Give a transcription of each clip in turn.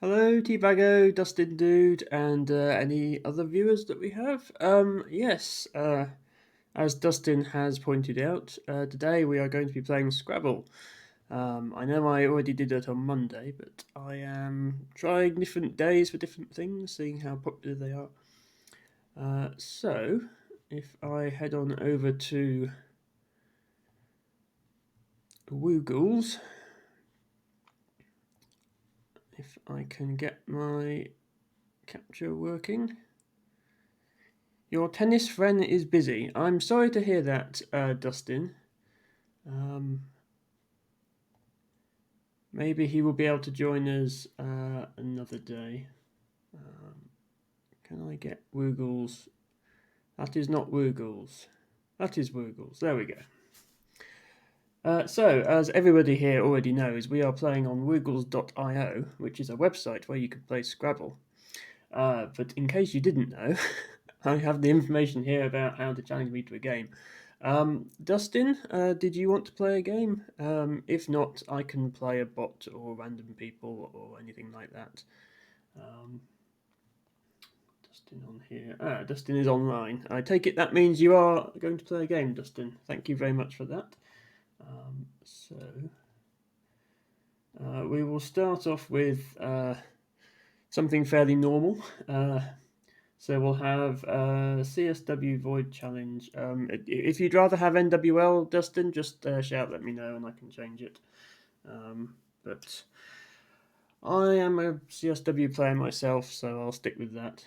Hello, T-Bago, Dustin Dude, and any other viewers that we have. Yes, as Dustin has pointed out, today we are going to be playing Scrabble. I know I already did it on Monday, but I am trying different days for different things, seeing how popular they are. So, if I head on over to Woogles, if I can get my capture working. Your tennis friend is busy. I'm sorry to hear that, Dustin. Um, Maybe he will be able to join us another day. Can I get Woogles? That is not Woogles. That is Woogles. There we go. So, as everybody here already knows, we are playing on Woogles.io, which is a website where you can play Scrabble. But in case you didn't know, I have the information here about how to challenge me to a game. Dustin, did you want to play a game? If not, I can play a bot or random people or anything like that. Dustin on here. Dustin is online. I take it that means you are going to play a game, Dustin. Thank you very much for that. We will start off with something fairly normal. So we'll have CSW Void Challenge. If you'd rather have NWL, Dustin, just shout, let me know, and I can change it. But I am a CSW player myself, so I'll stick with that.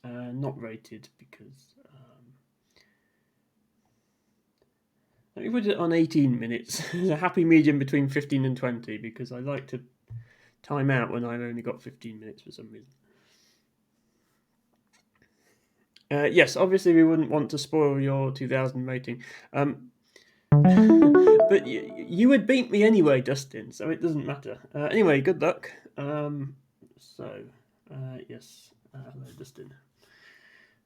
Not rated because let me put it on 18 minutes. It's a happy medium between 15 and 20 because I like to time out when I've only got 15 minutes for some reason. Yes, obviously we wouldn't want to spoil your 2000 rating. But you would beat me anyway, Dustin, so it doesn't matter. Anyway, good luck. Yes, hello, Dustin.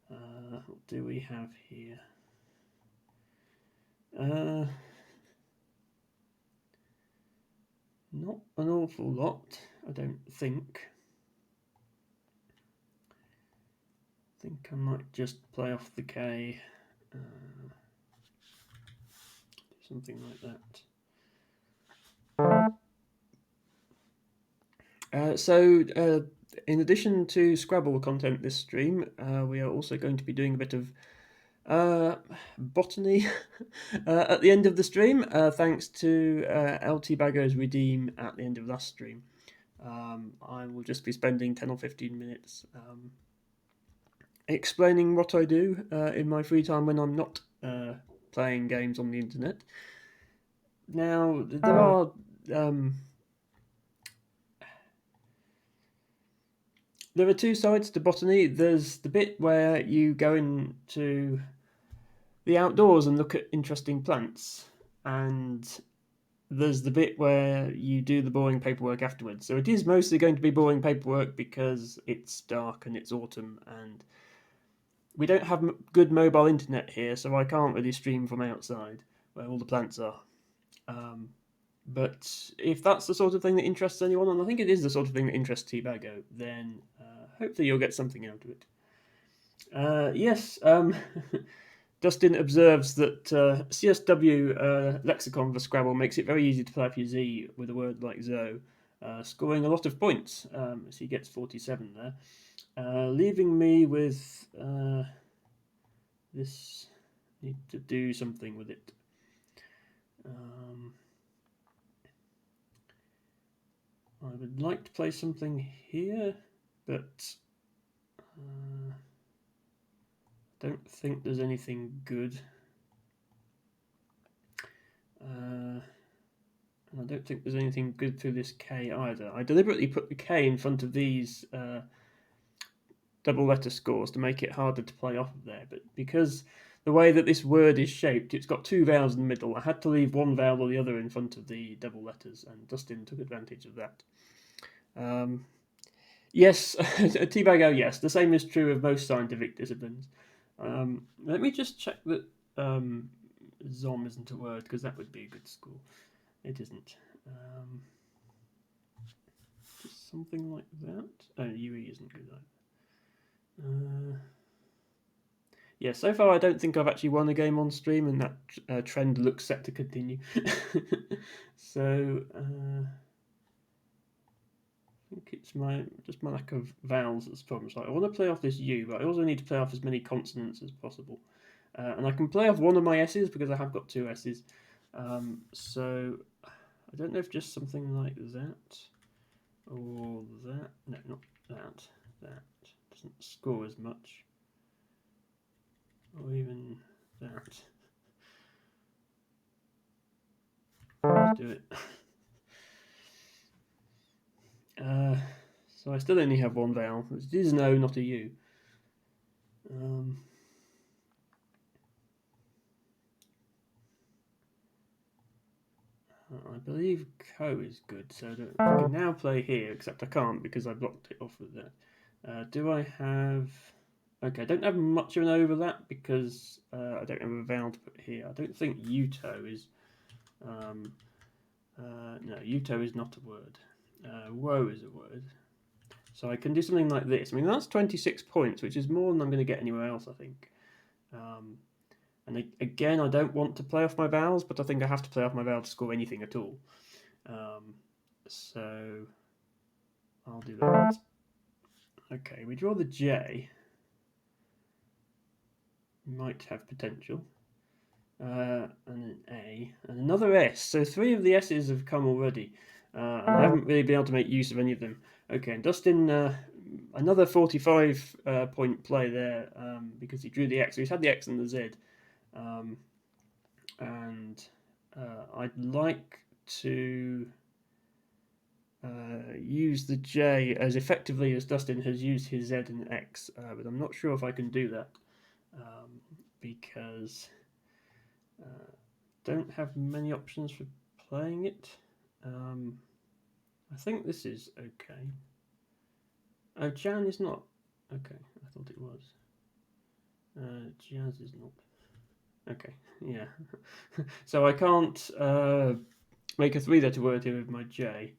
What do we have here? Not an awful lot, I don't think. I think I might just play off the K. Something like that. In addition to Scrabble content this stream, we are also going to be doing a bit of botany at the end of the stream, thanks to LT Bago's redeem at the end of last stream. I will just be spending 10 or 15 minutes explaining what I do in my free time when I'm not playing games on the internet. Now, there are two sides to botany. There's the bit where you go into the outdoors and look at interesting plants, and there's the bit where you do the boring paperwork afterwards. So it is mostly going to be boring paperwork because it's dark and it's autumn, and we don't have good mobile internet here, so I can't really stream from outside where all the plants are. But if that's the sort of thing that interests anyone, and I think it is the sort of thing that interests T-Bago, then hopefully you'll get something out of it. Yes, Dustin observes that CSW lexicon for Scrabble makes it very easy to type your Z with a word like zo, scoring a lot of points, as he gets 47 there, leaving me with this. Need to do something with it. I would like to play something here, but I don't think there's anything good. And I don't think there's anything good through this K either. I deliberately put the K in front of these double letter scores to make it harder to play off of there, but because the way that this word is shaped, it's got two vowels in the middle. I had to leave one vowel or the other in front of the double letters, and Dustin took advantage of that. Yes, T-Bago, yes. The same is true of most scientific disciplines. Let me just check that Zom isn't a word, because that would be a good score. It isn't. Just something like that. Oh, UE isn't good either. Yeah, so far I don't think I've actually won a game on stream, and that trend looks set to continue. So I think it's just my lack of vowels that's the problem. So I want to play off this U, but I also need to play off as many consonants as possible. And I can play off one of my S's because I have got two S's. So I don't know if just something like that or that. No, not that. That doesn't score as much. Or even that. Let's do it. So I still only have one vowel. It is an O, not a U. I believe Co is good, so I can now play here, except I can't because I blocked it off with that. Do I have... Okay, I don't have much of an overlap because I don't have a vowel to put here. I don't think Uto is... no, Uto is not a word. Woe is a word. So I can do something like this. I mean, that's 26 points, which is more than I'm going to get anywhere else, I think. And again, I don't want to play off my vowels, but I think I have to play off my vowel to score anything at all. So I'll do that. Okay, we draw the J. Might have potential. And an A. And another S. So 3 of the S's have come already. And I haven't really been able to make use of any of them. Okay, and Dustin, another 45 point play there because he drew the X. So he's had the X and the Z. And I'd like to use the J as effectively as Dustin has used his Z and X, but I'm not sure if I can do that because I don't have many options for playing it. I think this is okay. Oh, Jan is not. Okay, I thought it was. Jazz is not. Okay, yeah. So I can't make a 3-letter word here with my J,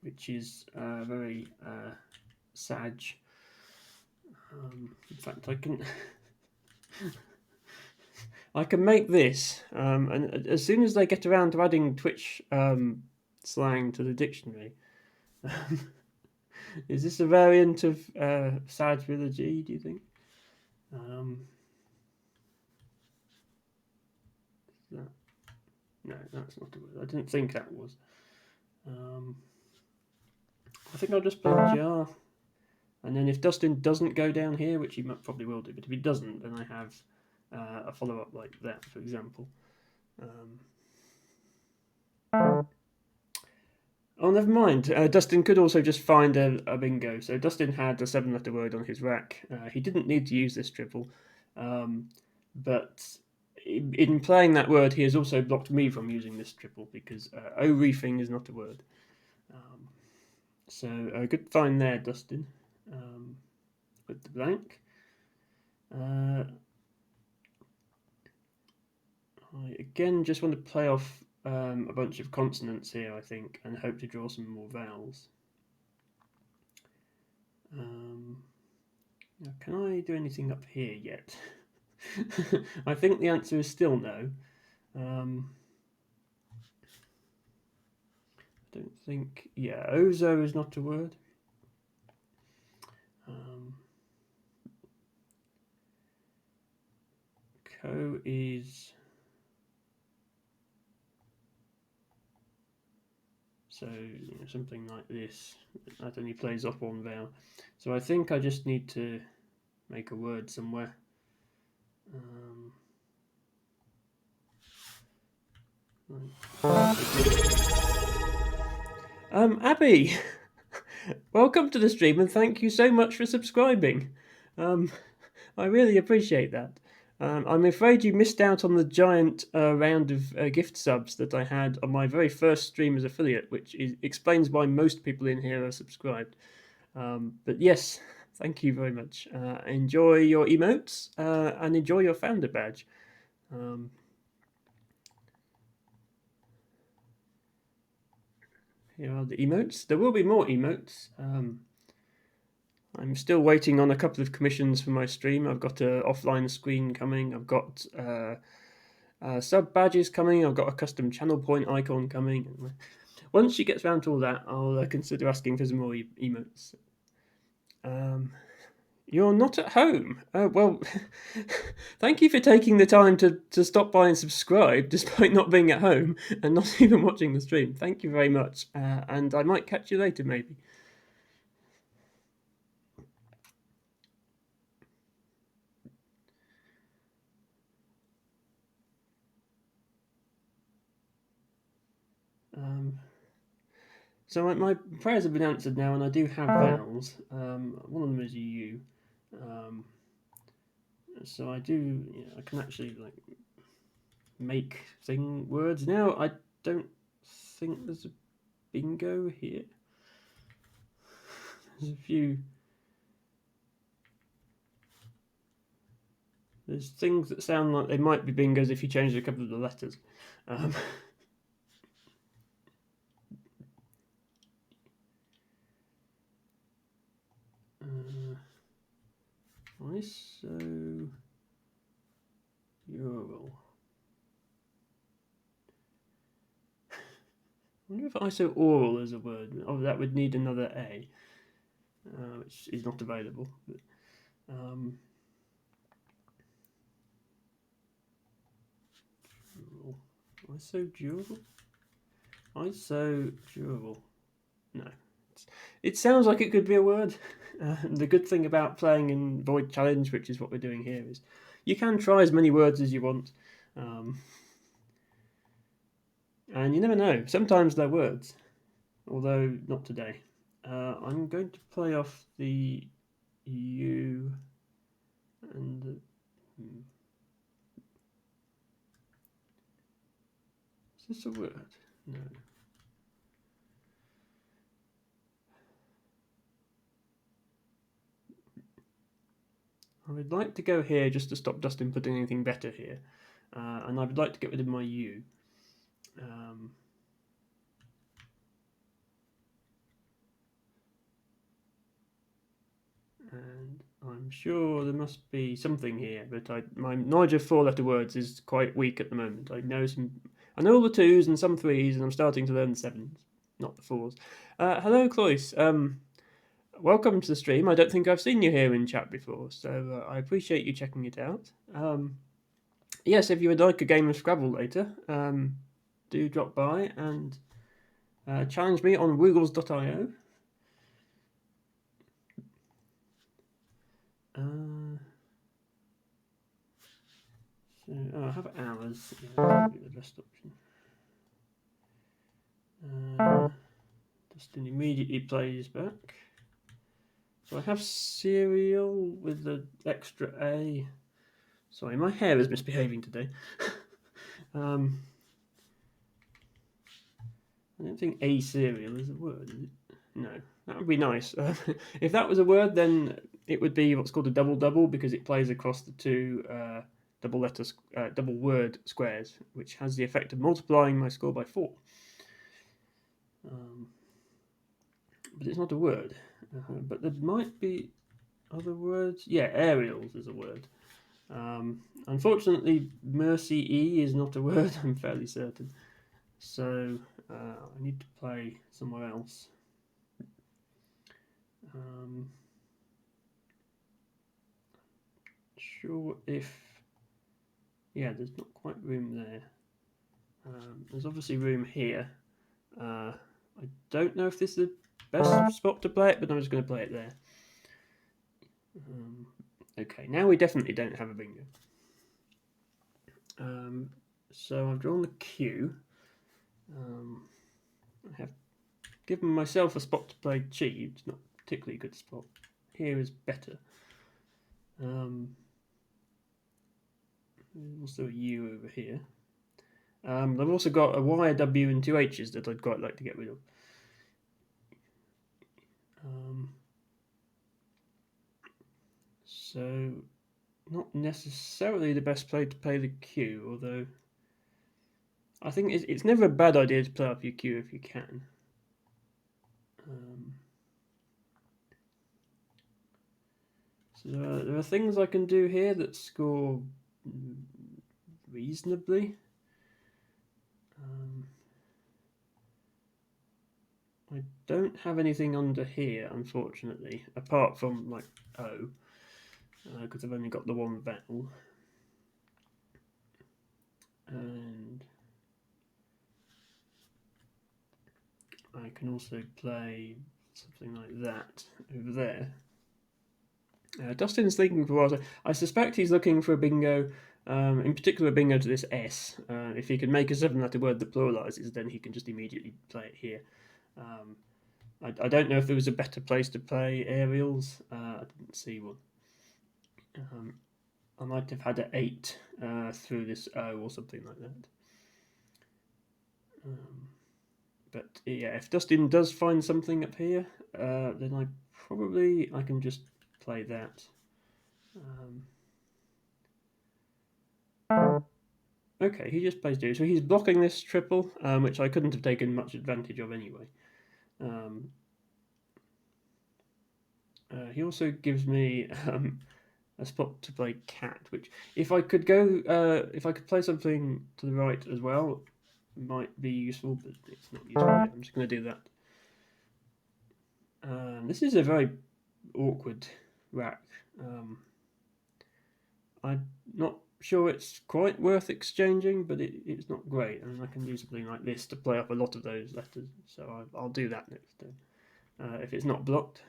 which is very sag. In fact, I can I can make this, and as soon as they get around to adding Twitch slang to the dictionary. Is this a variant of Sag with a G, do you think? No, that's not a word. I didn't think that was. I think I'll just play jar. And then if Dustin doesn't go down here, which he probably will do, but if he doesn't, then I have a follow-up like that, for example. Oh, never mind. Dustin could also just find a bingo. So Dustin had a 7-letter word on his rack. He didn't need to use this triple. But in playing that word, he has also blocked me from using this triple because O-reefing is not a word. So a good find there, Dustin, with the blank. I again just want to play off a bunch of consonants here, I think, and hope to draw some more vowels. Now, can I do anything up here yet? I think the answer is still no. I don't think... Yeah, ozo is not a word. Co is... So, something like this. That only plays off one vowel. So I think I just need to make a word somewhere. Abby, welcome to the stream and thank you so much for subscribing. I really appreciate that. I'm afraid you missed out on the giant round of gift subs that I had on my very first stream as affiliate, which explains why most people in here are subscribed. But yes, thank you very much. Enjoy your emotes and enjoy your founder badge. here are the emotes. There will be more emotes. I'm still waiting on a couple of commissions for my stream. I've got an offline screen coming. I've got sub badges coming. I've got a custom channel point icon coming. Once she gets around to all that, I'll consider asking for some more emotes. You're not at home. Well, thank you for taking the time to stop by and subscribe despite not being at home and not even watching the stream. Thank you very much. And I might catch you later, maybe. So my prayers have been answered now, and I do have vowels. One of them is U. So I do. I can actually like make words now. I don't think there's a bingo here. There's a few. There's things that sound like they might be bingos if you change a couple of the letters. ISO Ural. I wonder if ISO oral is a word. Oh, that would need another A, which is not available. But, ISO durable? ISO durable. No. It sounds like it could be a word. The good thing about playing in Void Challenge, which is what we're doing here, is you can try as many words as you want. And you never know. Sometimes they're words, although not today. I'm going to play off the U and the... Is this a word? No. I would like to go here just to stop Dustin putting anything better here. And I would like to get rid of my U. And I'm sure there must be something here, but my knowledge of four-letter words is quite weak at the moment. I know all the twos and some threes, and I'm starting to learn the sevens, not the fours. Hello, Cloyce. Welcome to the stream. I don't think I've seen you here in chat before, so I appreciate you checking it out. Yes, if you would like a game of Scrabble later, do drop by and challenge me on Woogles.io. So I have hours. Yeah, the best option. Dustin immediately plays back. So I have cereal with the extra A. Sorry, my hair is misbehaving today. I don't think a cereal is a word, is it? No, that would be nice. If that was a word, then it would be what's called a double-double because it plays across the two double word squares, which has the effect of multiplying my score by 4. But it's not a word. But there might be other words. Yeah, aerials is a word. Unfortunately, Mercy E is not a word, I'm fairly certain. So I need to play somewhere else. Sure if... Yeah, there's not quite room there. There's obviously room here. I don't know if this is the best spot to play it, but I'm just going to play it there. Okay, now we definitely don't have a bingo. So I've drawn the Q. I have given myself a spot to play Chi. It's not a particularly good spot. Here is better. There's also a U over here. I've also got a Y, a W, and 2 H's that I'd quite like to get rid of. So, not necessarily the best play to play the Q, although I think it's never a bad idea to play up your Q if you can. So there are things I can do here that score reasonably. I don't have anything under here, unfortunately, apart from like O, because I've only got the one vowel. And I can also play something like that over there. Dustin's thinking for a while. I suspect he's looking for a bingo, in particular a bingo to this S. If he can make a 7-letter word that pluralizes, then he can just immediately play it here. I don't know if there was a better place to play aerials. I didn't see one. I might have had an 8 through this O or something like that. But yeah, if Dustin does find something up here, then I can just play that. Okay, he just plays do. So he's blocking this triple, which I couldn't have taken much advantage of anyway. He also gives me a spot to play cat, which if I could play something to the right as well, might be useful, but it's not useful yet. I'm just going to do that. This is a very awkward rack. I'm not sure it's quite worth exchanging, but it's not great, and I can do something like this to play up a lot of those letters, so I'll do that next turn, if it's not blocked.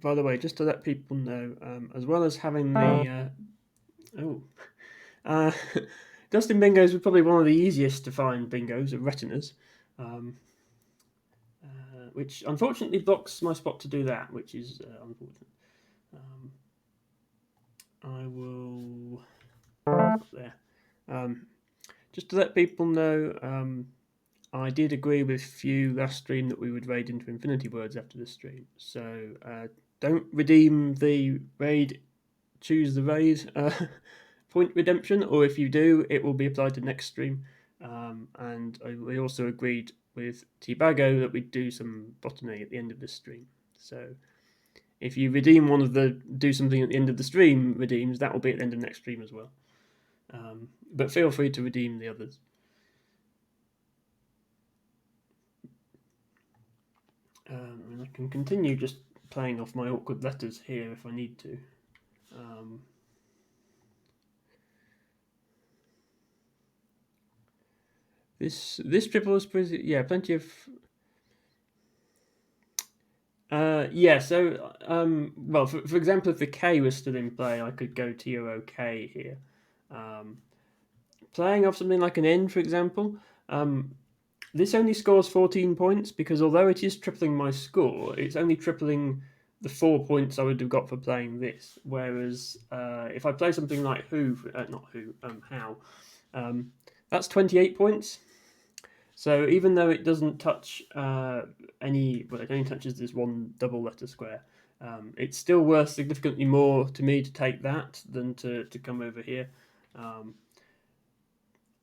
By the way, just to let people know, as well as having the Dustin bingos were probably one of the easiest to find bingos at retinas, which unfortunately blocks my spot to do that, which is unfortunate. I will up there. Just to let people know, I did agree with Few last stream that we would raid into infinity words after this stream. So don't redeem the raid, choose the raid point redemption, or if you do, it will be applied to next stream. And we also agreed with T-Bago that we'd do some botany at the end of this stream. So if you redeem one of the do something at the end of the stream redeems, that will be at the end of next stream as well. But feel free to redeem the others. And I can continue just playing off my awkward letters here if I need to. This triple is pretty, yeah, plenty of. Yeah, so well, for example, if the K was still in play, I could go TOOK here. Playing off something like an N, for example, this only scores 14 points because although it is tripling my score, it's only tripling the 4 points I would have got for playing this. Whereas if I play something like how, that's 28 points. So even though it doesn't touch it only touches this one double letter square, it's still worth significantly more to me to take that than to come over here.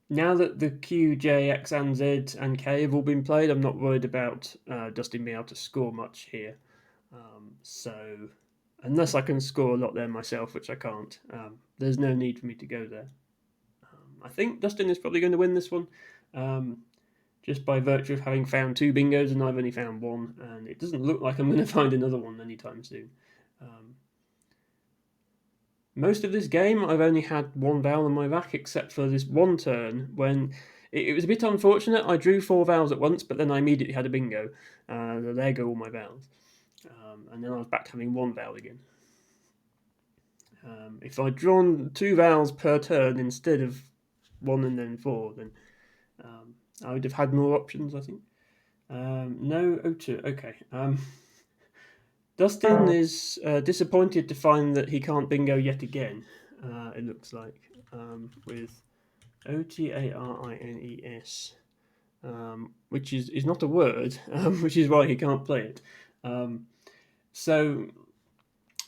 Now that the Q, J, X, and Z and K have all been played, I'm not worried about Dustin being able to score much here. So unless I can score a lot there myself, which I can't, there's no need for me to go there. I think Dustin is probably going to win this one, just by virtue of having found 2 bingos and I've only found 1, and it doesn't look like I'm going to find another one anytime soon. Most of this game, I've only had 1 vowel in my rack, except for this one turn when it was a bit unfortunate. I drew 4 vowels at once, but then I immediately had a bingo. So there go all my vowels. And then I was back to having 1 vowel again. If I'd drawn 2 vowels per turn instead of 1 and then 4, then I would have had more options, I think. No O2, okay. Dustin is disappointed to find that he can't bingo yet again. It looks like with OTARINES, which is not a word, which is why he can't play it. So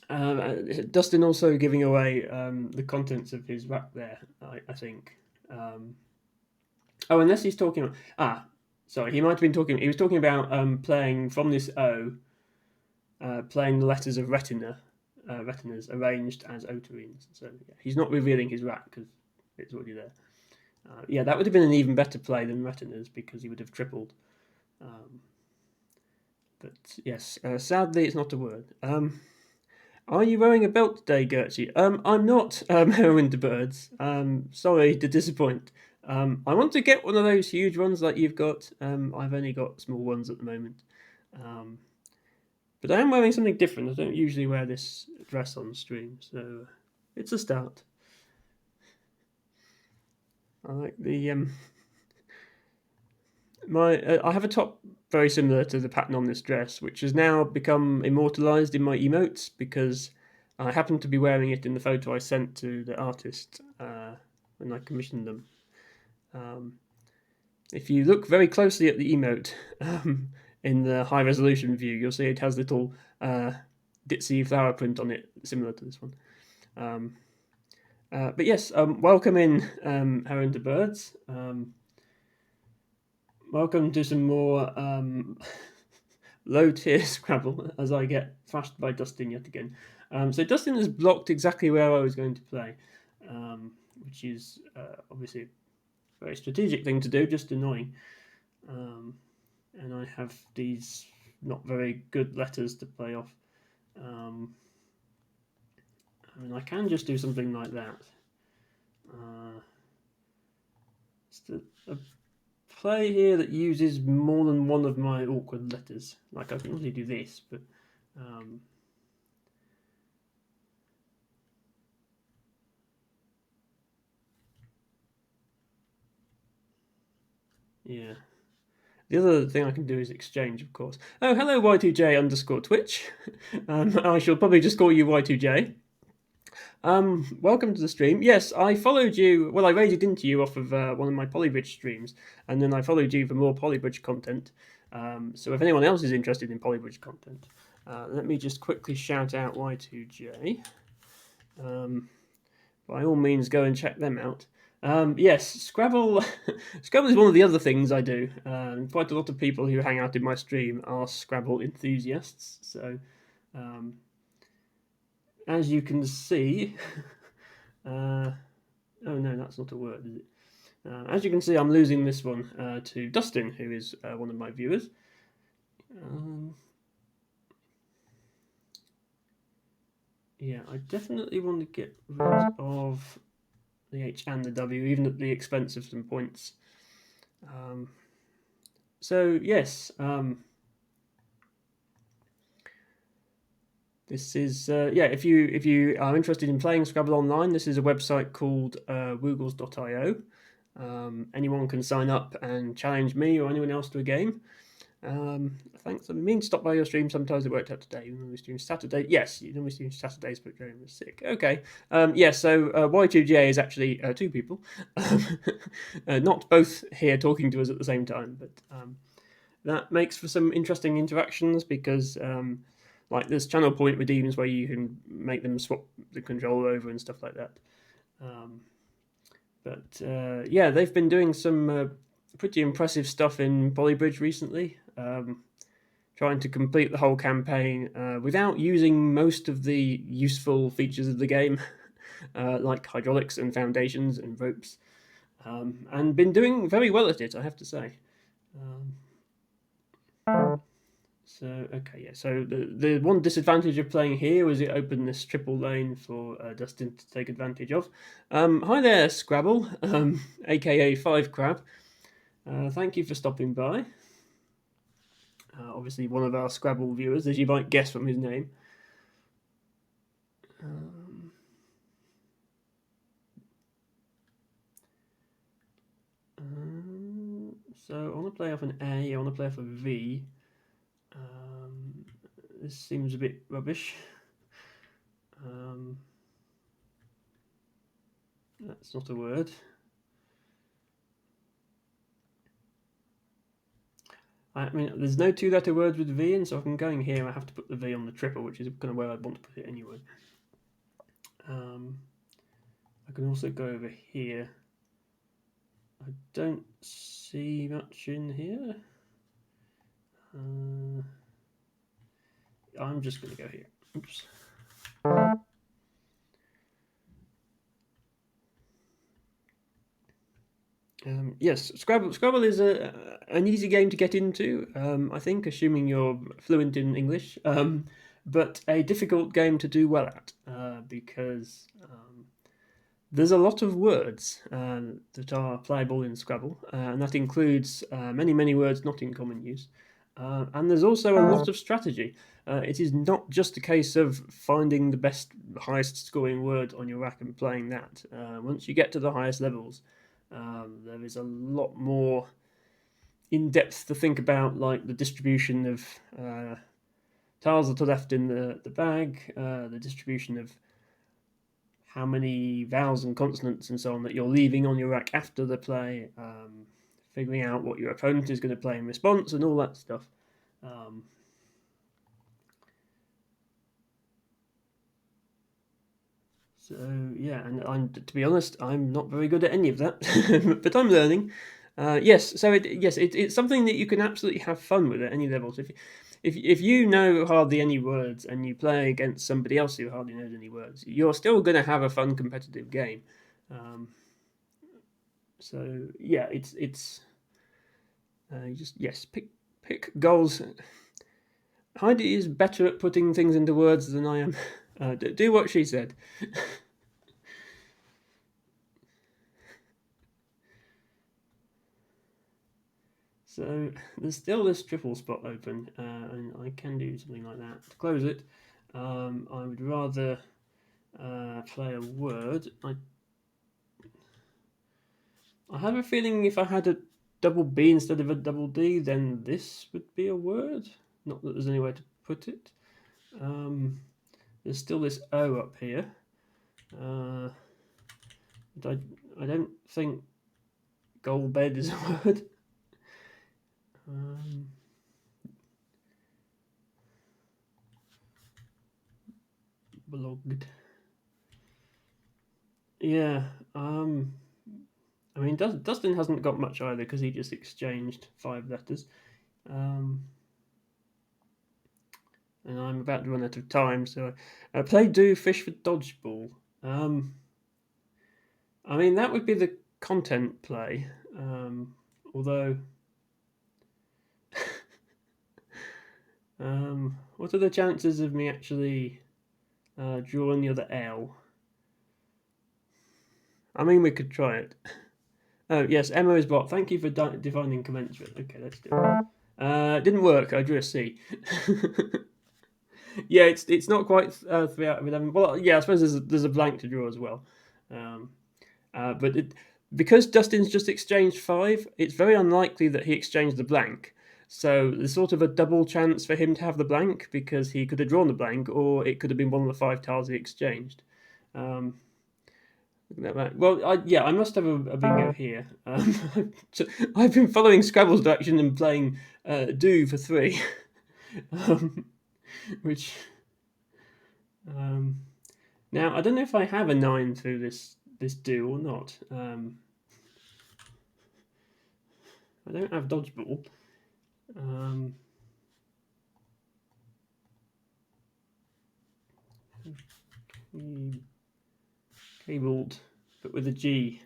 Dustin also giving away the contents of his rack there, I think. Oh, unless he's talking. Sorry, he might have been talking. He was talking about playing from this O, playing the letters of retinas arranged as otarines. So yeah, he's not revealing his rack because it's already there. Yeah, that would have been an even better play than retinas because he would have tripled. But yes, sadly, it's not a word. Are you wearing a belt today, Gertrude? I'm not, Heroin to Birds. Sorry to disappoint. I want to get one of those huge ones like you've got. I've only got small ones at the moment. But I am wearing something different. I don't usually wear this dress on stream, so it's a start. I like the I have a top very similar to the pattern on this dress, which has now become immortalized in my emotes because I happen to be wearing it in the photo I sent to the artist when I commissioned them. If you look very closely at the emote in the high resolution view, you'll see it has little ditzy flower print on it, similar to this one. But yes, welcome in, Heron to Birds. Welcome to some more low tier Scrabble as I get thrashed by Dustin yet again. So Dustin has blocked exactly where I was going to play, which is obviously a very strategic thing to do, just annoying. And I have these not very good letters to play off. I mean, I can just do something like that. Just a play here that uses more than one of my awkward letters. Like I can really do this, but yeah. The other thing I can do is exchange, of course. Oh, hello Y2J underscore Twitch. I shall probably just call you Y2J. Welcome to the stream. Yes, I followed you. Well, I raided into you off of one of my Polybridge streams, and then I followed you for more Polybridge content. So if anyone else is interested in Polybridge content, let me just quickly shout out Y2J. By all means, go and check them out. Yes, Scrabble. Scrabble is one of the other things I do. Quite a lot of people who hang out in my stream are Scrabble enthusiasts. So, as you can see, oh no, that's not a word, is it? As you can see, I'm losing this one to Dustin, who is one of my viewers. Yeah, I definitely want to get rid of the H and the W, even at the expense of some points. So yes, this is yeah. If you are interested in playing Scrabble online, this is a website called woogles.io. Anyone can sign up and challenge me or anyone else to a game. Thanks. I mean, stop by your stream. Sometimes it worked out today. You normally stream Saturday. Yes, you normally stream Saturdays, but Jeremy was sick. Okay. Yeah. So Y2J is actually two people, not both here talking to us at the same time, but that makes for some interesting interactions because. Like there's channel point redeems where you can make them swap the controller over and stuff like that. But yeah, they've been doing some pretty impressive stuff in Polybridge recently, trying to complete the whole campaign without using most of the useful features of the game, like hydraulics and foundations and ropes, and been doing very well at it, I have to say. So okay, yeah. So the one disadvantage of playing here was it opened this triple lane for Dustin to take advantage of. Hi there, Scrabble, aka Five Crab. Thank you for stopping by. Obviously, one of our Scrabble viewers, as you might guess from his name. So I want to play off an A. I want to play off a V. This seems a bit rubbish. That's not a word. I mean, there's no two-letter words with V in, so if I'm going here, I have to put the V on the triple, which is kind of where I want to put it anyway. I can also go over here. I don't see much in here. I'm just going to go here. Oops. Yes, Scrabble is an easy game to get into, I think, assuming you're fluent in English, but a difficult game to do well at, because there's a lot of words that are playable in Scrabble, and that includes many, many words not in common use. And there's also a lot of strategy. It is not just a case of finding the best, highest scoring word on your rack and playing that. Once you get to the highest levels, there is a lot more in depth to think about, like the distribution of tiles that are left in the bag, the distribution of how many vowels and consonants and so on that you're leaving on your rack after the play, figuring out what your opponent is going to play in response, and all that stuff. So yeah, and to be honest, I'm not very good at any of that, but I'm learning. Yes, so it's something that you can absolutely have fun with at any levels. If you know hardly any words and you play against somebody else who hardly knows any words, you're still going to have a fun competitive game. So yeah, it's you just pick goals. Heidi is better at putting things into words than I am. Do what she said. So there's still this triple spot open, and I can do something like that to close it. I would rather play a word. I have a feeling if I had a double B instead of a double D, then this would be a word. Not that there's any way to put it. There's still this O up here. But I don't think goal bed is a word. Blogged. Yeah. I mean, Dustin hasn't got much either because he just exchanged 5 letters. And I'm about to run out of time, so I play do fish for dodgeball. I mean, that would be the content play, although what are the chances of me actually drawing the other L? I mean, we could try it. Oh yes, Emma is bot. Thank you for defining commensurate. Okay, let's do it. Didn't work. I drew a C. Yeah, it's not quite 3 out of 11. Well, yeah, I suppose there's a blank to draw as well. But because Dustin's just exchanged 5, it's very unlikely that he exchanged the blank. So there's sort of a double chance for him to have the blank because he could have drawn the blank, or it could have been one of the 5 tiles he exchanged. Well, I must have a bingo here. So I've been following Scrabble's direction and playing do for 3, which now I don't know if I have a 9 through this do or not. I don't have dodgeball. Cabled, but with a G.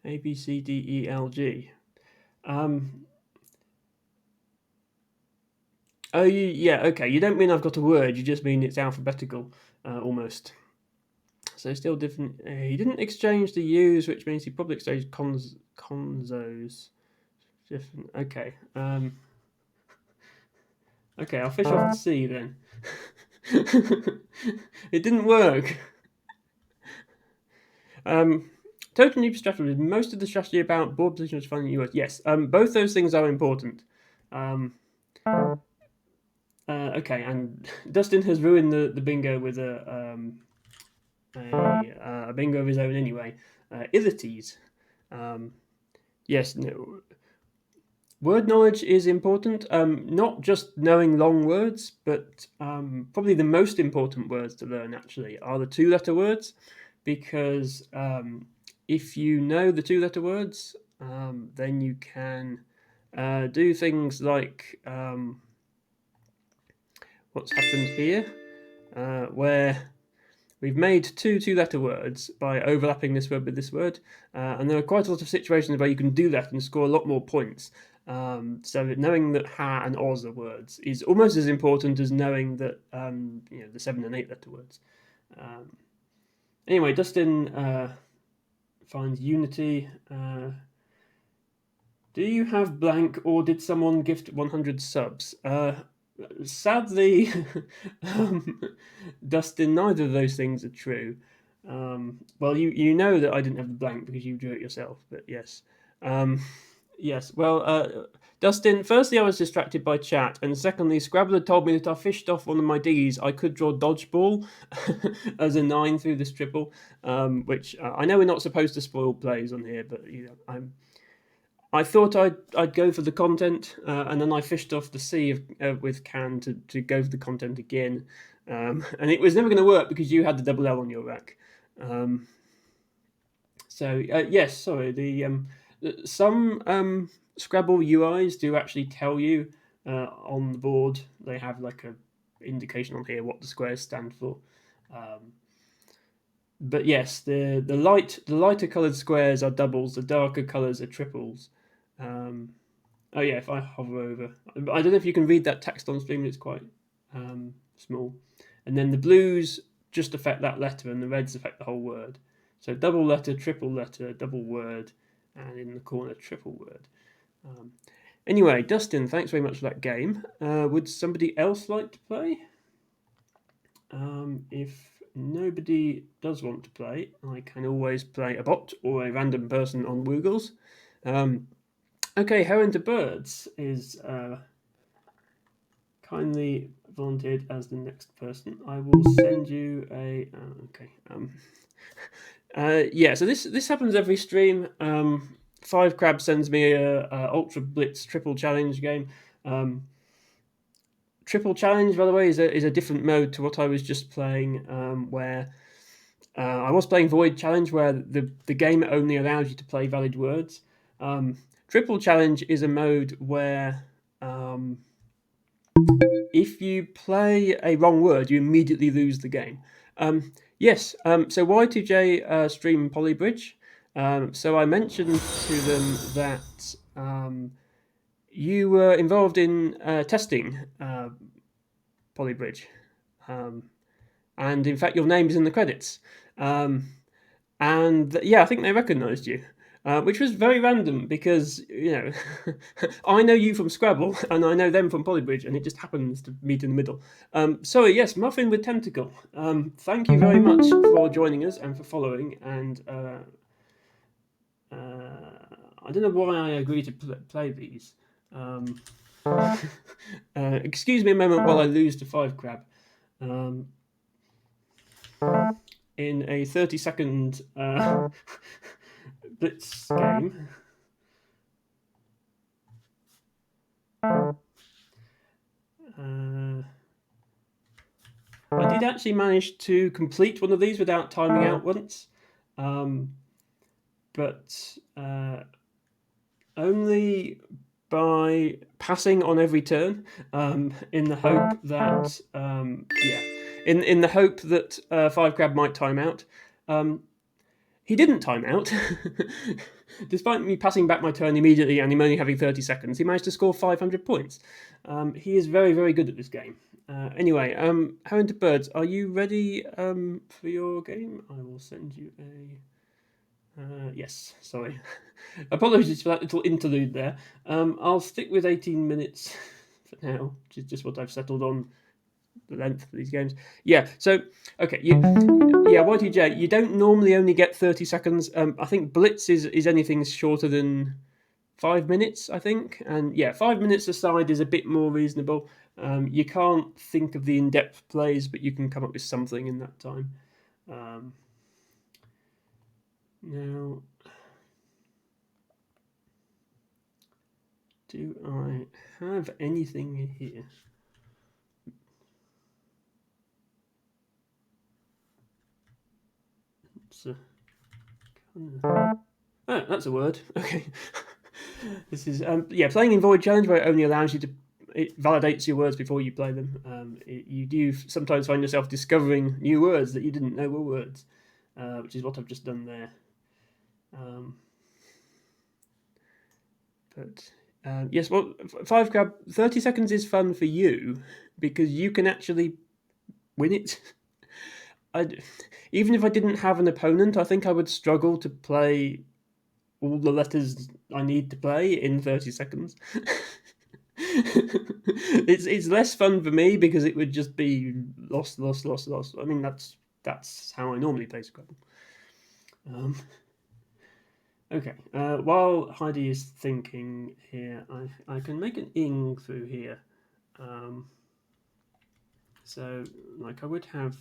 A, B, C, D, E, L, G. Oh, yeah, okay. You don't mean I've got a word. You just mean it's alphabetical, almost. So still different. He didn't exchange the U's, which means he probably exchanged consos. Different. Okay. Okay, I'll fish off the C then. It didn't work. Total new strategy. Most of the strategy about board position is finding new words. Yes, both those things are important. Okay, and Dustin has ruined the bingo with a bingo of his own anyway. Illities. Yes, no, word knowledge is important. Not just knowing long words, but probably the most important words to learn actually are the two-letter words, because if you know the two-letter words, then you can do things like what's happened here, where we've made two-letter words by overlapping this word with this word, and there are quite a lot of situations where you can do that and score a lot more points. So that knowing that ha and oz are words is almost as important as knowing that the 7 and 8 letter words. Anyway, Dustin finds unity. Do you have blank, or did someone gift 100 subs? Sadly, Dustin, neither of those things are true. Well, you know that I didn't have the blank because you drew it yourself, but yes. Yes, well, Dustin, firstly, I was distracted by chat, and secondly, Scrabble had told me that I fished off one of my diggies. I could draw dodgeball as a 9 through this triple, which I know we're not supposed to spoil plays on here, but I thought I'd go for the content, and then I fished off the C with Can to go for the content again, and it was never going to work because you had the double L on your rack. Yes, sorry. Some Scrabble UIs do actually tell you on the board. They have like a indication on here what the squares stand for. But yes, the lighter coloured squares are doubles. The darker colours are triples. Oh yeah, if I hover over, I don't know if you can read that text on stream. It's quite small, and then the blues just affect that letter, and the reds affect the whole word. So double letter, triple letter, double word, and in the corner triple word. Anyway, Dustin, thanks very much for that game. Would somebody else like to play? If nobody does want to play, I can always play a bot or a random person on Woogles. Okay, Heron to Birds is kindly volunteered as the next person. I will send you a yeah. So this happens every stream. Five Crab sends me a Ultra Blitz triple challenge game. Triple challenge, by the way, is a different mode to what I was just playing, where I was playing Void Challenge, where the game only allows you to play valid words. Triple challenge is a mode where if you play a wrong word, you immediately lose the game. Yes, so Y2J stream Polybridge. So I mentioned to them that you were involved in testing Polybridge. And in fact, your name is in the credits. And yeah, I think they recognised you. Which was very random because, I know you from Scrabble and I know them from Polybridge, and it just happens to meet in the middle. So, yes, Muffin with Tentacle. Thank you very much for joining us and for following. And I don't know why I agreed to play these. Excuse me a moment while I lose to 5 Crab. In a 30-second Blitz game. I did actually manage to complete one of these without timing out once, but only by passing on every turn, in the hope that in the hope that 5 Crab might time out. He didn't time out. Despite me passing back my turn immediately and him only having 30 seconds, he managed to score 500 points. He is very, very good at this game. Anyway, Heron to Birds, are you ready for your game? I will send you a... yes, sorry. Apologies for that little interlude there. I'll stick with 18 minutes for now, which is just what I've settled on the length of these games. Yeah. So okay, Y2J. You don't normally only get 30 seconds. I think Blitz is anything shorter than 5 minutes, I think. And yeah, 5 minutes aside is a bit more reasonable. You can't think of the in-depth plays, but you can come up with something in that time. Now, do I have anything here? Oh, that's a word. Okay. This is playing in Void Challenge, where it only allows you to, it validates your words before you play them. You do sometimes find yourself discovering new words that you didn't know were words, which is what I've just done there. Yes, well, 5 grab, 30 seconds is fun for you because you can actually win it. Even if I didn't have an opponent, I think I would struggle to play all the letters I need to play in 30 seconds. It's less fun for me because it would just be lost. I mean, that's how I normally play Scrabble. Okay, while Heidi is thinking here, I can make an ing through here. So, like I would have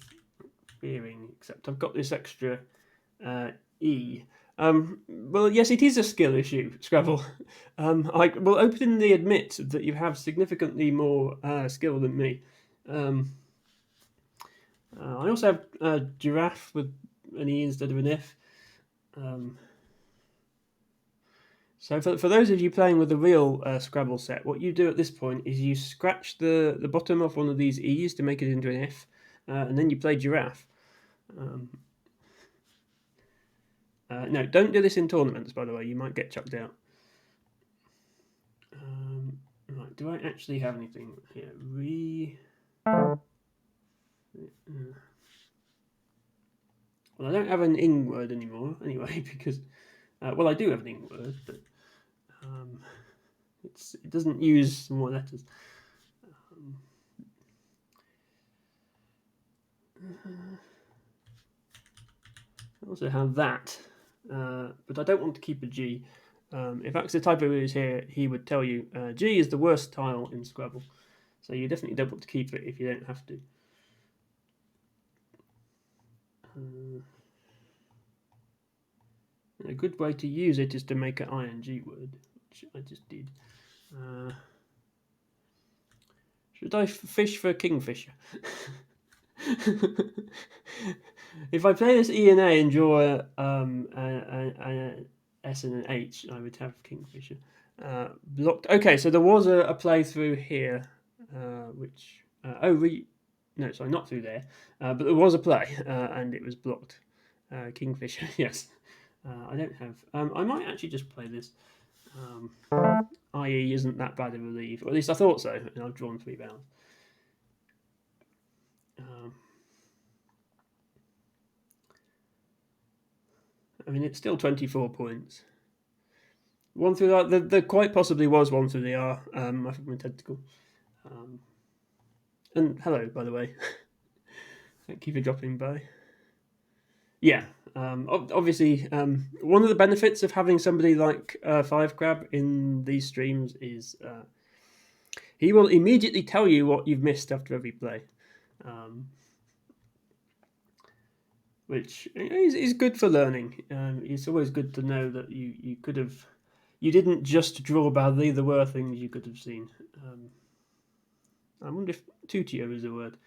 fearing, except I've got this extra e. Well, yes, it is a skill issue, Scrabble. I will openly admit that you have significantly more skill than me. I also have giraffe with an e instead of an f. So for those of you playing with the real Scrabble set, what you do at this point is you scratch the bottom of one of these e's to make it into an f, and then you play giraffe. No, don't do this in tournaments, by the way. You might get chucked out. Right, do I actually have anything here? Well, I don't have an ing word anymore, anyway, because... well, I do have an ing word, but it doesn't use more letters. I also have that, but I don't want to keep a G. If Axel Typo was here, he would tell you G is the worst tile in Scrabble, so you definitely don't want to keep it if you don't have to. A good way to use it is to make an ing word, which I just did. Should I fish for kingfisher? If I play this E and A and draw an S and an H, I would have kingfisher. Blocked. Okay, so there was a playthrough here, which no, sorry, not through there, but there was a play, and it was blocked. Kingfisher, yes. I don't have. I might actually just play this. IE isn't that bad of a leave, or at least I thought so, and I've drawn 3 vowels. I mean, it's still 24 points. One through that. There quite possibly was one through the R. I think my tentacle. And hello, by the way. Thank you for dropping by. Yeah. Obviously, one of the benefits of having somebody like 5grab in these streams is he will immediately tell you what you've missed after every play. Which is good for learning. It's always good to know that you could have, you didn't just draw badly. There were things you could have seen. I wonder if tutio is a word.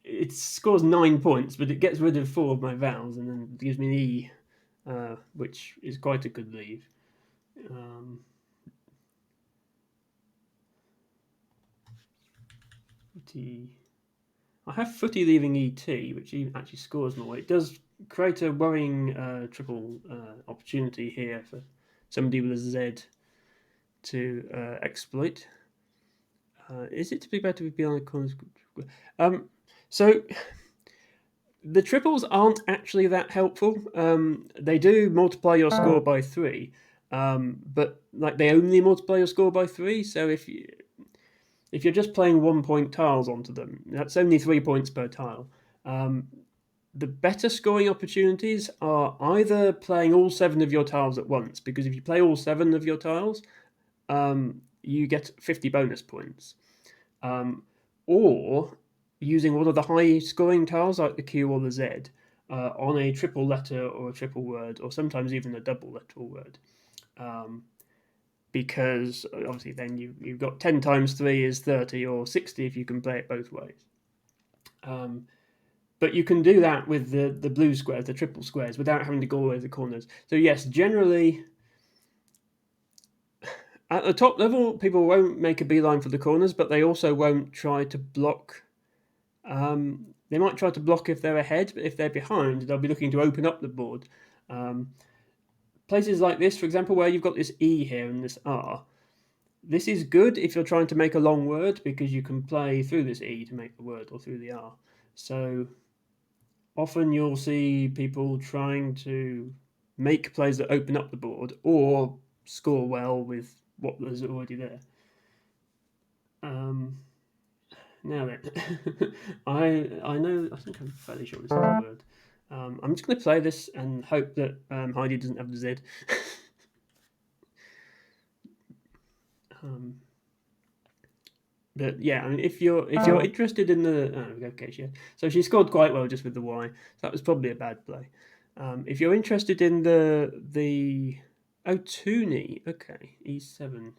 It scores 9 points, but it gets rid of 4 of my vowels and then gives me an E, which is quite a good leave. I have footy leaving ET, which actually scores more. It does create a worrying triple opportunity here for somebody with a Z to exploit. Is it to be better with behind the corners? So the triples aren't actually that helpful. They do multiply your score by 3, but like they only multiply your score by 3. So if you if you're just playing 1 point tiles onto them, that's only 3 points per tile. The better scoring opportunities are either playing all 7 of your tiles at once, because if you play all 7 of your tiles, you get 50 bonus points, or using one of the high scoring tiles like the Q or the Z on a triple letter or a triple word, or sometimes even a double letter word. Because obviously then you've got 10 times 3 is 30, or 60 if you can play it both ways. But you can do that with the blue squares, the triple squares, without having to go away the corners. So yes, generally at the top level, people won't make a beeline for the corners, but they also won't try to block. They might try to block if they're ahead, but if they're behind, they'll be looking to open up the board. Places like this, for example, where you've got this E here and this R, this is good if you're trying to make a long word, because you can play through this E to make the word, or through the R. So often you'll see people trying to make plays that open up the board, or score well with what was already there. Now then, I know, I think I'm fairly sure this is the word. I'm just going to play this and hope that Heidi doesn't have the Z. But yeah, I mean, if you're interested in the okay, so she scored quite well just with the Y. So that was probably a bad play. If you're interested in the Toonie, okay, E7.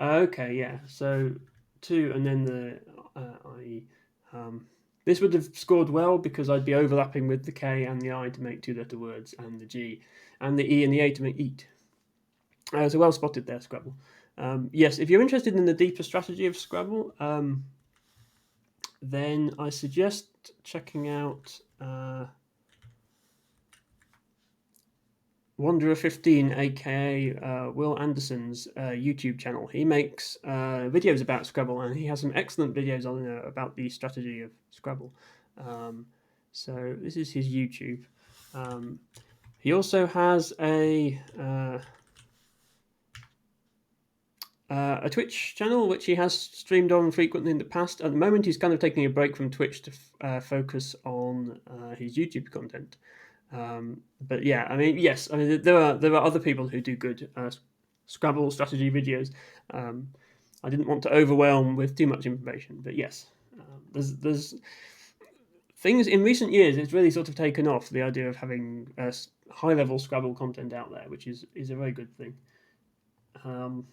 Okay, yeah. So 2 and then the I. This would have scored well because I'd be overlapping with the K and the I to make 2-letter words, and the G, and the E and the A to make eat. So well spotted there, Scrabble. Yes, if you're interested in the deeper strategy of Scrabble, then I suggest checking out Wanderer15, aka Will Anderson's YouTube channel. He makes videos about Scrabble, and he has some excellent videos on about the strategy of Scrabble. So this is his YouTube. He also has a Twitch channel which he has streamed on frequently in the past. At the moment, he's kind of taking a break from Twitch to focus on his YouTube content. But yeah, I mean, yes, I mean there are other people who do good Scrabble strategy videos. I didn't want to overwhelm with too much information, but yes, there's things in recent years. It's really sort of taken off, the idea of having high level Scrabble content out there, which is a very good thing. On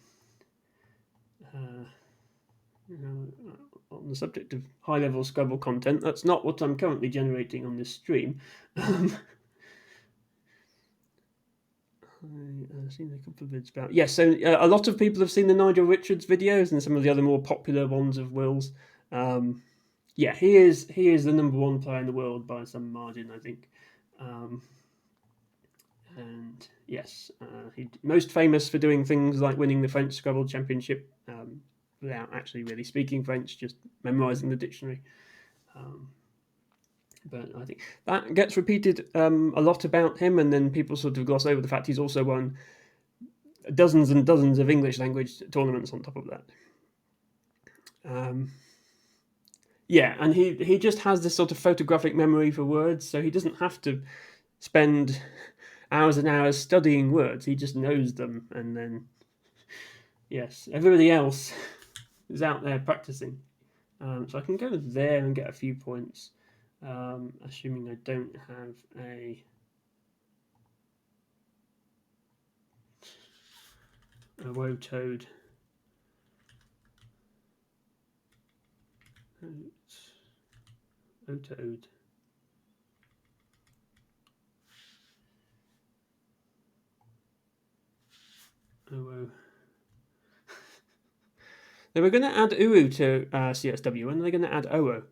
the subject of high level Scrabble content, that's not what I'm currently generating on this stream. I've seen a couple of vids about. Yes, so a lot of people have seen the Nigel Richards videos and some of the other more popular ones of Will's. Yeah, he is the #1 player in the world by some margin, I think. And yes, he's most famous for doing things like winning the French Scrabble Championship without actually really speaking French, just memorizing the dictionary. But I think that gets repeated a lot about him, and then people sort of gloss over the fact he's also won dozens and dozens of English language tournaments on top of that. Yeah, and he just has this sort of photographic memory for words, so he doesn't have to spend hours and hours studying words. He just knows them, and then yes, everybody else is out there practicing. So I can go there and get a few points, assuming I don't have a woe toad. Woe toad. Oh. They were going to add Uru to CSW. When are they going to add OO?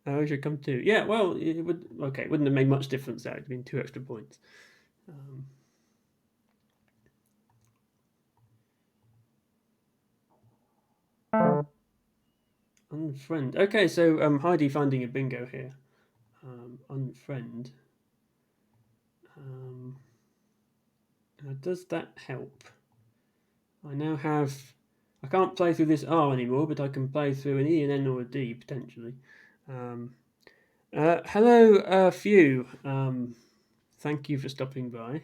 Oh, it should come too. Yeah, well, it would. Okay, it wouldn't have made much difference there. It'd been 2 extra points. Unfriend. Okay, so Heidi finding a bingo here. Unfriend. Does that help? I now have. I can't play through this R anymore, but I can play through an E, an N, or a D potentially. Hello, Few. Thank you for stopping by.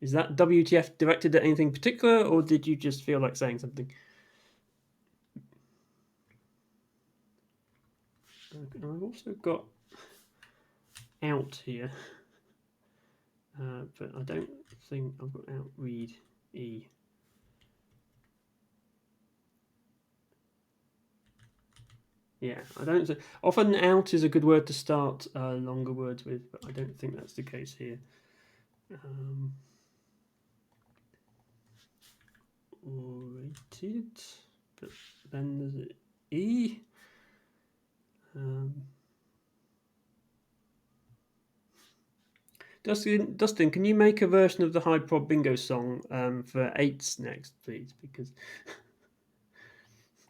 Is that WTF directed at anything particular, or did you just feel like saying something? I've also got out here, but I don't think I've got out read E. Yeah, I don't think. Often out is a good word to start longer words with, but I don't think that's the case here. Rated, but then there's an E. Dustin, can you make a version of the High Prod Bingo song for 8s next, please? Because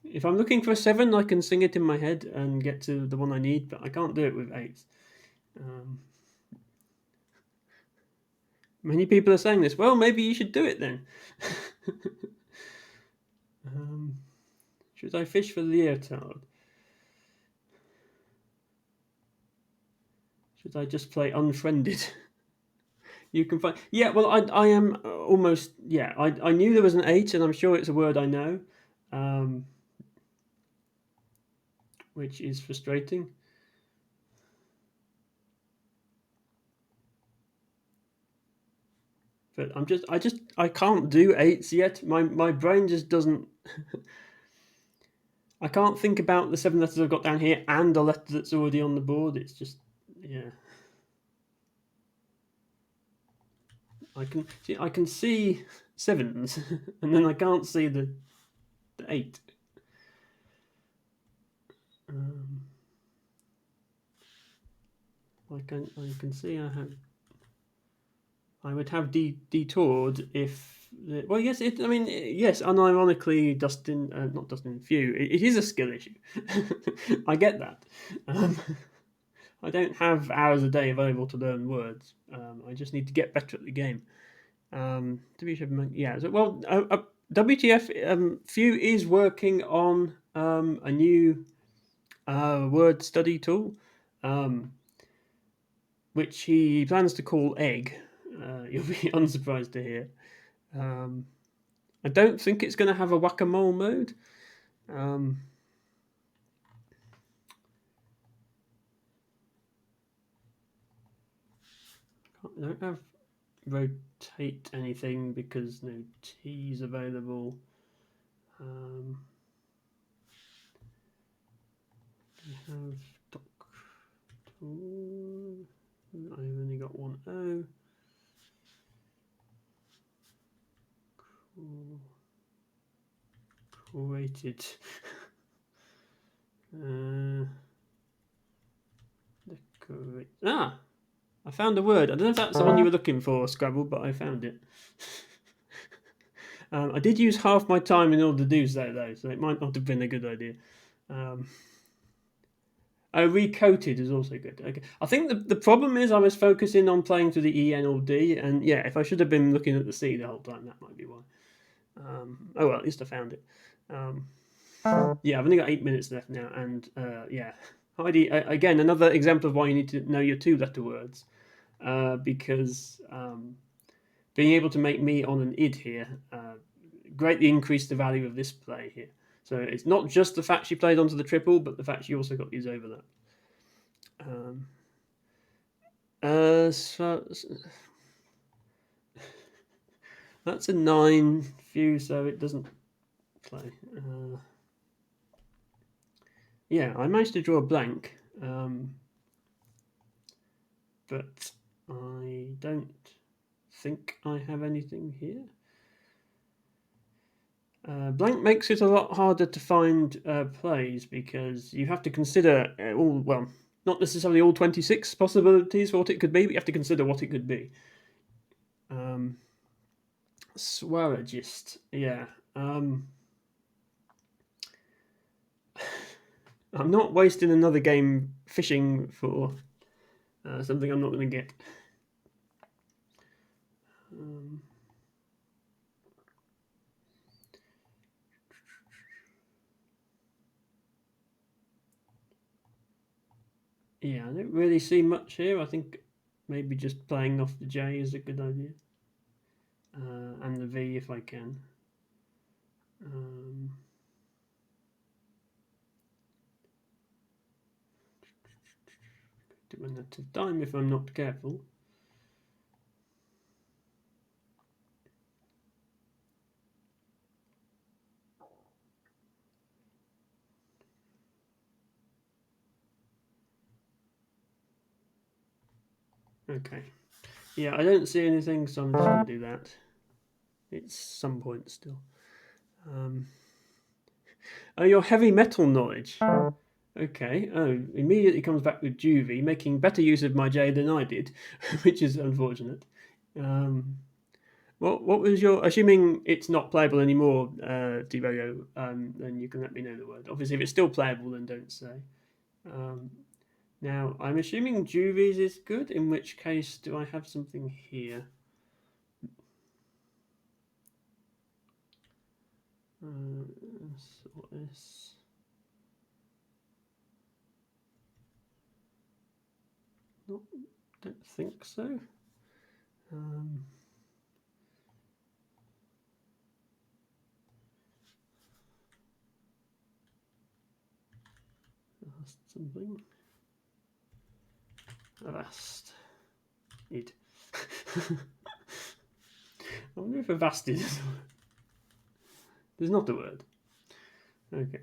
if I'm looking for a 7, I can sing it in my head and get to the one I need, but I can't do it with 8s. Many people are saying this. Well, maybe you should do it then. Should I fish for leotard? Should I just play unfriended? You can find. Yeah, well, I am almost. Yeah, I knew there was an 8, and I'm sure it's a word I know, which is frustrating. But I can't do 8s yet. My brain just doesn't. I can't think about the 7 letters I've got down here and a letter that's already on the board. It's just, yeah. I can see 7s, and then I can't see the 8. I can see I would have detoured if. Well, yes, yes. Unironically, Dustin, not Dustin, Few. It is a skill issue. I get that. I don't have hours a day available to learn words. I just need to get better at the game. Yeah. So, well, WTF? Few is working on a new word study tool, which he plans to call Egg. You'll be unsurprised to hear. I don't think it's going to have a whack-a-mole mode. I don't have rotate anything because no T's available. I have doc tool. I've only got one O. Created. Decorate. I found a word. I don't know if that's the one you were looking for, Scrabble, but I found it. I did use half my time in order to do so, though, so it might not have been a good idea. Recoated is also good. Okay, I think the problem is I was focusing on playing to the E, N, or D, and yeah, if I should have been looking at the C the whole time, that might be why. Oh well, at least I found it. Yeah, I've only got 8 minutes left now, and yeah, Heidi, again, another example of why you need to know your 2-letter words, because being able to make me on an id here greatly increased the value of this play here. So it's not just the fact she played onto the triple, but the fact she also got these overlap. So that's a 9 Few, so it doesn't play. Yeah, I managed to draw a blank, but I don't think I have anything here. Blank makes it a lot harder to find plays because you have to consider not necessarily all 26 possibilities for what it could be, but you have to consider what it could be. Swaragist, yeah. I'm not wasting another game fishing for something I'm not going to get. Um, yeah, I don't really see much here. I think maybe just playing off the J is a good idea. And the V if I can. Do run out of time if I'm not careful. Okay. Yeah, I don't see anything, so I'm just going to do that. It's some point still. Oh, your heavy metal knowledge. Okay. Oh, immediately comes back with Juvie, making better use of my J than I did, which is unfortunate. What was your? Assuming it's not playable anymore, Devogo, then you can let me know the word. Obviously, if it's still playable, then don't say. Um, Now, I'm assuming Juvies is good, in which case, do I have something here? Sort this. Nope, don't think so. Something. Avast. It. I wonder if Avast is. There's not a word. Okay.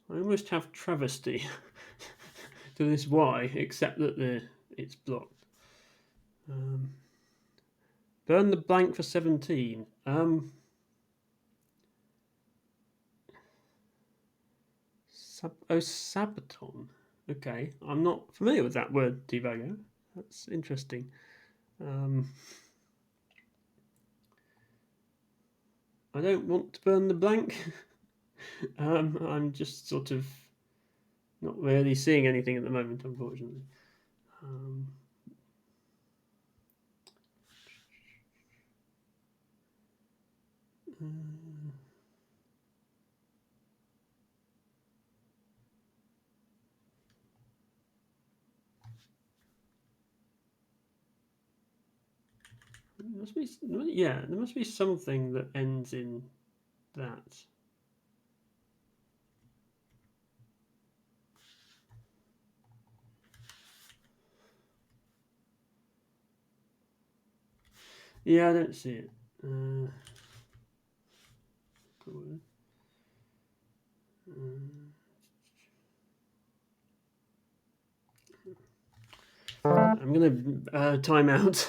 I almost have travesty to this Y, except that it's blocked. Burn the blank for 17. Sabaton. Okay, I'm not familiar with that word, Divago. That's interesting. I don't want to burn the blank. I'm just sort of not really seeing anything at the moment, unfortunately. There must be, yeah, there must be something that ends in that. Yeah, I don't see it. I'm going to time out.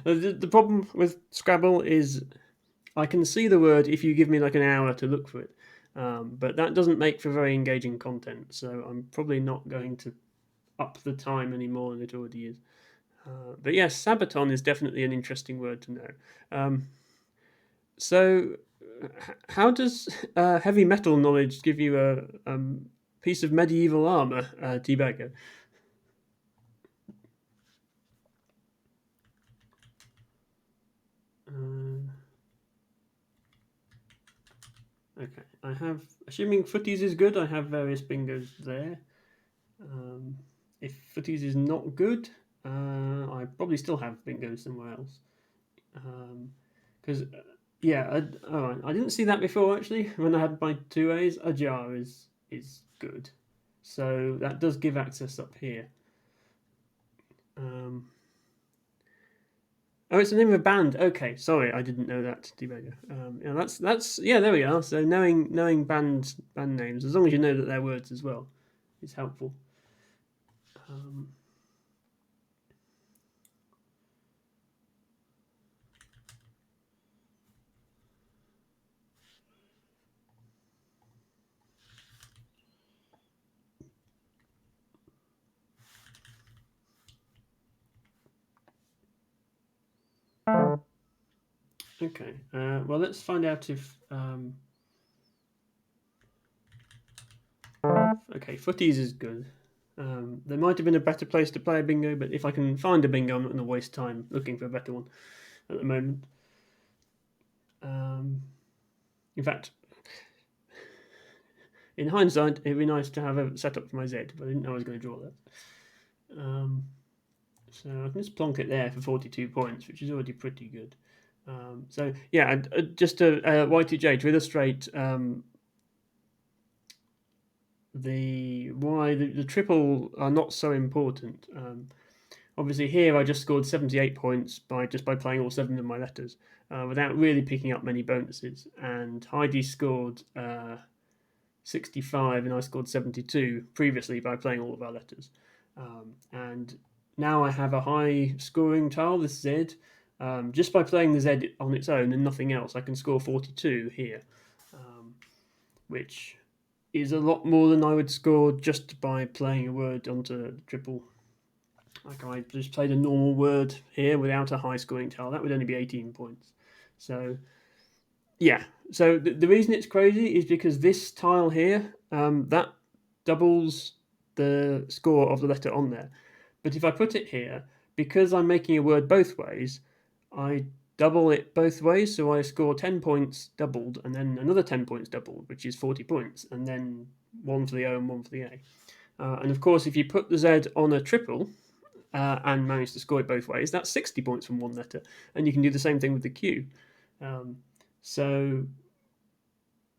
The problem with Scrabble is I can see the word if you give me like an hour to look for it, but that doesn't make for very engaging content. So I'm probably not going to up the time any more than it already is. But yes, Sabaton is definitely an interesting word to know. So, how does heavy metal knowledge give you a piece of medieval armor, T-Bagger? Okay, I have, assuming footies is good, I have various bingos there. If footies is not good, I probably still have bingos somewhere else. Because, yeah, I didn't see that before actually. When I had my 2As, a jar is good. So that does give access up here. Oh, it's the name of a band. Okay, sorry, I didn't know that. Debugger. Yeah, that's yeah. There we are. So knowing band names, as long as you know that they're words as well, is helpful. Okay. Well, let's find out if. Okay, footies is good. There might have been a better place to play a bingo, but if I can find a bingo, I'm not going to waste time looking for a better one at the moment. In fact, in hindsight, it'd be nice to have a setup for my Z, but I didn't know I was going to draw that. So I can just plonk it there for 42 points, which is already pretty good. So yeah, just a Y2J to illustrate why the triple are not so important. Obviously, here I just scored 78 points by playing all 7 of my letters without really picking up many bonuses. And Heidi scored 65 and I scored 72 previously by playing all of our letters. And now I have a high scoring tile, this Z. Just by playing the Z on its own and nothing else, I can score 42 here, which is a lot more than I would score just by playing a word onto the triple. Like I just played a normal word here without a high scoring tile, that would only be 18 points. So yeah, so the reason it's crazy is because this tile here, that doubles the score of the letter on there. But if I put it here, because I'm making a word both ways, I double it both ways, so I score 10 points doubled, and then another 10 points doubled, which is 40 points, and then one for the O and one for the A. And of course, if you put the Z on a triple and manage to score it both ways, that's 60 points from one letter, and you can do the same thing with the Q. So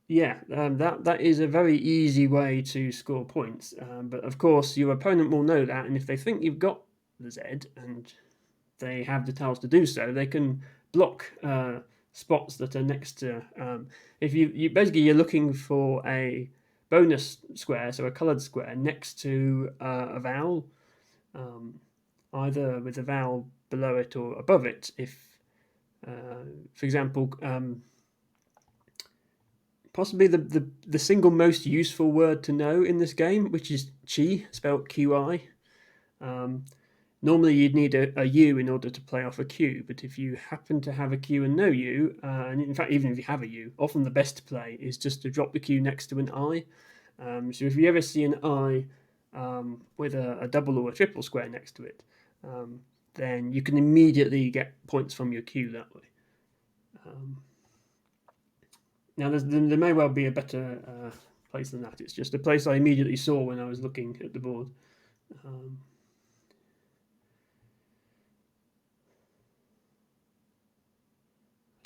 yeah, that is a very easy way to score points. But of course, your opponent will know that, and if they think you've got the Z and they have the tiles to do so, they can block spots that are next to. If you basically you're looking for a bonus square, so a coloured square next to a vowel, either with a vowel below it or above it. If, for example, possibly the single most useful word to know in this game, which is chi, spelled QI. Normally, you'd need a U in order to play off a Q, but if you happen to have a Q and no U, and in fact, even if you have a U, often the best play is just to drop the Q next to an I. So if you ever see an I with a double or a triple square next to it, then you can immediately get points from your Q that way. Now, there may well be a better place than that. It's just a place I immediately saw when I was looking at the board.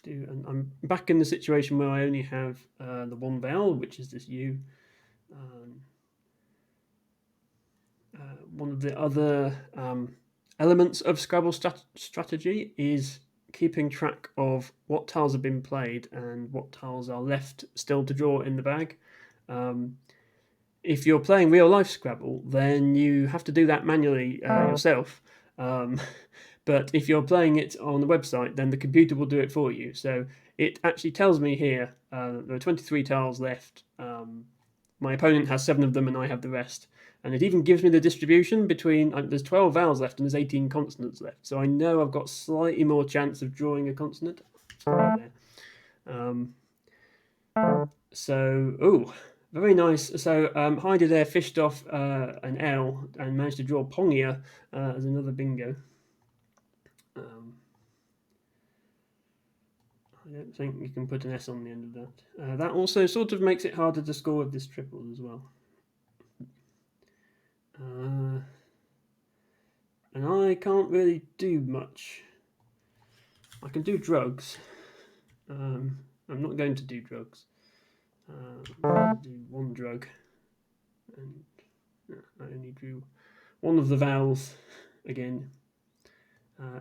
And I'm back in the situation where I only have the one vowel, which is this U. One of the other elements of Scrabble strategy is keeping track of what tiles have been played and what tiles are left still to draw in the bag. If you're playing real life Scrabble, then you have to do that manually yourself. But if you're playing it on the website, then the computer will do it for you. So it actually tells me here there are 23 tiles left. My opponent has 7 of them and I have the rest. And it even gives me the distribution between, there's 12 vowels left and there's 18 consonants left. So I know I've got slightly more chance of drawing a consonant. Very nice. So Heidi there fished off an L and managed to draw Pongia as another bingo. I don't think you can put an S on the end of that. That also sort of makes it harder to score with this triple as well. And I can't really do much. I can do drugs. I'm not going to do drugs. I'll do one drug. And I only drew one of the vowels again.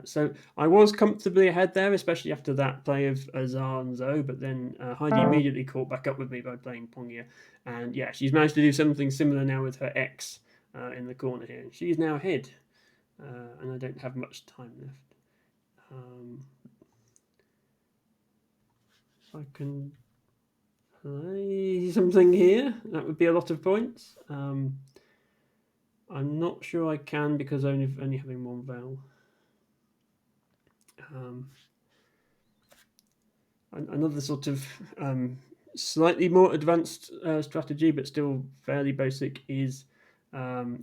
So I was comfortably ahead there, especially after that play of Azar and Zoe, but then Heidi immediately caught back up with me by playing Pongia. And yeah, she's managed to do something similar now with her X in the corner here. She's now ahead, and I don't have much time left. If I can play something here, that would be a lot of points. I'm not sure I can because only having one vowel. Another sort of slightly more advanced strategy, but still fairly basic, is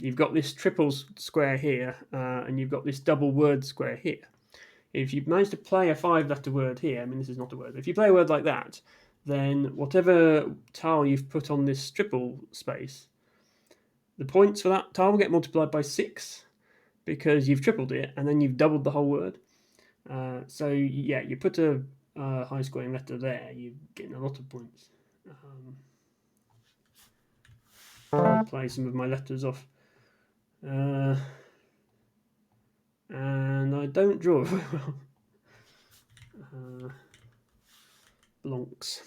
you've got this triple square here, and you've got this double word square here. If you manage to play a 5-letter word here, I mean, this is not a word. If you play a word like that, then whatever tile you've put on this triple space, the points for that tile will get multiplied by 6 because you've tripled it and then you've doubled the whole word. So yeah, you put a high scoring letter there, you're getting a lot of points. I'll play some of my letters off. And I don't draw very well. Blancs.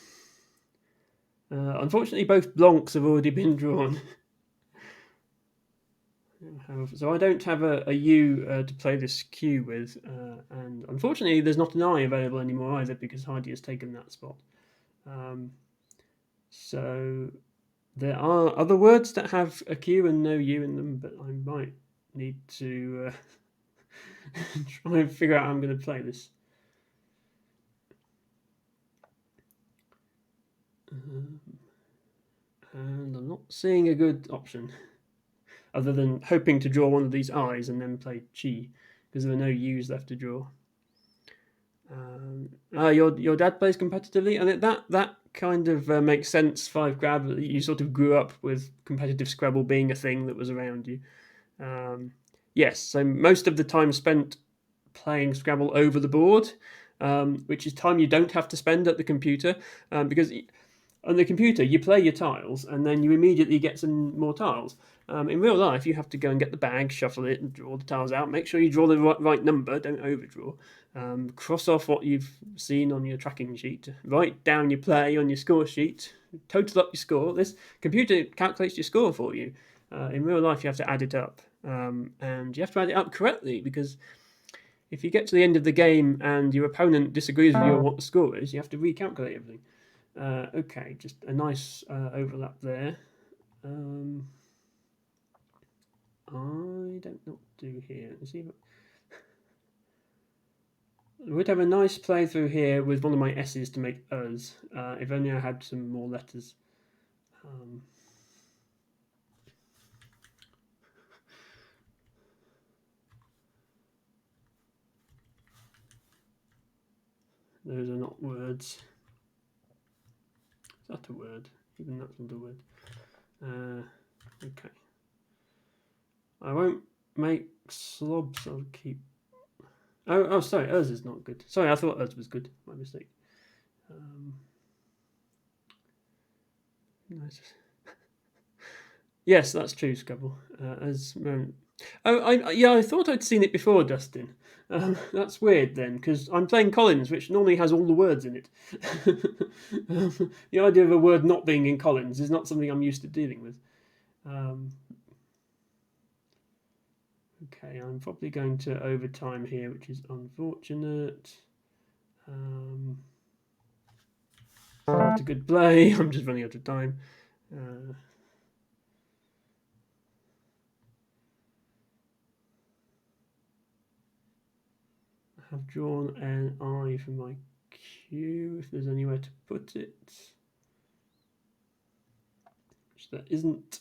Unfortunately, both blancs have already been drawn. So I don't have a U to play this Q with, and unfortunately there's not an I available anymore either because Heidi has taken that spot. So there are other words that have a Q and no U in them, but I might need to try and figure out how I'm going to play this. And I'm not seeing a good option other than hoping to draw one of these I's and then play Chi because there are no U's left to draw. Your dad plays competitively, and that kind of makes sense. 5 grab. You sort of grew up with competitive Scrabble being a thing that was around you. Yes, so most of the time spent playing Scrabble over the board, which is time you don't have to spend at the computer, because on the computer you play your tiles and then you immediately get some more tiles. In real life, you have to go and get the bag, shuffle it, and draw the tiles out. Make sure you draw the right number. Don't overdraw. Cross off what you've seen on your tracking sheet. Write down your play on your score sheet. Total up your score. This computer calculates your score for you. In real life, you have to add it up, and you have to add it up correctly because if you get to the end of the game and your opponent disagrees with you on what the score is, you have to recalculate everything. Okay, just a nice overlap there. I don't know what to do here. Let's see if I would have a nice playthrough here with one of my S's to make us. If only I had some more letters. Those are not words. Is that a word? Even that's not a word. Okay. I won't make slobs. I'll keep. Oh, sorry. Us is not good. Sorry, I thought us was good. My mistake. Nice. Yes, that's true, Scrabble. I thought I'd seen it before, Dustin. That's weird then, because I'm playing Collins, which normally has all the words in it. The idea of a word not being in Collins is not something I'm used to dealing with. Okay, I'm probably going to overtime here, which is unfortunate. Not a good play. I'm just running out of time. I have drawn an I for my Q, if there's anywhere to put it. Which there isn't.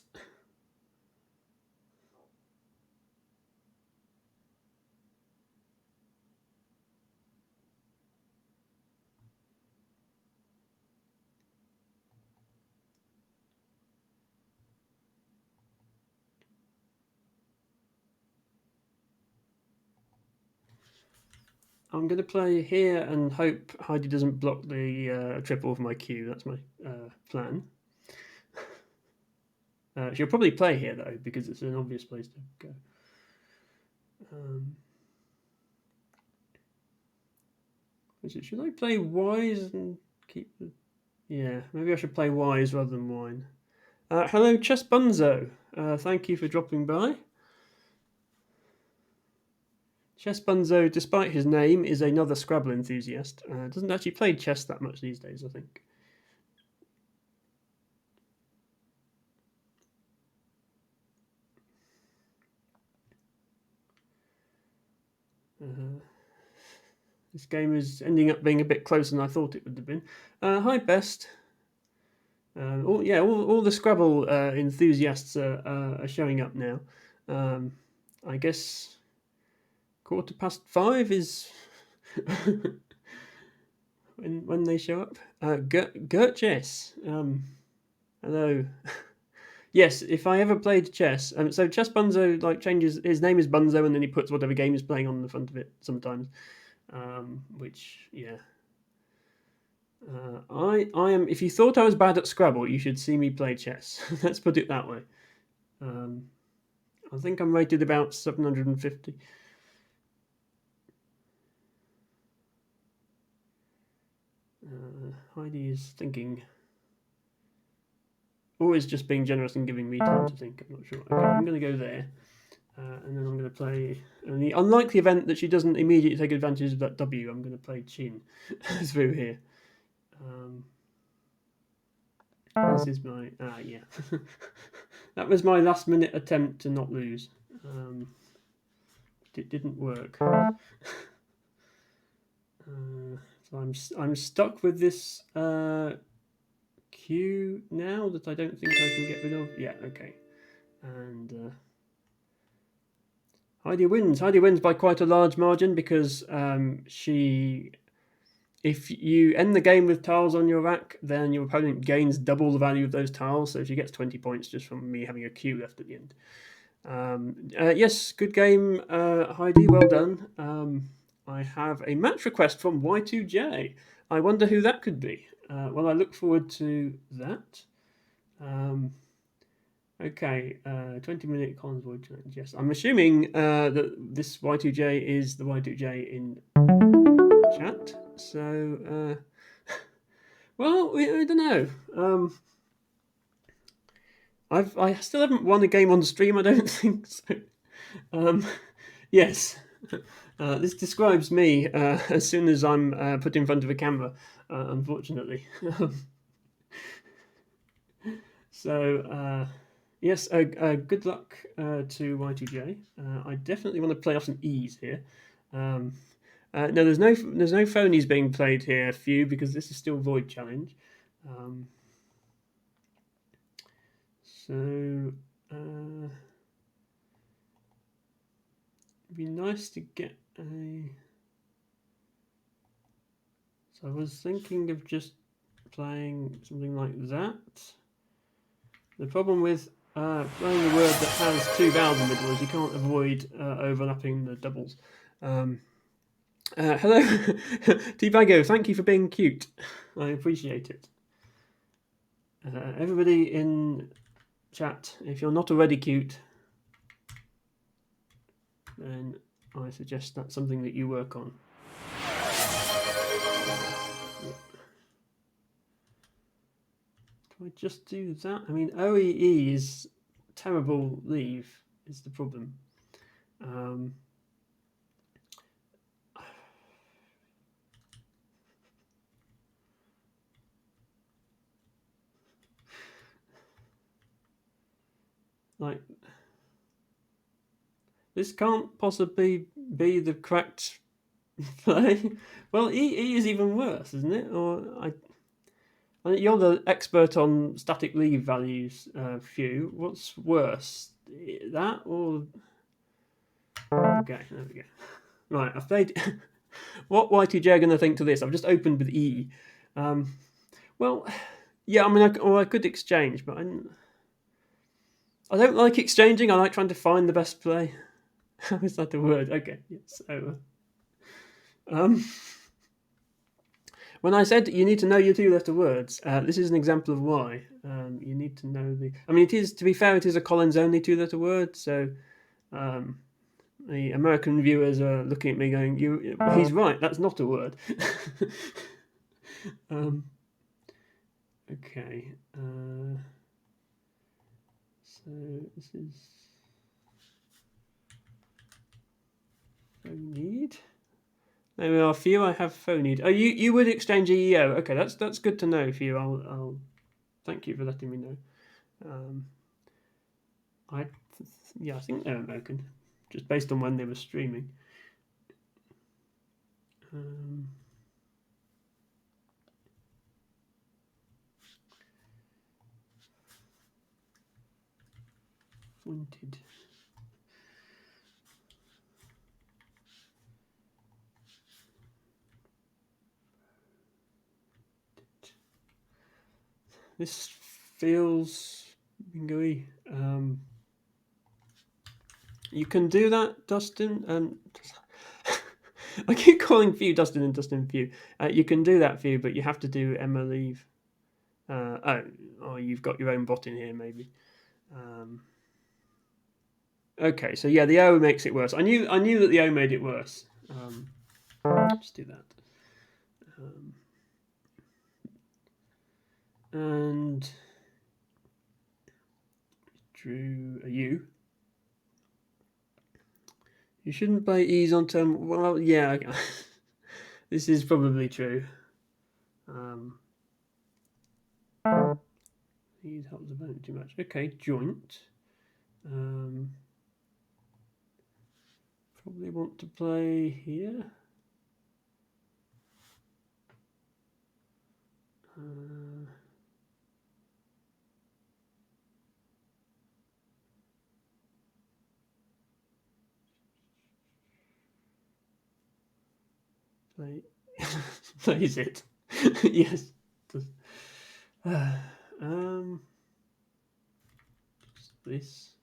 I'm going to play here and hope Heidi doesn't block the triple for my Q. That's my plan. She'll probably play here though because it's an obvious place to go. Should I play wise and keep the? Yeah, maybe I should play wise rather than wine. Hello, Chess Bunzo. Thank you for dropping by. Chess Bunzo, despite his name, is another Scrabble enthusiast. Doesn't actually play chess that much these days, I think. This game is ending up being a bit closer than I thought it would have been. Hi, Best. All the Scrabble enthusiasts are showing up now. I guess 5:15 is when they show up. Gert Chess. Hello. Yes, if I ever played chess, so Chess Bunzo like changes his name is Bunzo, and then he puts whatever game he's playing on the front of it sometimes. Which yeah. I am. If you thought I was bad at Scrabble, you should see me play chess. Let's put it that way. I think I'm rated about 750. Heidi is thinking. Always just being generous and giving me time to think. I'm not sure. Okay, I'm going to go there. And then I'm going to play. In the unlikely event that she doesn't immediately take advantage of that W, I'm going to play Chin through here. This is my. Yeah. That was my last minute attempt to not lose. It didn't work. So I'm stuck with this queue now that I don't think I can get rid of. Yeah, okay. And Heidi wins. Heidi wins by quite a large margin because if you end the game with tiles on your rack, then your opponent gains double the value of those tiles. So she gets 20 points just from me having a queue left at the end. Yes, good game, Heidi. Well done. I have a match request from Y2J. I wonder who that could be. Well, I look forward to that. Okay, 20-minute Collins Void challenge. Yes, I'm assuming that this Y2J is the Y2J in chat. So, well, I don't know. I still haven't won a game on stream. I don't think so. Yes, this describes me as soon as I'm put in front of a camera. Unfortunately. So. Yes, good luck to Y2J. I definitely want to play off some E's here. No, there's no phonies being played here, few, because this is still Void Challenge. So it'd be nice to get a. So I was thinking of just playing something like that. The problem with playing a word that has two vowels in the middle is you can't avoid overlapping the doubles. Hello, T-Bago, thank you for being cute. I appreciate it. Everybody in chat, if you're not already cute, then I suggest that's something that you work on. Do I just do that? I mean, OEE is terrible leave, is the problem. Like, this can't possibly be the correct play. Well, E is even worse, isn't it? Or you're the expert on static leave values, Few. What's worse, that or? Okay, there we go. Right, I've played. What Y2J are going to think to this? I've just opened with E. Well, yeah, I mean, I could exchange, but I don't like exchanging. I like trying to find the best play. How is that a word? Okay, yeah, so. When I said you need to know your two-letter words, this is an example of why. You need to know the. I mean, it is, to be fair, it is a Collins-only two-letter word, so the American viewers are looking at me going, he's right, that's not a word. Okay. So this is phonied. There we are. For you, I have phonied. Oh, you would exchange EEO. Okay, that's good to know for you. I'll thank you for letting me know. I think they're American, just based on when they were streaming. Pointed. This feels bingo-y. You can do that, Dustin. I keep calling Few Dustin and Dustin Few. You can do that, Few, but you have to do Emma leave. Oh, you've got your own bot in here, maybe. Okay, so yeah, the O makes it worse. I knew that the O made it worse. Just do that. And drew a U. You shouldn't play E's on turn. Well, yeah, this is probably true. E's helps the opponent too much. Okay, joint. Probably want to play here. Plays it. Yes. This.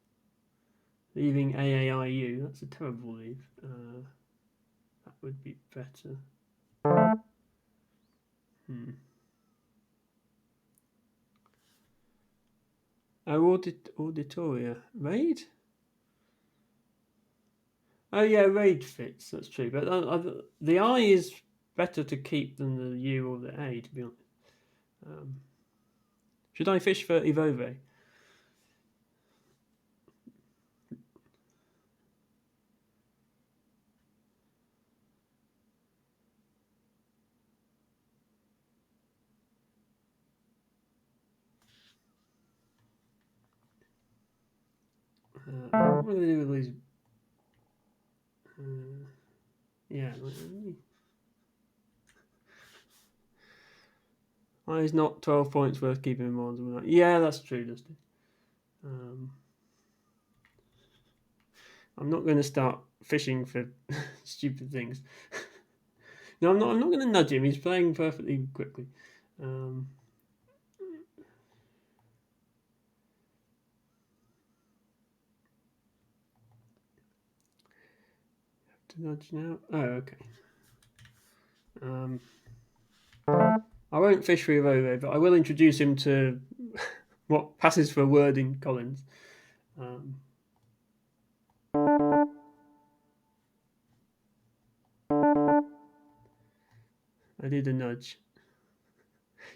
Leaving AAIU. That's a terrible leave. That would be better. Oh, Auditoria. Raid? Oh, yeah, raid fits. That's true. But the I is better to keep than the U or the A, to be honest. Should I fish for Ivove? What am I going to do with these? Yeah. Why is not 12 points worth keeping in mind? Yeah, that's true, Dusty. I'm not going to start fishing for stupid things. No, I'm not. I'm not going to nudge him. He's playing perfectly quickly. Have to nudge now. Oh, okay. I won't fish for Ivove, but I will introduce him to what passes for a word in Collins. I did a nudge.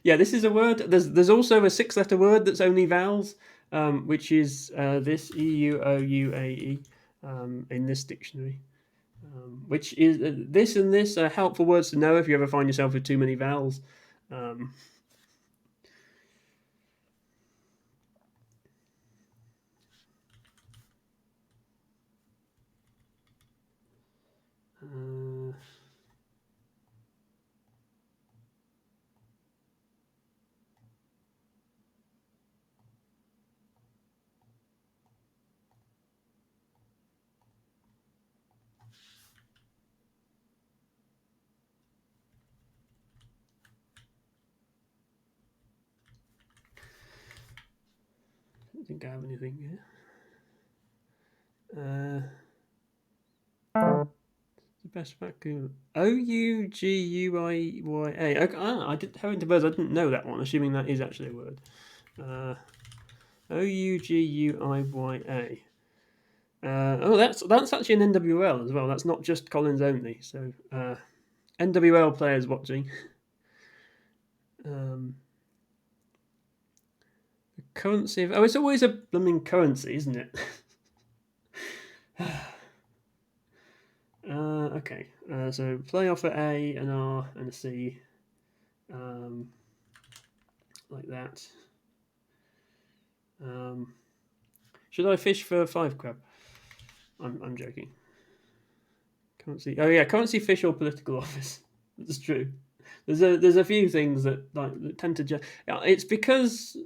Yeah, this is a word. There's also a 6-letter word that's only vowels, which is this EUOUAE in this dictionary. Which is this and this are helpful words to know if you ever find yourself with too many vowels. I don't think I have anything here. The best vacuum. Ouguiya. Okay, I did how into birds. I didn't know that one. Assuming that is actually a word. Ouguiya. Oh, that's actually an NWL as well. That's not just Collins only. So NWL players watching. The currency of it's always a blooming currency, isn't it? Okay. So play off at A, an R, and a C. Like that. Should I fish for 5 crab? I'm joking. Can't see. Oh yeah, can't see fish or political office. That's true. There's a few things that tend to just. It's because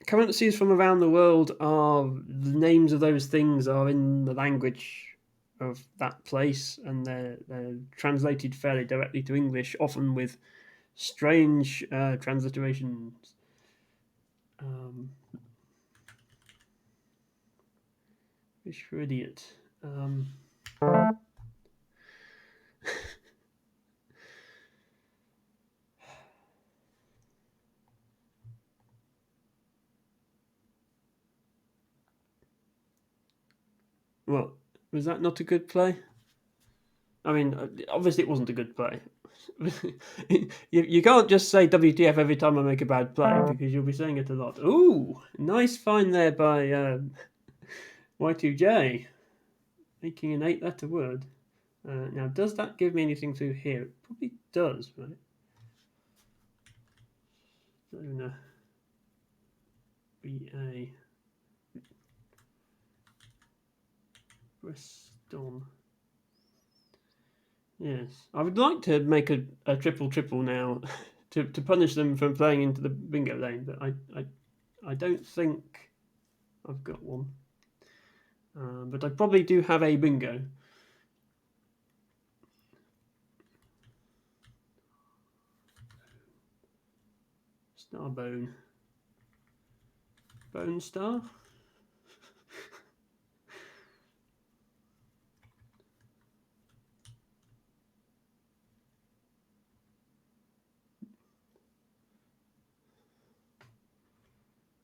currencies from around the world are the names of those things are in the language of that place, and they're translated fairly directly to English, often with strange transliterations. Fish for idiot. Well, was that not a good play? I mean, obviously it wasn't a good play. You can't just say WTF every time I make a bad play because you'll be saying it a lot. Ooh, nice find there by Y2J, making an 8-letter word. Now, does that give me anything through here? It probably does, right? I don't know. BA. Bristol. Yes, I would like to make a triple now to punish them from playing into the bingo lane, but I don't think I've got one. But I probably do have a bingo. Starbone. Bone Star?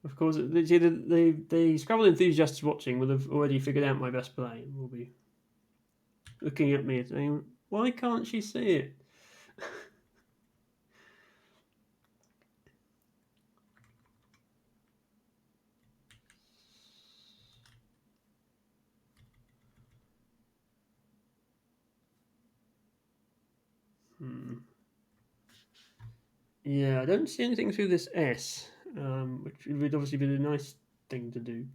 Of course, the Scrabble enthusiasts watching will have already figured out my best play and will be looking at me and saying, why can't she see it? Yeah, I don't see anything through this S, which would obviously be the nice thing to do.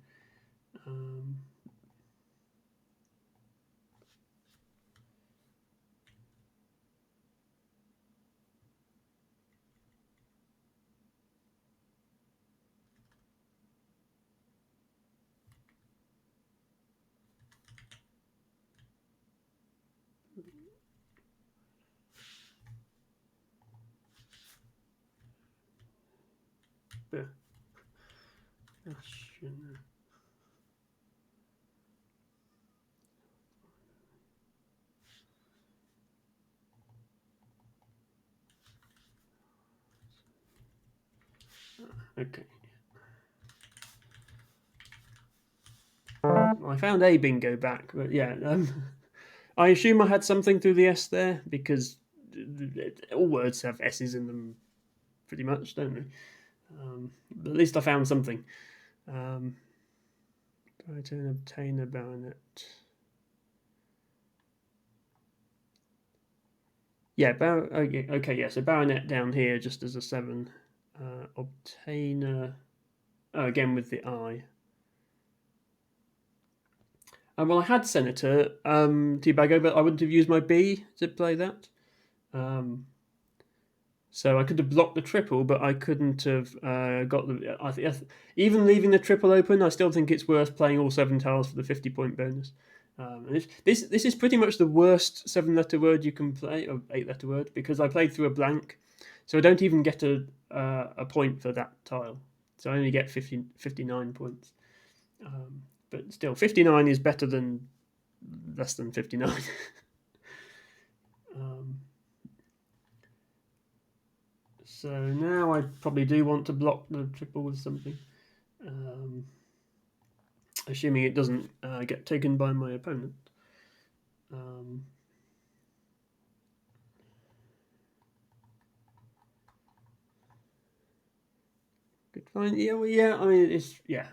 Okay. I found a bingo back, but yeah, I assume I had something through the S there because all words have S's in them, pretty much, don't they? But at least I found something. Try to obtain a baronet. Yeah, okay, yeah. So baronet down here just as a 7. Obtainer. Oh, again with the I. Well, I had senator Teabago, but I wouldn't have used my B to play that. So I could have blocked the triple, but I couldn't have got the. I think even leaving the triple open, I still think it's worth playing all 7 tiles for the 50-point bonus. This is pretty much the worst 7-letter word you can play, or 8-letter word, because I played through a blank, so I don't even get a point for that tile. So I only get 59 points. But still, 59 is better than less than 59. So now I probably do want to block the triple with something. Assuming it doesn't get taken by my opponent. Good find. Yeah, well, yeah. I mean, it's yeah.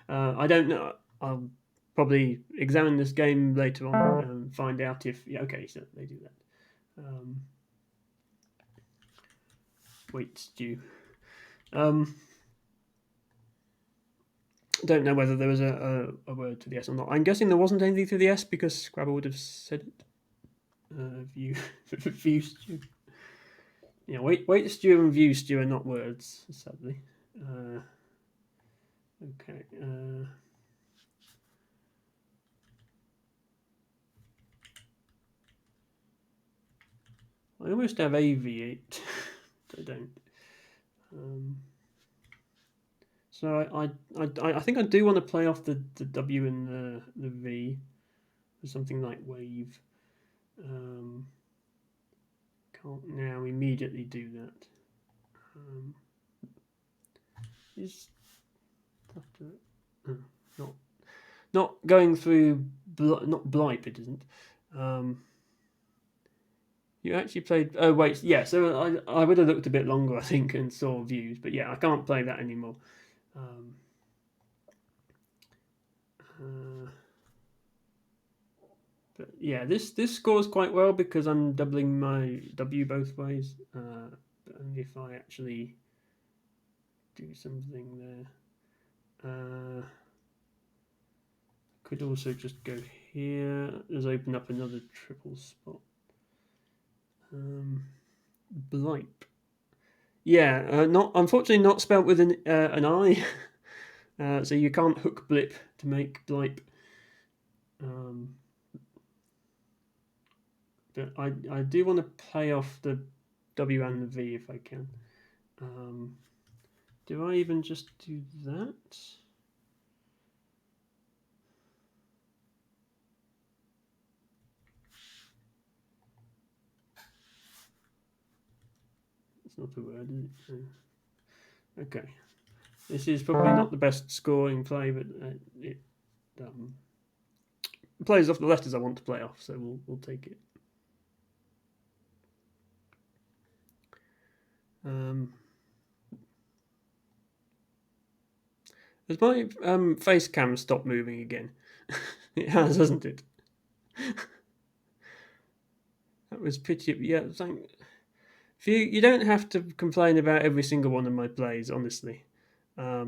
I don't know. I'll probably examine this game later on and find out if okay, so they do that. Wait, Stu. don't know whether there was a word to the S or not. I'm guessing there wasn't anything to the S because Scrabble would have said it. View stew. Yeah, wait stew and view stew are not words, sadly. Okay. I almost have AV8. I don't. So I think I do want to play off the W and the V for something like wave. Can't now immediately do that. Is not going through not blipe, it isn't. You actually played. Oh wait, yeah. So I would have looked a bit longer, I think, and saw views, but yeah, I can't play that anymore. But yeah, this scores quite well because I'm doubling my W both ways. But only if I actually do something there. Could also just go here. Just open up another triple spot. Blipe. Yeah, not unfortunately not spelt with an I. So you can't hook blip to make blipe. But I do want to play off the W and the V if I can. Do I even just do that? It's not a word, is it? Okay. This is probably not the best scoring play, but it plays off the letters I want to play off, so we'll take it. Has my face cam stopped moving again? It has, hasn't it? That was pretty. Yeah, if you don't have to complain about every single one of my plays, honestly. Let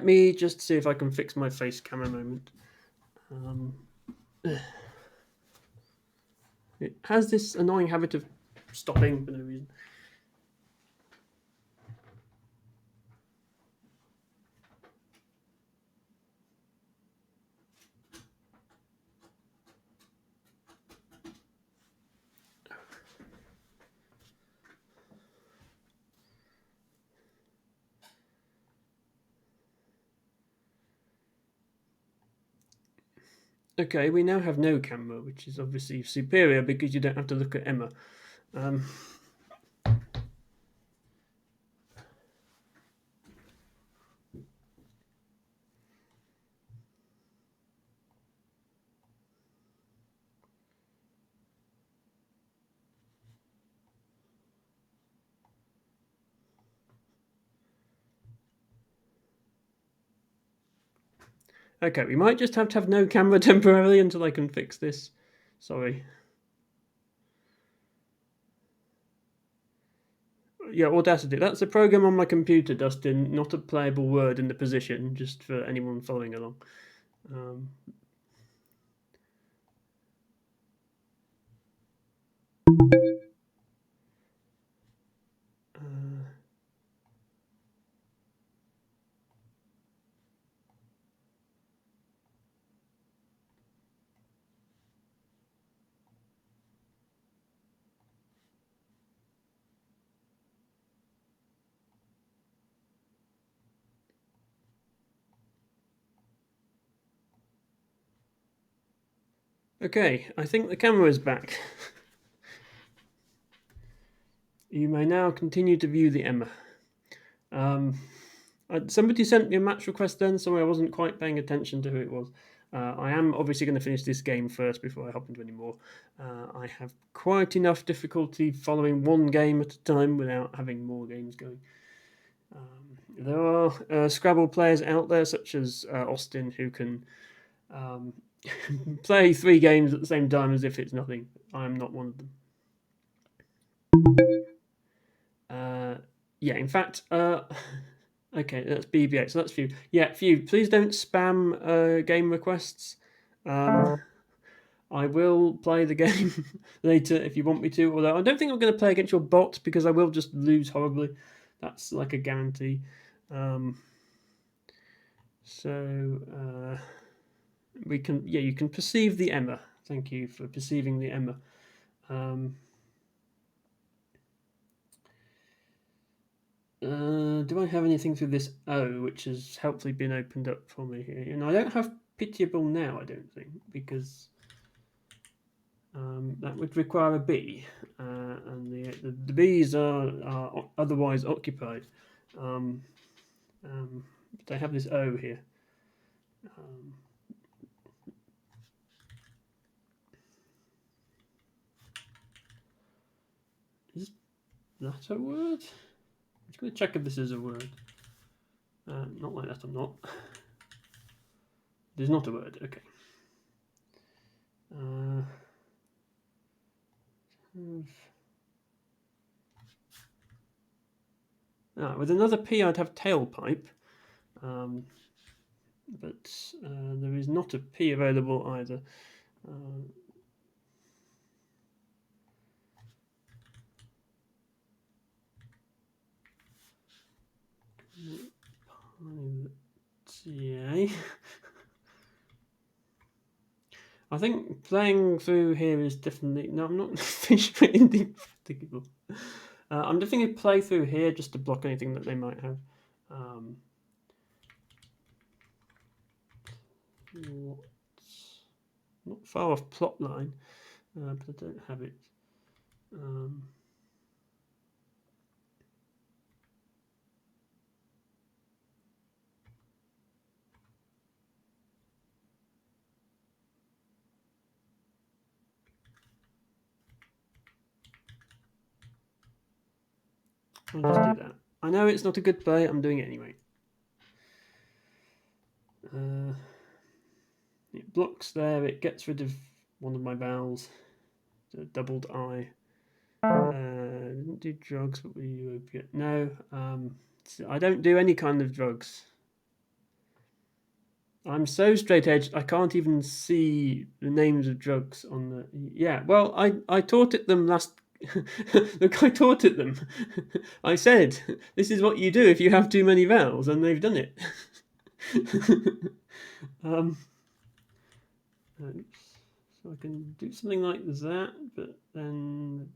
me just see if I can fix my face cam a moment. It has this annoying habit of stopping for no reason. Okay, we now have no camera, which is obviously superior because you don't have to look at Emma. Okay, we might just have to have no camera temporarily until I can fix this. Sorry. Yeah, Audacity. That's a program on my computer, Dustin, not a playable word in the position, just for anyone following along. Okay, I think the camera is back. You may now continue to view the Emma. Somebody sent me a match request then, so I wasn't quite paying attention to who it was. I am obviously going to finish this game first before I hop into any more. I have quite enough difficulty following one game at a time without having more games going. There are Scrabble players out there, such as Austin, who can play 3 games at the same time as if it's nothing. I am not one of them. Yeah, in fact, Okay, that's BB-8, so that's few. Yeah, few. Please don't spam game requests. I will play the game later if you want me to, although I don't think I'm going to play against your bot because I will just lose horribly. That's like a guarantee. So we can, yeah, you can perceive the Emma. Thank you for perceiving the Emma. Do I have anything through this O, which has helpfully been opened up for me here? And I don't have pitiable now, I don't think, because that would require a B, and the Bs are otherwise occupied. But I have this O here. Is that a word? I'm just going to check if this is a word. Not like that, I'm not. It is not a word, okay. With another P, I'd have tailpipe, but there is not a P available either. Yeah. I think playing through here is definitely no. I'm not indefatigable. I'm definitely play through here just to block anything that they might have. Not far off plot line, but I don't have it. I'll just do that. I know it's not a good play. I'm doing it anyway. It blocks there. It gets rid of one of my vowels. The doubled I. Didn't do drugs. What were you opiate? No. I don't do any kind of drugs. I'm so straight edged. I can't even see the names of drugs on the. Yeah. Well, I taught it them last. Look, I taught it them. I said, this is what you do if you have too many vowels, and they've done it. So I can do something like that, but then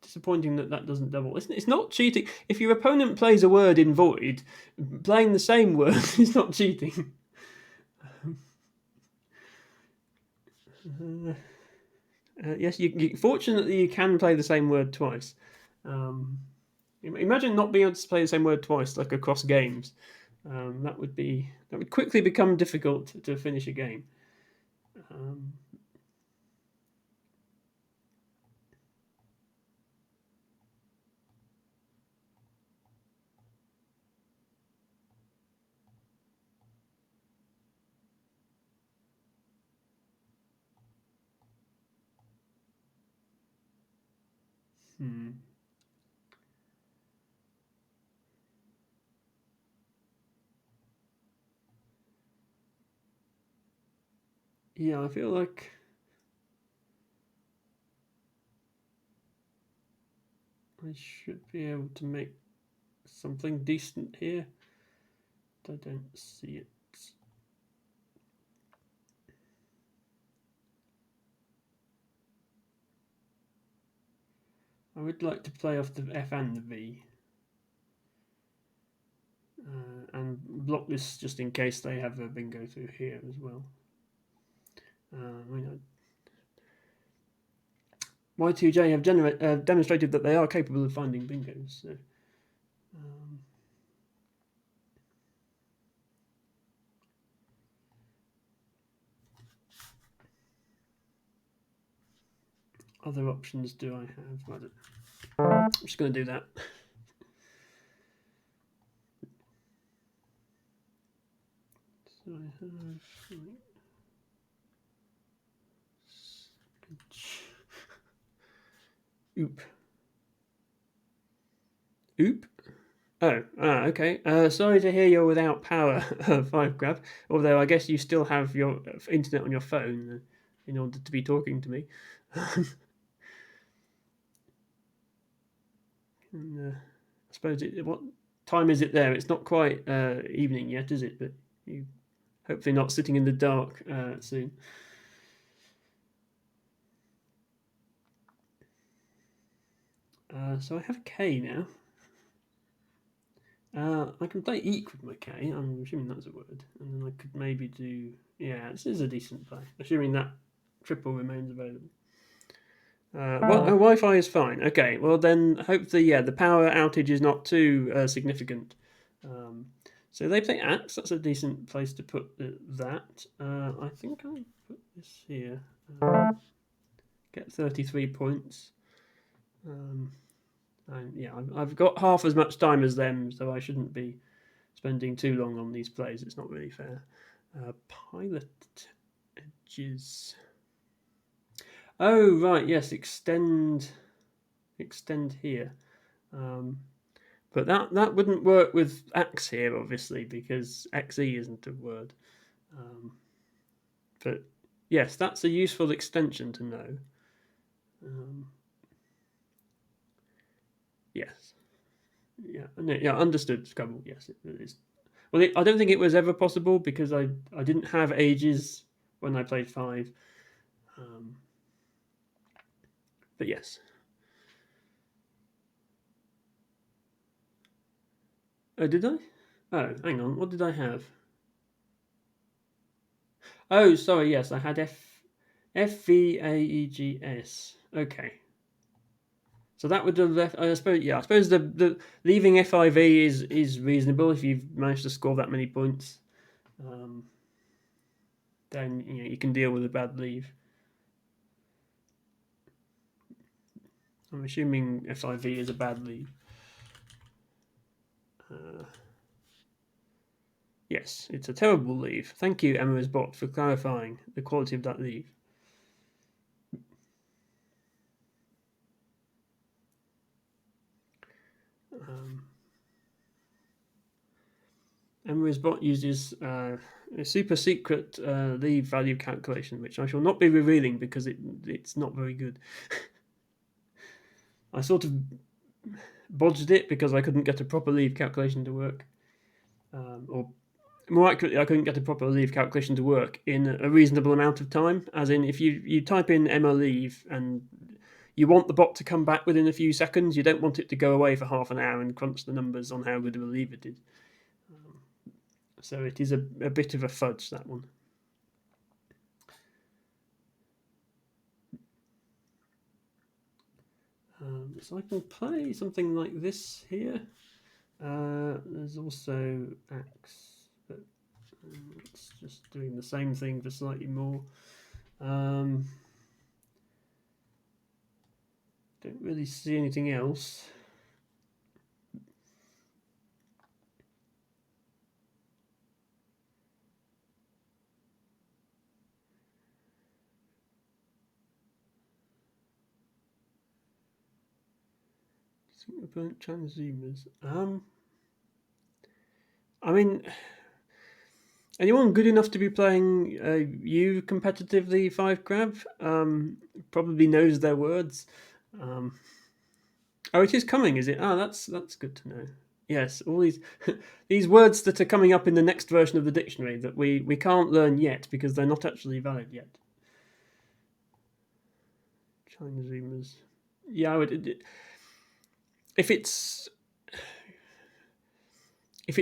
disappointing that that doesn't double. It's not cheating. If your opponent plays a word in void, playing the same word is not cheating. Yes, fortunately you can play the same word twice. Imagine not being able to play the same word twice, like across games. That would quickly become difficult to finish a game. Yeah, I feel like I should be able to make something decent here. But I don't see it. I would like to play off the F and the V. And block this just in case they have a bingo through here as well. Y2J have demonstrated that they are capable of finding bingos. So, other options do I have? I'm just going to do that. So I have. Oop. Oop. Okay. Sorry to hear you're without power, Five Grab. Although I guess you still have your internet on your phone in order to be talking to me. And, I suppose what time is it there? It's not quite evening yet, is it? But you hopefully not sitting in the dark soon. So I have a K now. I can play Eek with my K. I'm assuming that's a word. And then I could maybe do. Yeah, this is a decent play. Assuming that triple remains available. Wi-Fi is fine. Okay, well then, hopefully, yeah, the power outage is not too significant. So they play Axe. That's a decent place to put that. I think I'll put this here. Get 33 points. And yeah, I've got half as much time as them, so I shouldn't be spending too long on these plays. It's not really fair. Pilot edges. Oh right, yes, extend here. But that wouldn't work with axe here, obviously, because xe isn't a word. But yes, that's a useful extension to know. Yes. Yeah, understood, Scrabble. Yes, it is. Well, I don't think it was ever possible because I didn't have ages when I played 5. But yes. Oh, did I? Oh, hang on. What did I have? Oh, sorry. Yes, I had FVAEGS. Okay. So that would have left. I suppose. Yeah, I suppose the leaving FIV is reasonable if you've managed to score that many points. Then you can deal with a bad leave. I'm assuming FIV is a bad leave. Yes, it's a terrible leave. Thank you, Emma's bot, for clarifying the quality of that leave. Emma's bot uses a super secret leave value calculation, which I shall not be revealing because it's not very good. I sort of bodged it because I couldn't get a proper leave calculation to work. Or more accurately, I couldn't get a proper leave calculation to work in a reasonable amount of time. As in, if you type in Emma leave and you want the bot to come back within a few seconds, you don't want it to go away for half an hour and crunch the numbers on how good of a leave it is. So it is a bit of a fudge, that one. So I can play something like this here. There's also axe, but it's just doing the same thing for slightly more. Don't really see anything else. Burnt transumers. I mean, anyone good enough to be playing you competitively, Five Crab? Probably knows their words. Oh, it is coming, is it? Oh, that's good to know. Yes, all these these words that are coming up in the next version of the dictionary that we can't learn yet because they're not actually valid yet. Transumers. Yeah, if it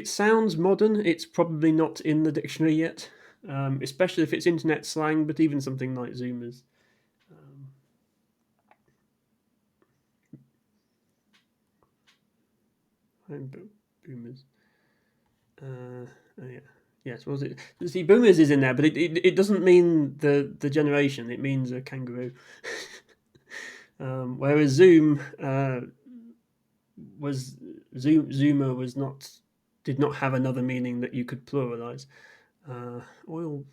sounds modern, it's probably not in the dictionary yet, especially if it's internet slang. But even something like Zoomers. Boomers. Oh yeah. Yes, was it? See, boomers is in there, but it doesn't mean the generation. It means a kangaroo. Whereas Zoomer was not did not have another meaning that you could pluralize. Oil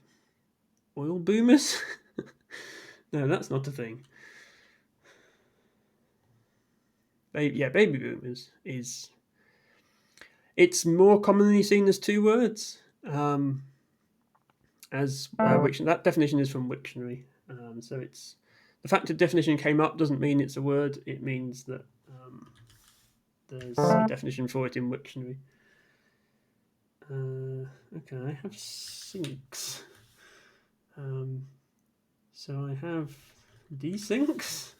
boomers? No, that's not a thing. Baby boomers is. It's more commonly seen as two words. That definition is from Wiktionary. So it's the fact a definition came up doesn't mean it's a word. It means that there's a definition for it in Wiktionary. Okay, I have sinks. So I have desyncs.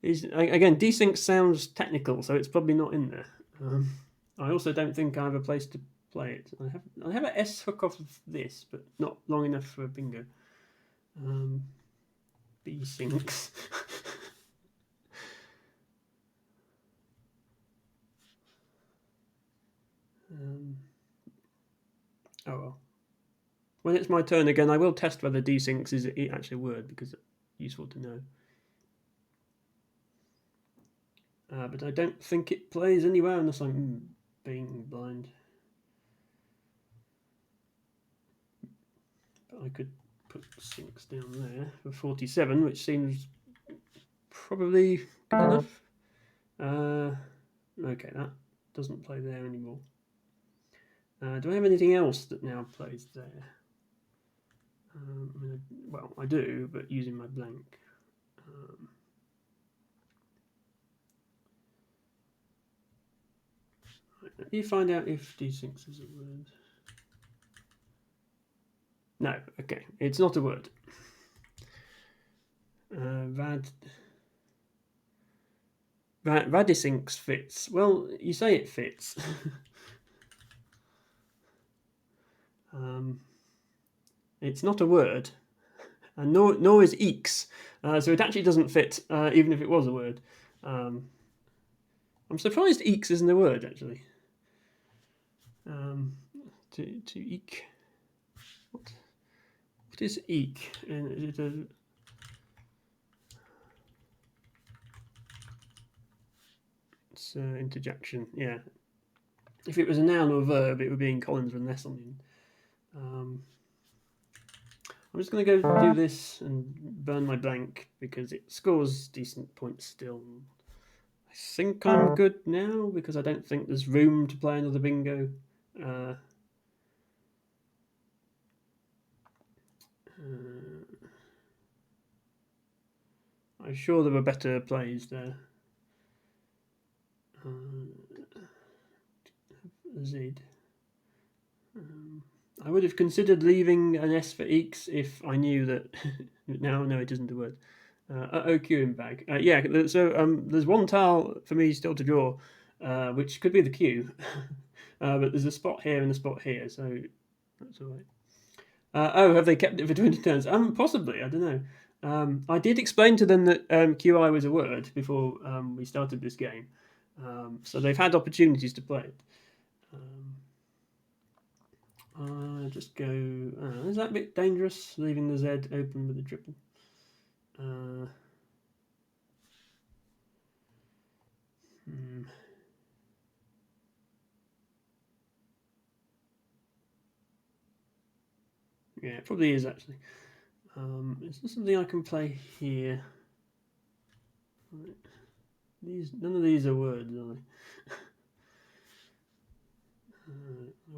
Again, desync sounds technical, so it's probably not in there. I also don't think I have a place to play it. I have an S hook off of this, but not long enough for a bingo. Desyncs. Oh well. When it's my turn again, I will test whether desyncs is actually a word, because it's useful to know. But I don't think it plays anywhere unless I'm being blind. But I could put syncs down there for 47, which seems probably good enough. Okay, that doesn't play there anymore. Do I have anything else that now plays there? Well, I do, but using my blank. Let me find out if desyncs is a word. No, okay, it's not a word. Radisyncs fits. Well, you say it fits. It's not a word, and nor is eeks. So it actually doesn't fit, even if it was a word. I'm surprised eeks isn't a word, actually. To eek. What is eek? Is it a... It's interjection, yeah. If it was a noun or a verb, it would be in Collins and less something. I'm just going to go do this and burn my blank because it scores decent points still. I think I'm good now because I don't think there's room to play another bingo. I'm sure there were better plays there. Z. I would have considered leaving an S for eeks if I knew that. No, it isn't a word. Queuing bag. Yeah, so there's one tile for me still to draw, which could be the queue. But there's a spot here and a spot here, so that's all right. Have they kept it for 20 turns? Possibly, I don't know. I did explain to them that QI was a word before we started this game, so they've had opportunities to play it. Just go... is that a bit dangerous, leaving the Z open with a triple? Yeah, it probably is, actually. Is there something I can play here? None of these are words, are they? I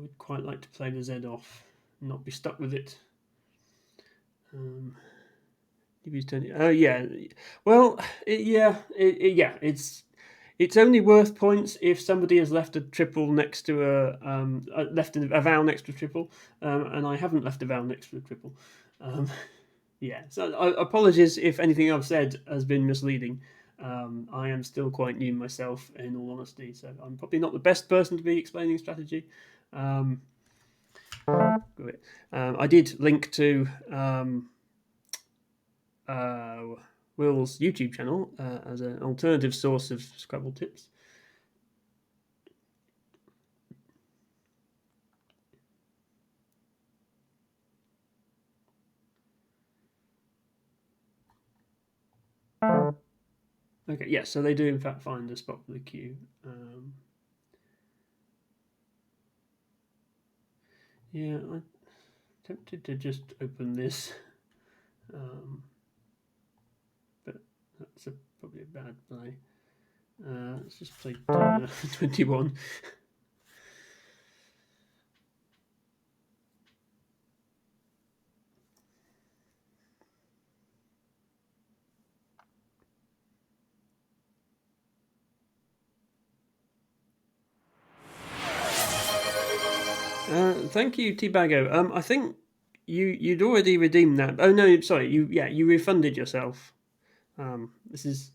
would quite like to play the Z off and not be stuck with it. Oh yeah, well, it's only worth points if somebody has left a triple next to left a vowel next to a triple, and I haven't left a vowel next to a triple. Yeah, so apologies if anything I've said has been misleading. I am still quite new myself, in all honesty, so I'm probably not the best person to be explaining strategy. I did link to Will's YouTube channel as an alternative source of Scrabble tips. Okay, yeah, so they do in fact find a spot for the queue. Yeah, I'm tempted to just open this, but that's probably a bad play. Let's just play 21. Thank you, T-Bago. I think you'd already redeemed that. Oh no, sorry. You refunded yourself. This is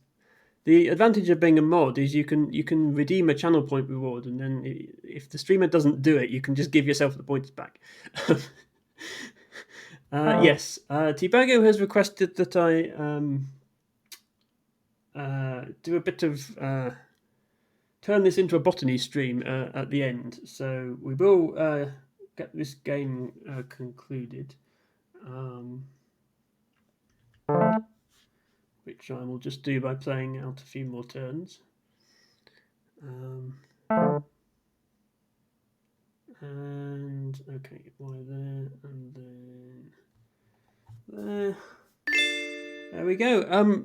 the advantage of being a mod is you can redeem a channel point reward, and then if the streamer doesn't do it, you can just give yourself the points back. Yes, T-Bago has requested that I do a bit of turn this into a botany stream at the end. So we will get this game concluded, which I will just do by playing out a few more turns. And okay, why there and then there. There we go.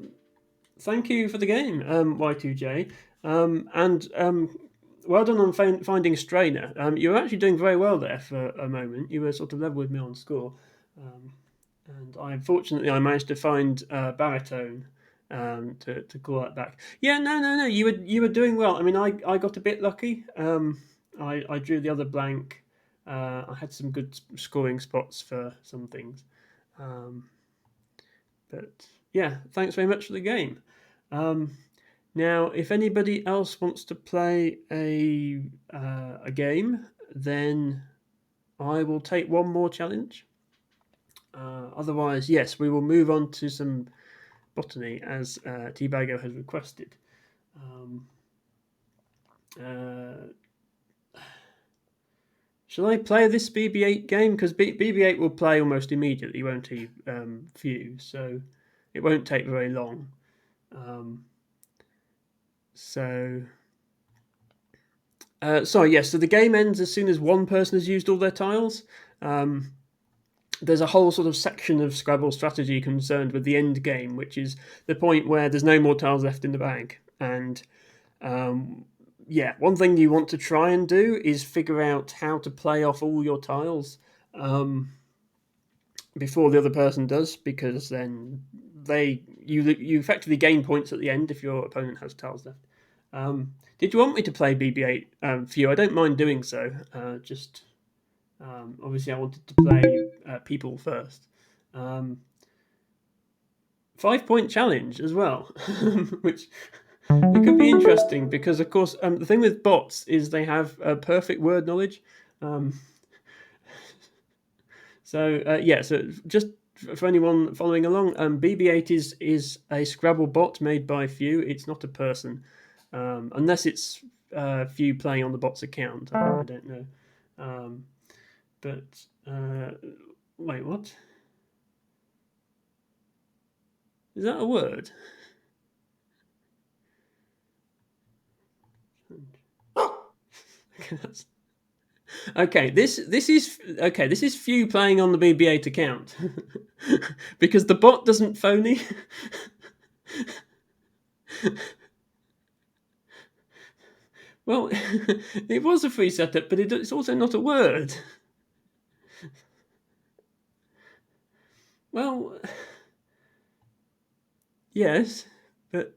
Thank you for the game, Y2J, and well done on finding Strainer. You were actually doing very well there for a moment. You were sort of level with me on score, and unfortunately I managed to find Baritone to call that back. Yeah, no. You were doing well. I mean, I got a bit lucky. I drew the other blank. I had some good scoring spots for some things. But yeah, thanks very much for the game. Now, if anybody else wants to play a game, then I will take one more challenge. Otherwise, yes, we will move on to some botany as T-Bago has requested. Shall I play this BB-8 game? Because BB-8 will play almost immediately, won't he, Few? So it won't take very long. So the game ends as soon as one person has used all their tiles. There's a whole sort of section of Scrabble strategy concerned with the end game, which is the point where there's no more tiles left in the bag. And one thing you want to try and do is figure out how to play off all your tiles before the other person does, because then you effectively gain points at the end if your opponent has tiles left. Did you want me to play BB-8 for you? I don't mind doing so. Obviously, I wanted to play people first. 5-point challenge as well, which it could be interesting because, of course, the thing with bots is they have perfect word knowledge. So just for anyone following along, BB-8 is a Scrabble bot made by Few. It's not a person, unless it's Few playing on the bot's account. I don't know. Wait, what? Is that a word? Okay, this is Few playing on the BB-8 account because the bot doesn't phony. Well, it was a free setup, but it's also not a word. Well, yes, but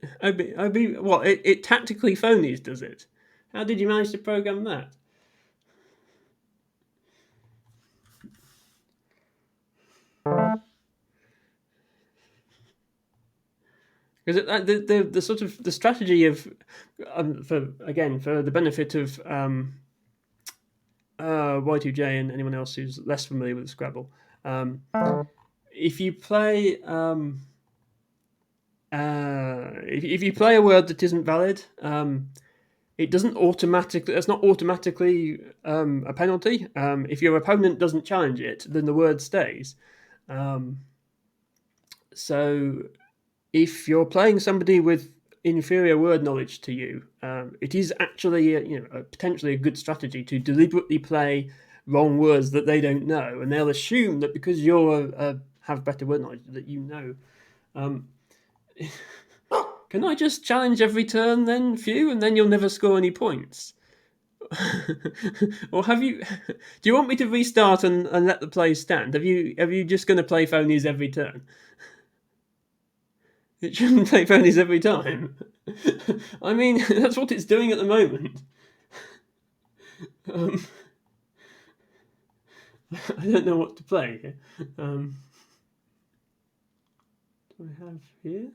what? It tactically phonies, does it? How did you manage to program that? Because the sort of the strategy of for the benefit of Y2J and anyone else who's less familiar with Scrabble, if you play if you play a word that isn't valid, it doesn't automatically. It's not automatically a penalty. If your opponent doesn't challenge it, then the word stays. So if you're playing somebody with inferior word knowledge to you, it is actually potentially a good strategy to deliberately play wrong words that they don't know, and they'll assume that because you have better word knowledge that you know. Can I just challenge every turn then, Few, and then you'll never score any points? Or have you? Do you want me to restart and let the play stand? Have you just going to play phonies every turn? It shouldn't play phonies every time. I mean, that's what it's doing at the moment. I don't know what to play here. Do I have here?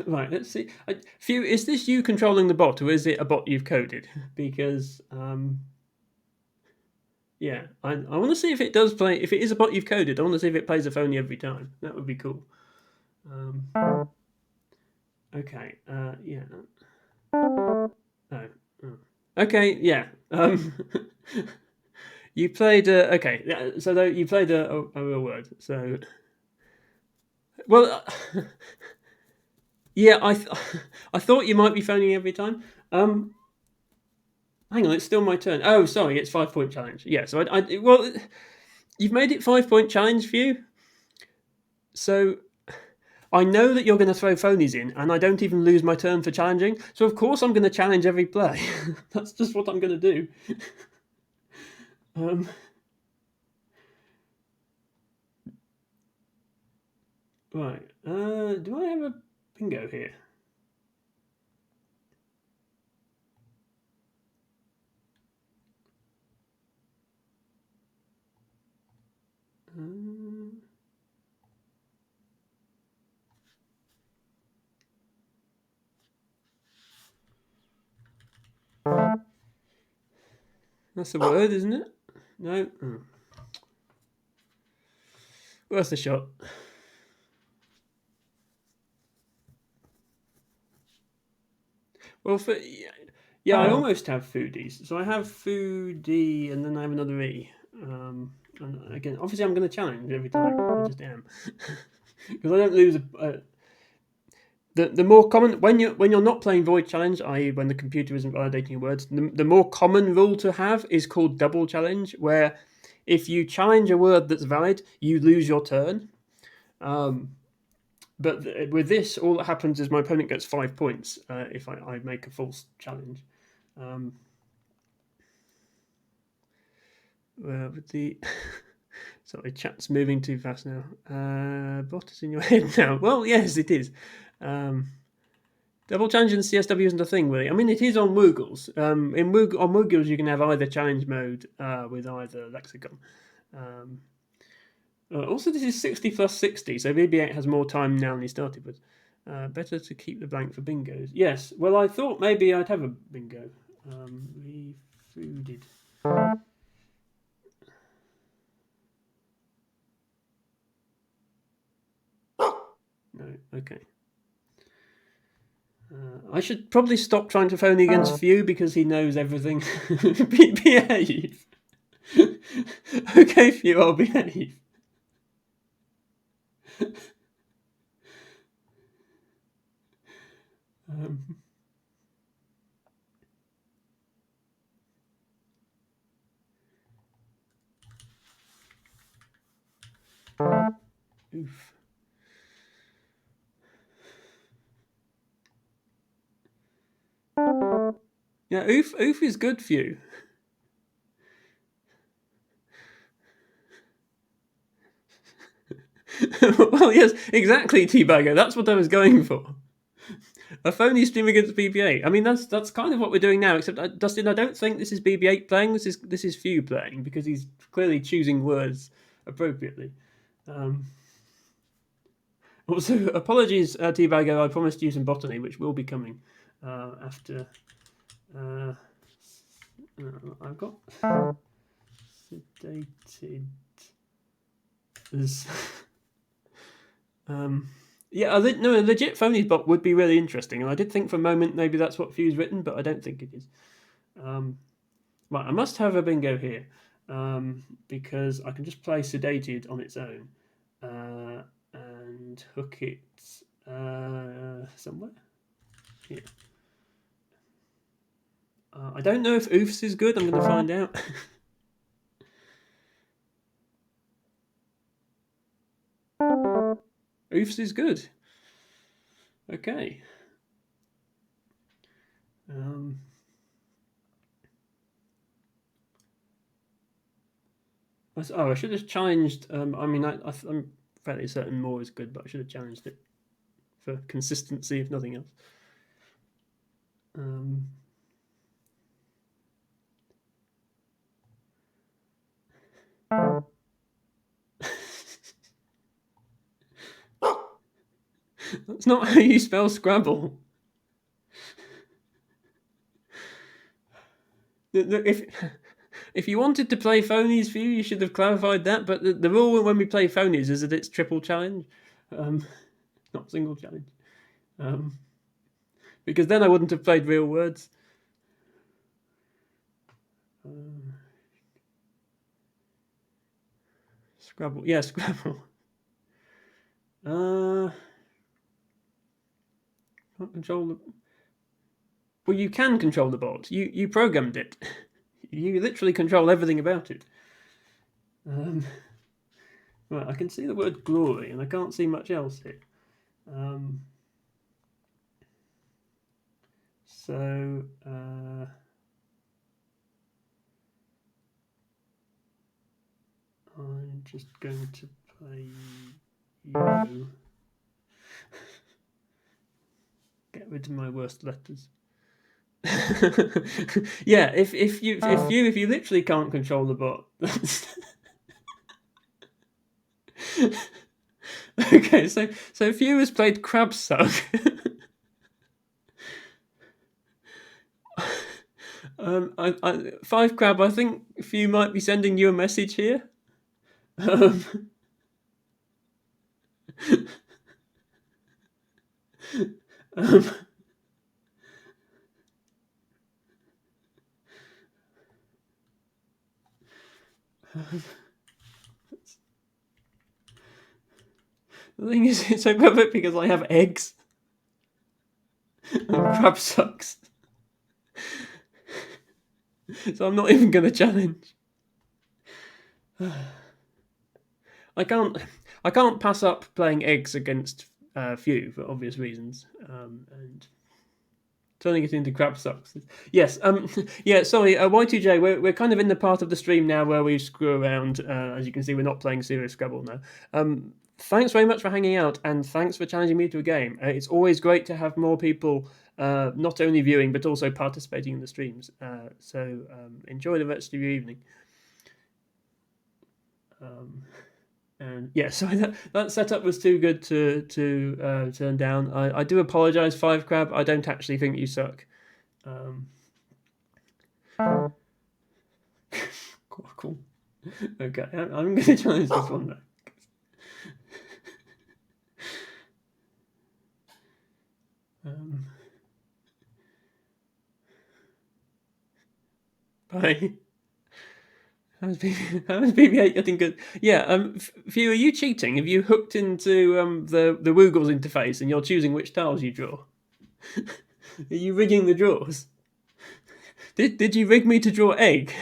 Right, let's see. Few, is this you controlling the bot, or is it a bot you've coded? Because yeah, I want to see if it does play. If it is a bot you've coded, I want to see if it plays a phony every time. That would be cool. Okay. Yeah. Oh. Oh. Okay. Yeah. You played. Okay. Yeah. So you played a real word. So well. Yeah. I thought you might be phoning every time. Hang on. It's still my turn. Oh, sorry. It's 5 point challenge. Yeah. So well, you've made it 5 point challenge for you. So I know that you're going to throw phonies in, and I don't even lose my turn for challenging. So of course I'm going to challenge every play. That's just what I'm going to do. Right. Do I have a bingo here? That's a word, isn't it? No. Oh. Worth a shot. Well, yeah, I almost have foodies. So I have foodie, and then I have another E. And again, obviously, I'm going to challenge every time. I just am, because I don't lose the more common when you're not playing void challenge, i.e., when the computer isn't validating your words, the more common rule to have is called double challenge, where if you challenge a word that's valid, you lose your turn. But with this, all that happens is my opponent gets 5 points if I make a false challenge. With the sorry, chat's moving too fast now. Bot is in your head now. Well, yes, it is. Double challenge in CSW isn't a thing, really. I mean, it is on Woogles. On Woogles, you can have either challenge mode with either lexicon. Also, this is 60 plus 60, so BB8 has more time now than he started with. Better to keep the blank for bingos. Yes, well, I thought maybe I'd have a bingo. Refooded. No, okay. I should probably stop trying to phone against Few because he knows everything. Behave. Okay, Few, I'll behave. Oof. Yeah, oof is good for you. Well, yes, exactly, T-Bagger. That's what I was going for. A phony stream against BB8. I mean, that's kind of what we're doing now. Except, Dustin, I don't think this is BB8 playing. This is Few playing because he's clearly choosing words appropriately. Also, apologies, T-Bagger. I promised you some botany, which will be coming after. I've got sedated. Yeah, a legit phony bot would be really interesting, and I did think for a moment maybe that's what Few's written, but I don't think it is. Right, I must have a bingo here because I can just play sedated on its own and hook it somewhere here. I don't know if oofs is good. I'm going to find out. Oofs is good. Okay. I should have challenged. I mean, I'm fairly certain more is good, but I should have challenged it for consistency, if nothing else. That's not how you spell Scrabble. If you wanted to play phonies for you should have clarified that. But the rule when we play phonies is that it's triple challenge, not single challenge. Because then I wouldn't have played real words. Scrabble, yeah, Scrabble. Can't control the. Well, you can control the bot. You programmed it. You literally control everything about it. Right, I can see the word glory, and I can't see much else here. So I'm just going to play you. Get rid of my worst letters. Yeah, if you literally can't control the bot. Okay, so Few has played Crab Suck. Five Crab, I think Few might be sending you a message here. The thing is, it's so perfect because I have eggs. And Crab sucks. So I'm not even going to challenge. I can't pass up playing eggs against Few for obvious reasons, and turning it into Crab sucks. Yes, yeah. Sorry, Y2J. We're kind of in the part of the stream now where we screw around. As you can see, we're not playing serious Scrabble now. Thanks very much for hanging out, and thanks for challenging me to a game. It's always great to have more people not only viewing but also participating in the streams. So enjoy the rest of your evening. And yeah, so that setup was too good to turn down. I do apologise, Five Crab. I don't actually think you suck. Cool. Okay, I'm going to challenge this one now. Bye. How is BB8 getting good? Yeah, Few, are you cheating? Have you hooked into the Woogles interface and you're choosing which tiles you draw? Are you rigging the draws? Did you rig me to draw egg?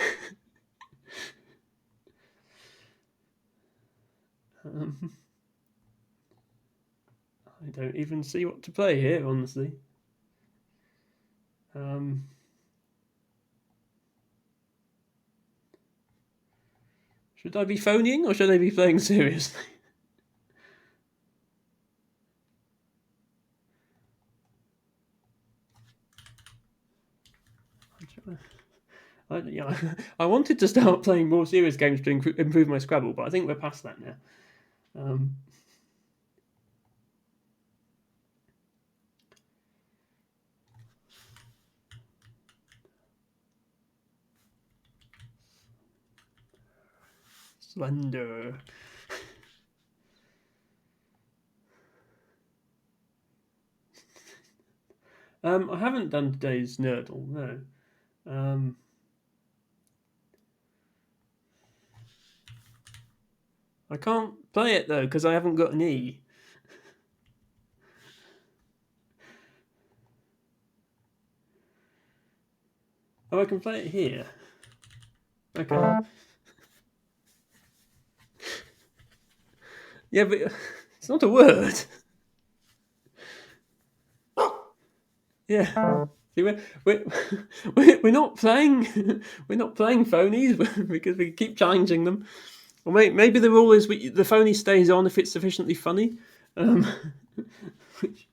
I don't even see what to play here, honestly. Should I be phoning or should I be playing seriously? I wanted to start playing more serious games to improve my Scrabble, but I think we're past that now. Slender. I haven't done today's Nerdle, no. I can't play it though because I haven't got an E. Oh, I can play it here. Okay. Yeah, but it's not a word. Yeah. See, we're not playing phonies because we keep challenging them. Or maybe the rule is the phony stays on if it's sufficiently funny. Which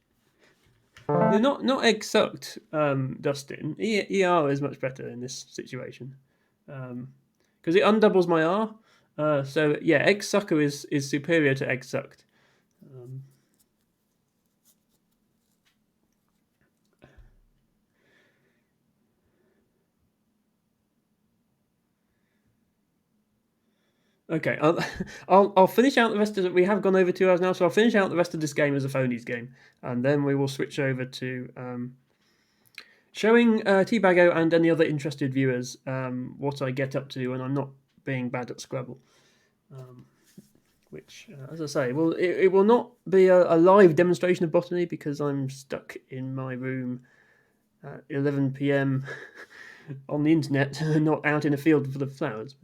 They're not egg sucked, Dustin. ER is much better in this situation because it undoubles my R. So yeah, egg sucker is superior to egg sucked. Um, okay, I'll finish out the rest of it. We have gone over 2 hours now, so I'll finish out the rest of this game as a phonies game, and then we will switch over to showing Teabago and any other interested viewers what I get up to when I'm not being bad at Scrabble. Which, as I say, it will not be a live demonstration of botany because I'm stuck in my room at 11 p.m. on the internet, not out in a field full of flowers.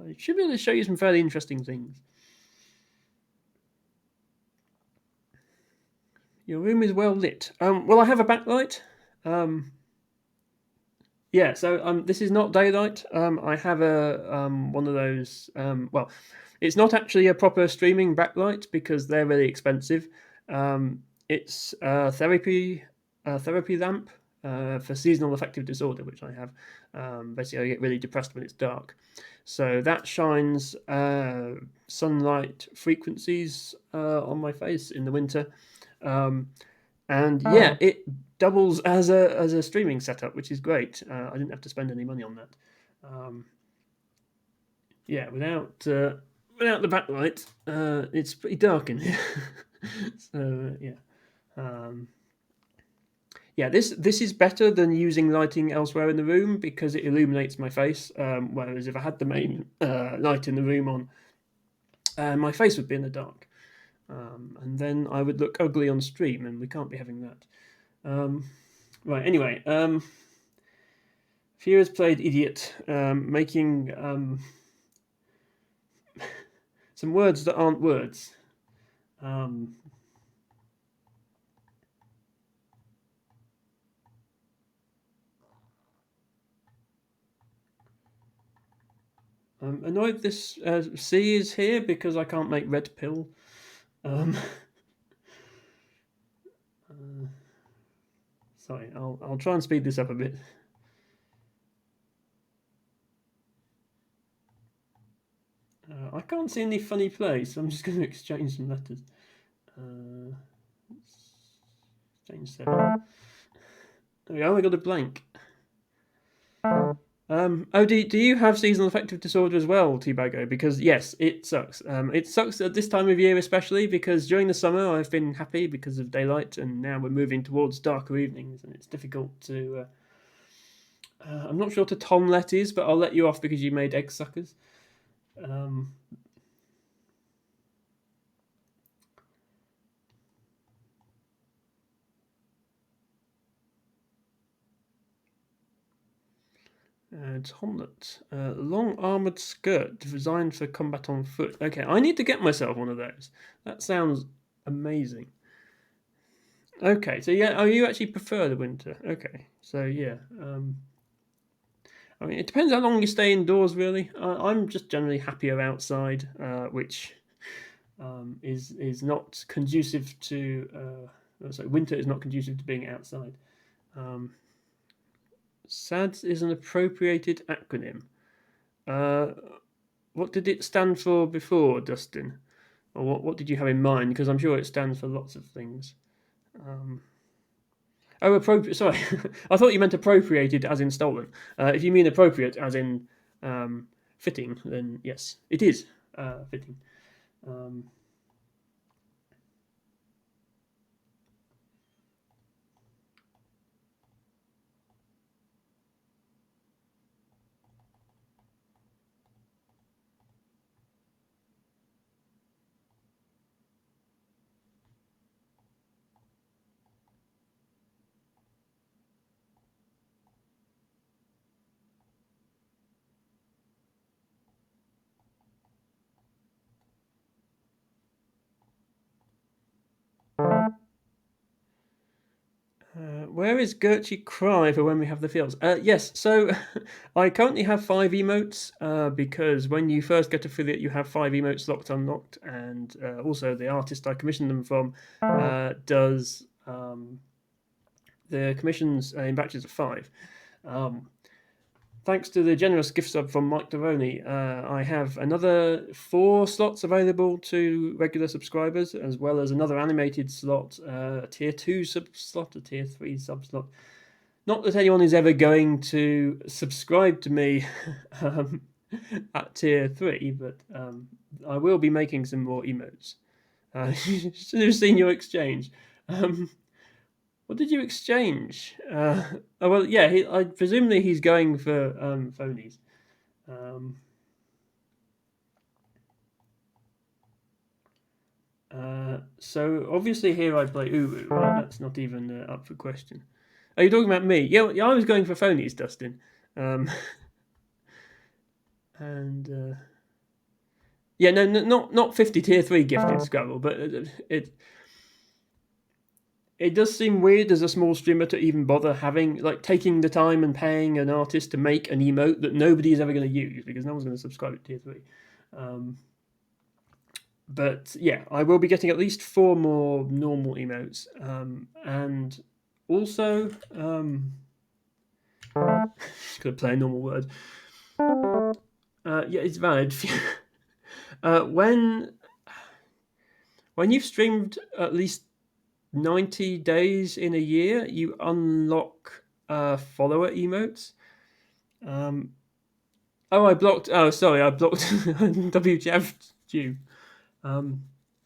I should be able to show you some fairly interesting things. Your room is well lit. Well, I have a backlight. Yeah, so this is not daylight. I have a one of those. Well, it's not actually a proper streaming backlight because they're really expensive. It's a therapy lamp for seasonal affective disorder, which I have. Basically, I get really depressed when it's dark, so that shines sunlight frequencies on my face in the winter. And yeah, it doubles as a streaming setup, which is great. I didn't have to spend any money on that. Yeah, without the backlight, it's pretty dark in here. So yeah, yeah. This is better than using lighting elsewhere in the room because it illuminates my face. Whereas if I had the main light in the room on, my face would be in the dark, and then I would look ugly on stream, and we can't be having that. Right. Anyway, Fear played idiot, making some words that aren't words. I'm annoyed this C is here because I can't make red pill. Sorry, I'll try and speed this up a bit. I can't see any funny plays, so I'm just going to exchange some letters. Exchange 7. There we go, I got a blank. Oh, do you have seasonal affective disorder as well, Teabago? Because yes, it sucks. It sucks at this time of year, especially because during the summer I've been happy because of daylight, and now we're moving towards darker evenings, and it's difficult to. I'm not sure to Tom Letties, but I'll let you off because you made egg suckers. Tomlet, long armored skirt designed for combat on foot. Okay, I need to get myself one of those. That sounds amazing. Okay, so yeah, oh, you actually prefer the winter. Okay, so yeah. I mean, it depends how long you stay indoors, really. I'm just generally happier outside, which is not conducive to. Sorry, winter is not conducive to being outside. SADS is an appropriated acronym. What did it stand for before, Dustin? Or what did you have in mind? Because I'm sure it stands for lots of things. Oh, appropriate. Sorry, I thought you meant appropriated as in stolen. If you mean appropriate as in fitting, then yes, it is fitting. Where is Gertrude Cry for when we have the fields? Yes, so I currently have 5 emotes because when you first get affiliate, you have 5 emotes locked unlocked, and also the artist I commissioned them from does the commissions in batches of 5. Thanks to the generous gift sub from Mike Devoni, I have another 4 slots available to regular subscribers, as well as another animated slot, a tier 2 sub slot, a tier 3 sub slot. Not that anyone is ever going to subscribe to me at tier 3, but I will be making some more emotes. Should have seen your exchange. What did you exchange? Oh well, yeah. Presumably he's going for phonies. So obviously here I play Uru. Well, that's not even up for question. Are you talking about me? Yeah, I was going for phonies, Dustin. And yeah, no, not 50 tier 3 gifted Scrabble, but it does seem weird as a small streamer to even bother taking the time and paying an artist to make an emote that nobody is ever going to use because no one's going to subscribe to tier 3. But yeah, I will be getting at least 4 more normal emotes, and also just gonna play a normal word. Yeah, it's valid. When you've streamed at least 90 days in a year, you unlock follower emotes. I blocked. Oh, sorry, I blocked WTF you.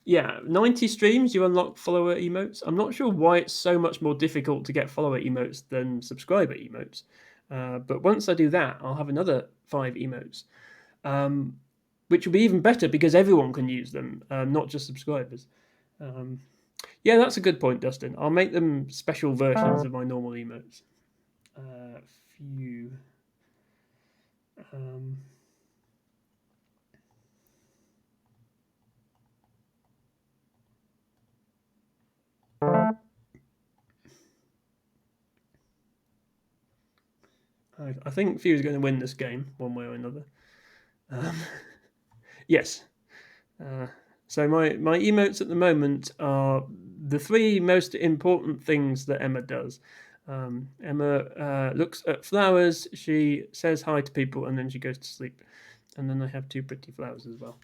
Yeah, 90 streams, you unlock follower emotes. I'm not sure why it's so much more difficult to get follower emotes than subscriber emotes. But once I do that, I'll have another 5 emotes, which will be even better because everyone can use them, not just subscribers. Yeah, that's a good point, Dustin. I'll make them special versions of my normal emotes. Few. I think Few is going to win this game one way or another. Yes. So my emotes at the moment are the 3 most important things that Emma does. Emma looks at flowers, she says hi to people, and then she goes to sleep. And then I have 2 pretty flowers as well.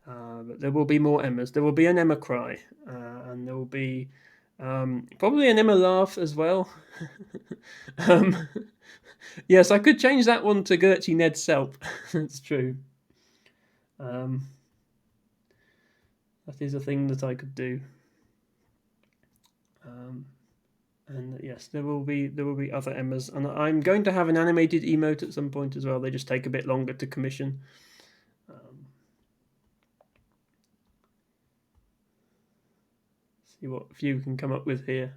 But there will be more Emmas. There will be an Emma cry, and there will be probably an Emma laugh as well. Yes, I could change that one to Gertrude Ned Selp. That's true. That is a thing that I could do. And yes, there will be other Emmas, and I'm going to have an animated emote at some point as well. They just take a bit longer to commission. See what Few can come up with here.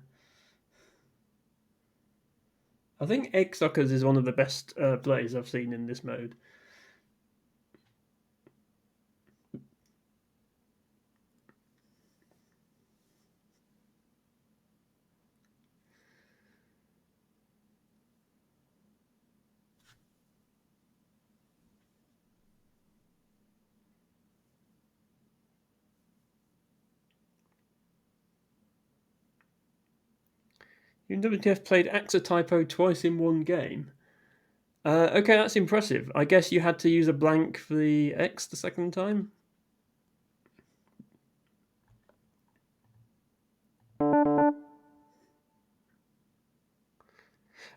I think Egg Suckers is one of the best plays I've seen in this mode. WTF played Axotypo twice in one game. Okay, that's impressive. I guess you had to use a blank for the X the second time?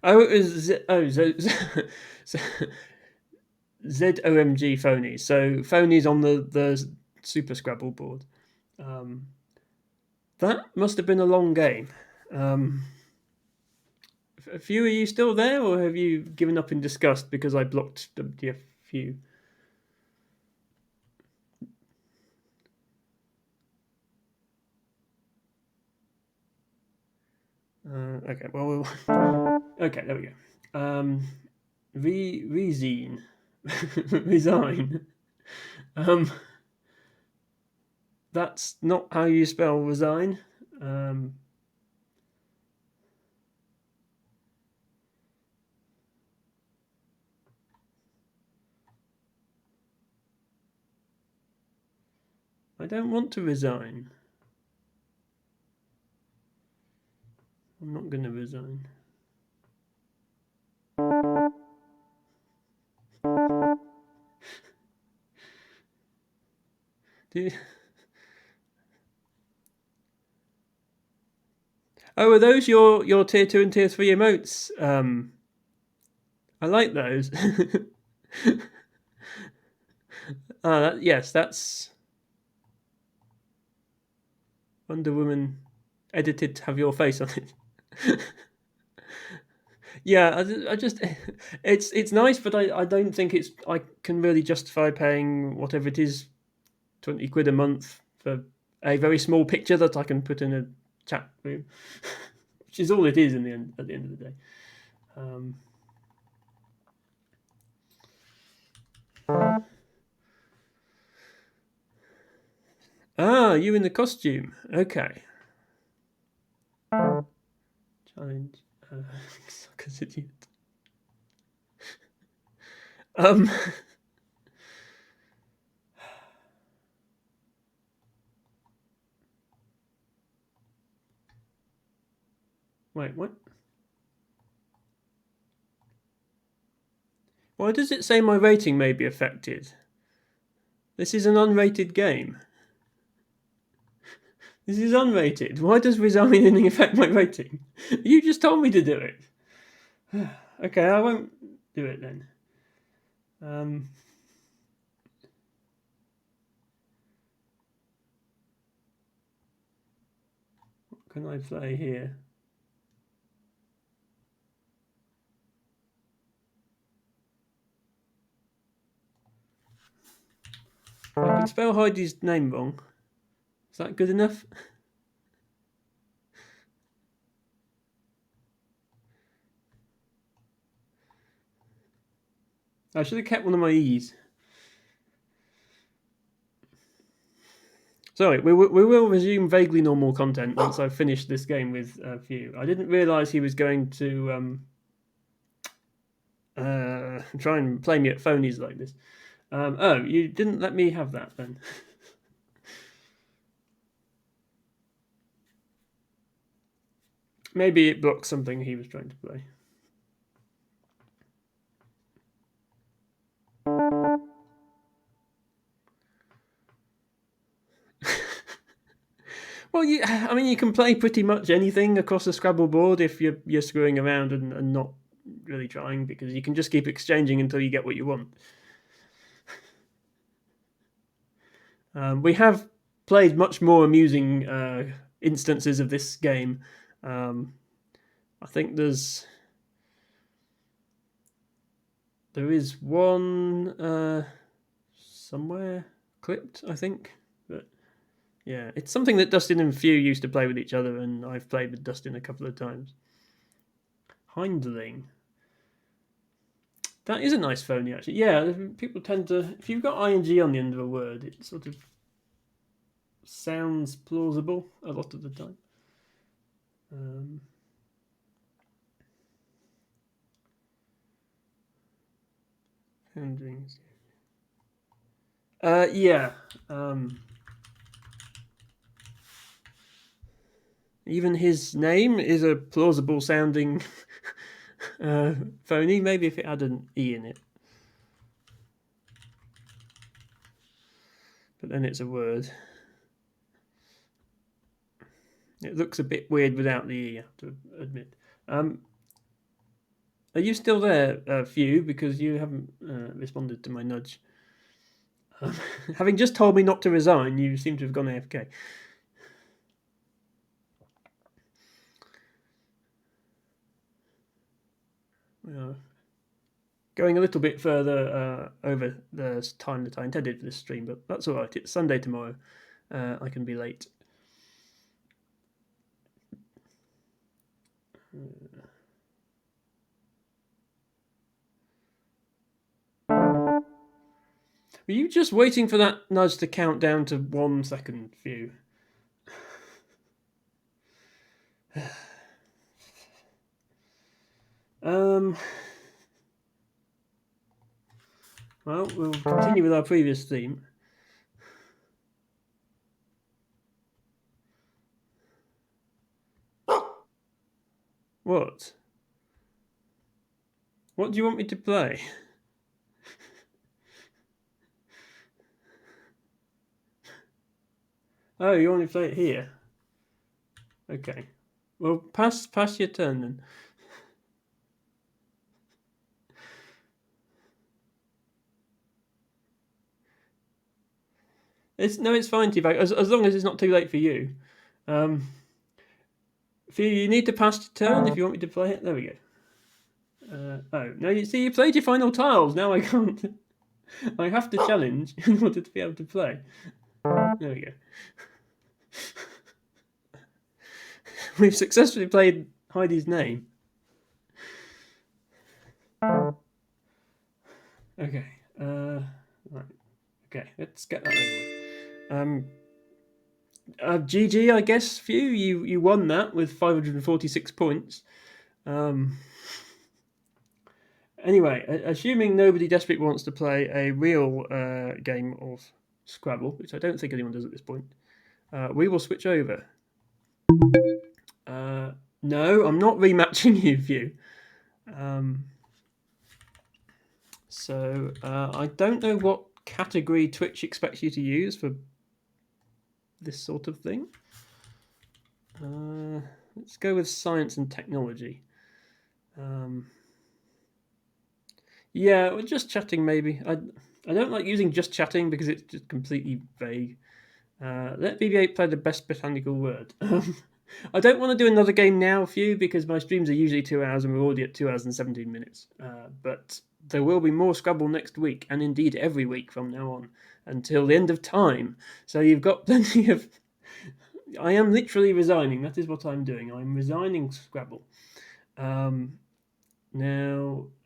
Oh, it was ZOMG phonies. So phonies on the Super Scrabble board. That must have been a long game. Few, are you still there, or have you given up in disgust because I blocked WTF Few? Okay, well, okay, there we go. Resign. Resign. That's not how you spell resign. I don't want to resign. I'm not going to resign. Oh, are those your tier 2 and tier 3 emotes? I like those. Yes, that's Wonder Woman edited to have your face on it. Yeah, I just it's nice, but I don't think I can really justify paying whatever it is, 20 quid a month for a very small picture that I can put in a chat room, which is all it is at the end of the day. You in the costume. Okay. Challenge. Sucker's idiot. Wait, what? Why does it say my rating may be affected? This is an unrated game. This is unrated. Why does resigning affect my rating? You just told me to do it. Okay, I won't do it then. What can I play here? I can spell Heidi's name wrong. Is that good enough? I should have kept one of my E's. Sorry, we will resume vaguely normal content once I've finished this game with a few. I didn't realise he was going to try and play me at phonies like this. Oh, you didn't let me have that then. Maybe it blocked something he was trying to play. Well, I mean, you can play pretty much anything across the Scrabble board if you're screwing around and not really trying, because you can just keep exchanging until you get what you want. We have played much more amusing instances of this game. I think there is one somewhere clipped, I think, but yeah, it's something that Dustin and Few used to play with each other, and I've played with Dustin a couple of times. Hindling. That is a nice phony, actually. Yeah, people tend to. If you've got ing on the end of a word, it sort of sounds plausible a lot of the time. Yeah. Even his name is a plausible sounding phony. Maybe if it had an E in it. But then it's a word. It looks a bit weird without the E, I have to admit. Are you still there, Few? Because you haven't responded to my nudge. Having just told me not to resign, you seem to have gone AFK. Going a little bit further over the time that I intended for this stream, but that's all right. It's Sunday tomorrow. I can be late. Were you just waiting for that nudge to count down to 1 second, Few? Well, we'll continue with our previous theme. What? What do you want me to play? Oh, you want me to play it here? Okay. Well, pass your turn then. It's fine, T-Bag, as long as it's not too late for you. If you need to pass your turn, if you want me to play it, there we go. Oh no! You see, you played your final tiles. Now I can't. I have to challenge in order to be able to play. There we go. We've successfully played Heidi's name. Okay. Right. Okay. Let's get that over. GG, I guess. For you won that with 546 points. Anyway, assuming nobody desperate wants to play a real game of Scrabble, which I don't think anyone does at this point, we will switch over. No, I'm not rematching you, View. So I don't know what category Twitch expects you to use for this sort of thing. Let's go with science and technology. Yeah, well, just chatting maybe. I don't like using just chatting because it's just completely vague. Let BB8 play the best botanical word. I don't want to do another game now for you because my streams are usually 2 hours and we're already at 2 hours and 17 minutes. But there will be more Scrabble next week, and indeed every week from now on until the end of time. So you've got plenty of. I am literally resigning. That is what I'm doing. I'm resigning Scrabble. Now,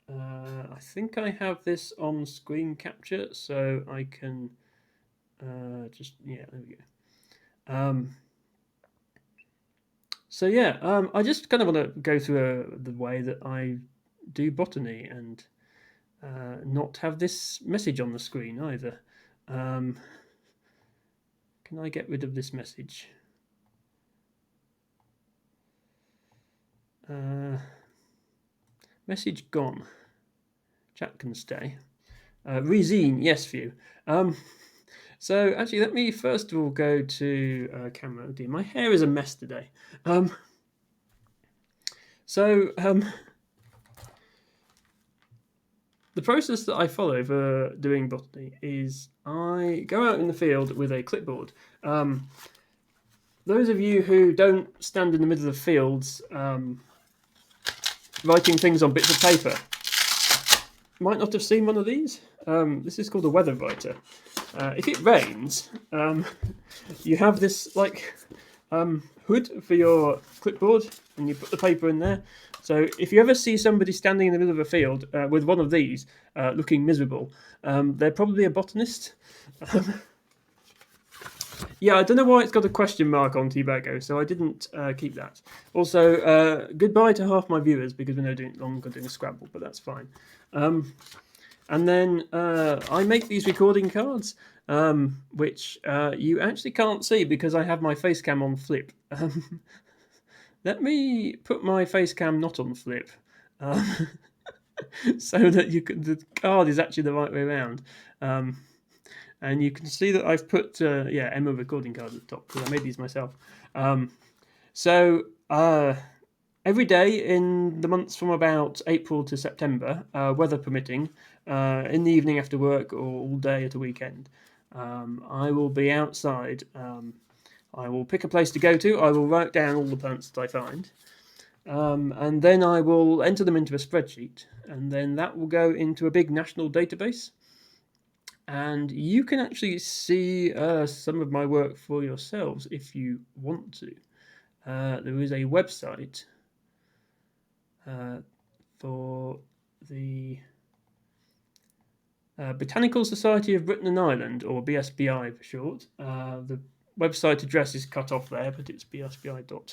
I think I have this on screen capture, so I can there we go. So yeah, I just kind of want to go through the way that I do botany and not have this message on the screen either. Can I get rid of this message? Message gone. Chat can stay. Rezine, yes, view. So actually, let me first of all go to camera. Oh dear, my hair is a mess today. The process that I follow for doing botany is I go out in the field with a clipboard. Those of you who don't stand in the middle of fields writing things on bits of paper might not have seen one of these. This is called a weather writer. If it rains, you have this hood for your clipboard, and you put the paper in there. So if you ever see somebody standing in the middle of a field with one of these, looking miserable, they're probably a botanist. Yeah, I don't know why it's got a question mark on T-Bago, so I didn't keep that. Also, goodbye to half my viewers because we're no longer doing Scrabble, but that's fine. And then I make these recording cards, which you actually can't see because I have my face cam on flip. Let me put my face cam not on flip, so that the card is actually the right way around. And you can see that I've put Emma recording card at the top because I made these myself. So every day in the months from about April to September, weather permitting, in the evening after work or all day at a weekend, I will be outside. I will pick a place to go to. I will write down all the plants that I find. And then I will enter them into a spreadsheet. And then that will go into a big national database. And you can actually see some of my work for yourselves if you want to. There is a website for the Botanical Society of Britain and Ireland, or BSBI for short. The website address is cut off there, but it's bsbi.org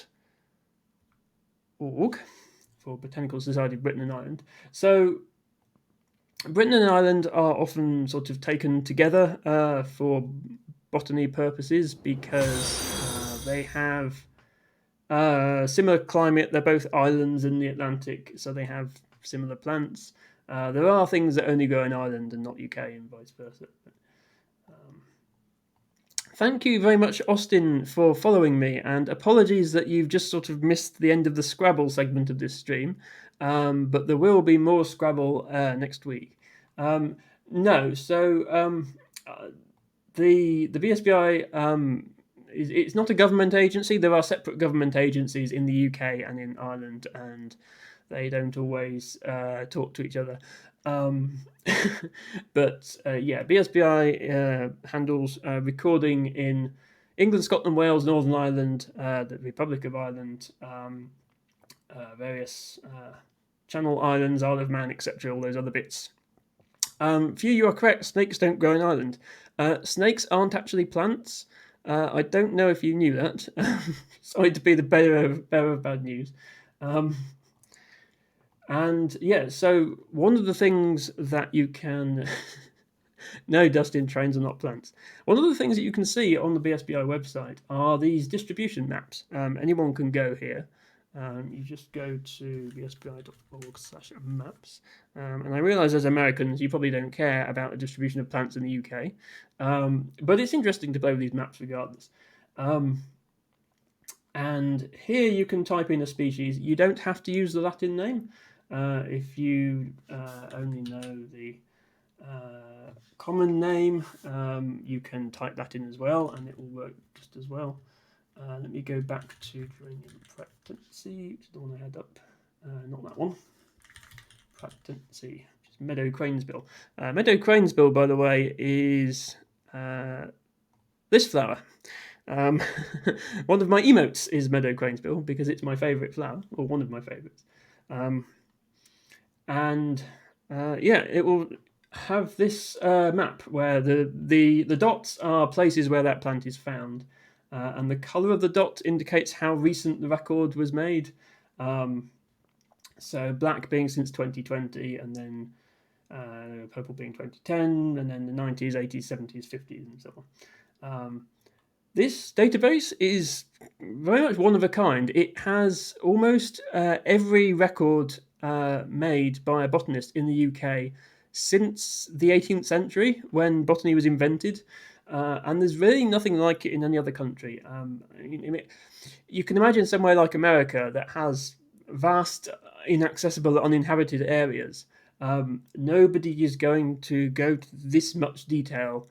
for Botanical Society of Britain and Ireland. So Britain and Ireland are often sort of taken together for botany purposes because they have Similar climate. They're both islands in the Atlantic, so they have similar plants. There are things that only grow in Ireland and not UK, and vice versa. Thank you very much, Austin, for following me, and apologies that you've just sort of missed the end of the Scrabble segment of this stream, but there will be more Scrabble next week. No, so the BSBI it's not a government agency. There are separate government agencies in the UK and in Ireland, and they don't always talk to each other. But yeah, BSBI handles recording in England, Scotland, Wales, Northern Ireland, the Republic of Ireland, various Channel Islands, Isle of Man, etc., all those other bits. Few, you are correct. Snakes don't grow in Ireland. Snakes aren't actually plants. I don't know if you knew that. Sorry to be the bearer of bad news. And yeah, so one of the things that you can no, Dustin, trains are not plants. One of the things that you can see on the BSBI website are these distribution maps. Anyone can go here. You just go to bsbi.org/maps. And I realise as Americans, you probably don't care about the distribution of plants in the UK. But it's interesting to play with these maps regardless. And here you can type in a species. You don't have to use the Latin name. If you only know the common name, you can type that in as well, and it will work just as well. Let me go back to geranium practency, which is the one I had up. Not that one. Practency, which is meadow cranesbill. Meadow cranesbill, by the way, is this flower. One of my emotes is meadow cranesbill because it's my favourite flower, or one of my favourites. And yeah, it will have this map where the dots are places where that plant is found, and the colour of the dot indicates how recent the record was made. So black being since 2020, and then purple being 2010, and then the 90s, 80s, 70s, 50s, and so on. This database is very much one of a kind. It has almost every record made by a botanist in the UK since the 18th century, when botany was invented, and there's really nothing like it in any other country. You can imagine somewhere like America that has vast, inaccessible, uninhabited areas. Nobody is going to go to this much detail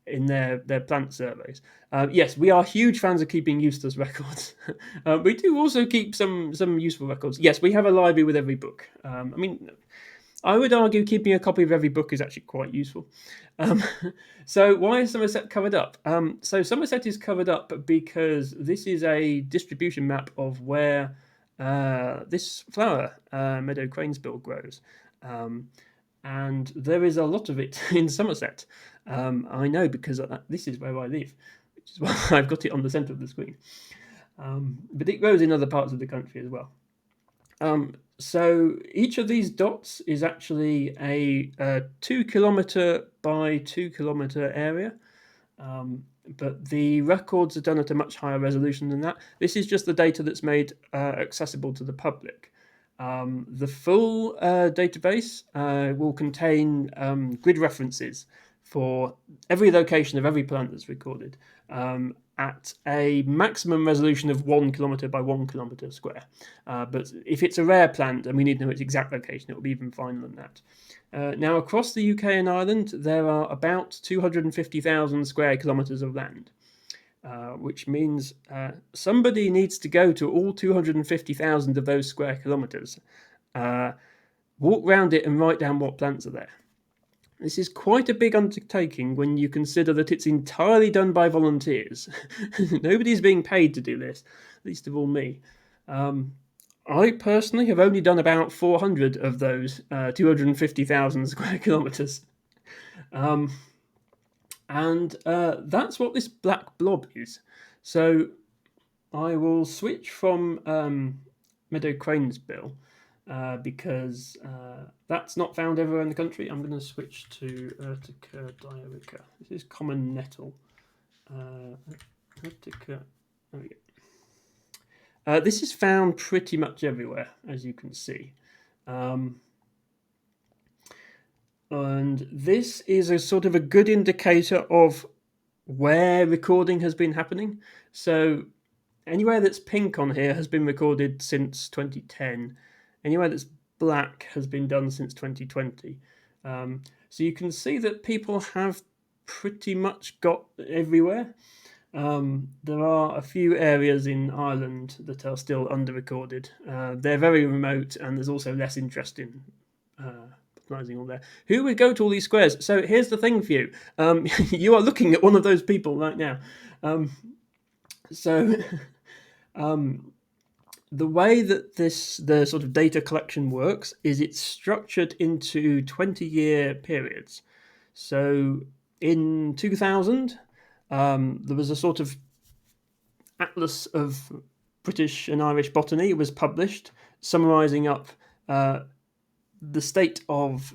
in their plant surveys. Yes, we are huge fans of keeping useless records. We do also keep some useful records. Yes, we have a library with every book. I would argue keeping a copy of every book is actually quite useful. So why is Somerset covered up? So Somerset is covered up because this is a distribution map of where this flower, meadow cranesbill, grows. And there is a lot of it in Somerset. I know because this is where I live, which is why I've got it on the centre of the screen. But it grows in other parts of the country as well. So each of these dots is actually a 2 kilometre by 2 kilometre area. But the records are done at a much higher resolution than that. This is just the data that's made accessible to the public. The full database will contain grid references for every location of every plant that's recorded at a maximum resolution of 1 kilometre by 1 kilometre square. But if it's a rare plant and we need to know its exact location, it will be even finer than that. Now, across the UK and Ireland, there are about 250,000 square kilometres of land, which means somebody needs to go to all 250,000 of those square kilometres, walk round it and write down what plants are there. This is quite a big undertaking when you consider that it's entirely done by volunteers. Nobody's being paid to do this, least of all me. I personally have only done about 400 of those 250,000 square kilometres. And that's what this black blob is. So I will switch from meadow cranesbill because that's not found everywhere in the country. I'm going to switch to Urtica dioica. This is common nettle. Urtica, there we go. This is found pretty much everywhere, as you can see. And this is a sort of a good indicator of where recording has been happening. So anywhere that's pink on here has been recorded since 2010. Anywhere that's black has been done since 2020. So you can see that people have pretty much got everywhere. There are a few areas in Ireland that are still under-recorded. They're very remote, and there's also less interest in botanising all there. Who would go to all these squares? So here's the thing for you. You are looking at one of those people right now. So the way that the sort of data collection works is it's structured into 20-year periods. So in 2000, there was a sort of atlas of British and Irish botany was published, summarising up the state of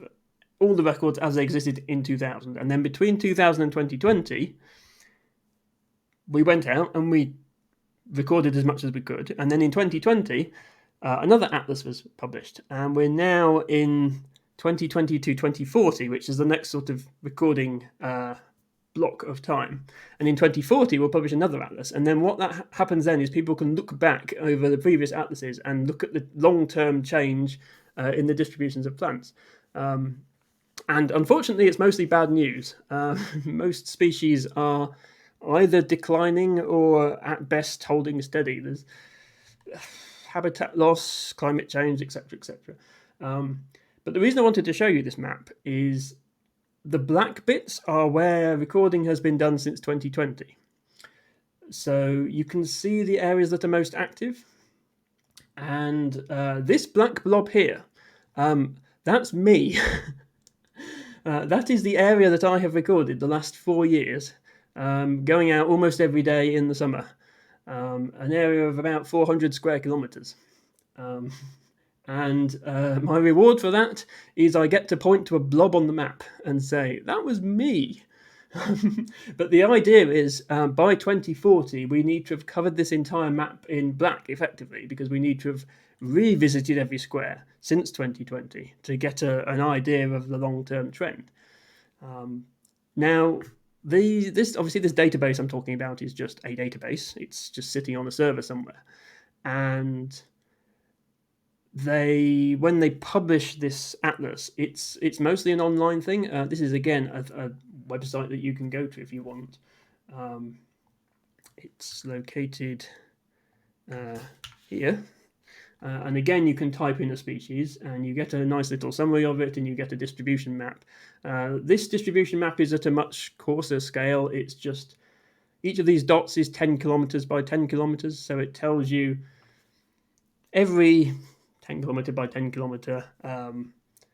all the records as they existed in 2000. And then between 2000 and 2020, we went out and we recorded as much as we could. And then in 2020, another atlas was published. And we're now in 2020 to 2040, which is the next sort of recording block of time. And in 2040, we'll publish another atlas. And then what that happens then is people can look back over the previous atlases and look at the long-term change in the distributions of plants. And unfortunately, it's mostly bad news. Most species are either declining or at best holding steady. There's habitat loss, climate change, etc., etc. But the reason I wanted to show you this map is the black bits are where recording has been done since 2020. So you can see the areas that are most active. And this black blob here, that's me. That is the area that I have recorded the last 4 years, going out almost every day in the summer. An area of about 400 square kilometres. And my reward for that is I get to point to a blob on the map and say, that was me. But the idea is by 2040, we need to have covered this entire map in black effectively, because we need to have revisited every square since 2020 to get an idea of the long-term trend. Now, this database I'm talking about is just a database. It's just sitting on a server somewhere. And when they publish this atlas, it's mostly an online thing. This is again a website that you can go to if you want. It's located here, and again you can type in a species and you get a nice little summary of it, and you get a distribution map. This distribution map is at a much coarser scale. It's just each of these dots is 10 kilometers by 10 kilometers, so it tells you every 10 kilometer by 10 kilometer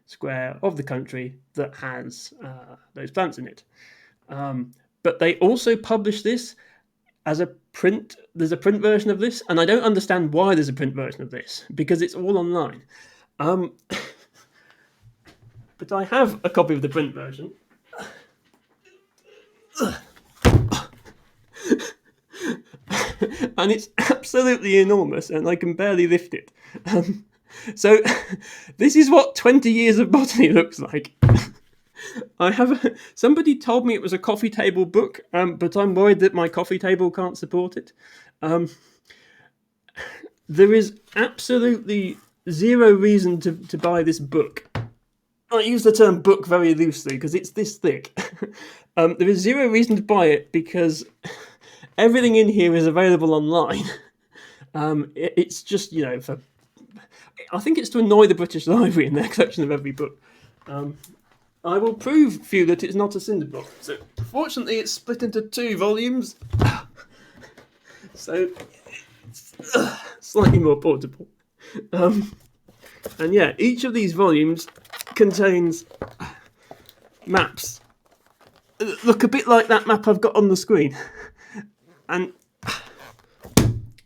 square of the country that has those plants in it. But they also publish this as a print. There's a print version of this, and I don't understand why there's a print version of this, because it's all online. But I have a copy of the print version. And it's absolutely enormous, and I can barely lift it. So this is what 20 years of botany looks like. Somebody told me it was a coffee table book, but I'm worried that my coffee table can't support it. There is absolutely zero reason to buy this book. I use the term book very loosely because it's this thick. There is zero reason to buy it because everything in here is available online. It's just, I think it's to annoy the British Library in their collection of every book. I will prove for you that it's not a cinder block. So, fortunately, it's split into 2 volumes. So, it's slightly more portable. And yeah, each of these volumes contains maps. Look a bit like that map I've got on the screen. And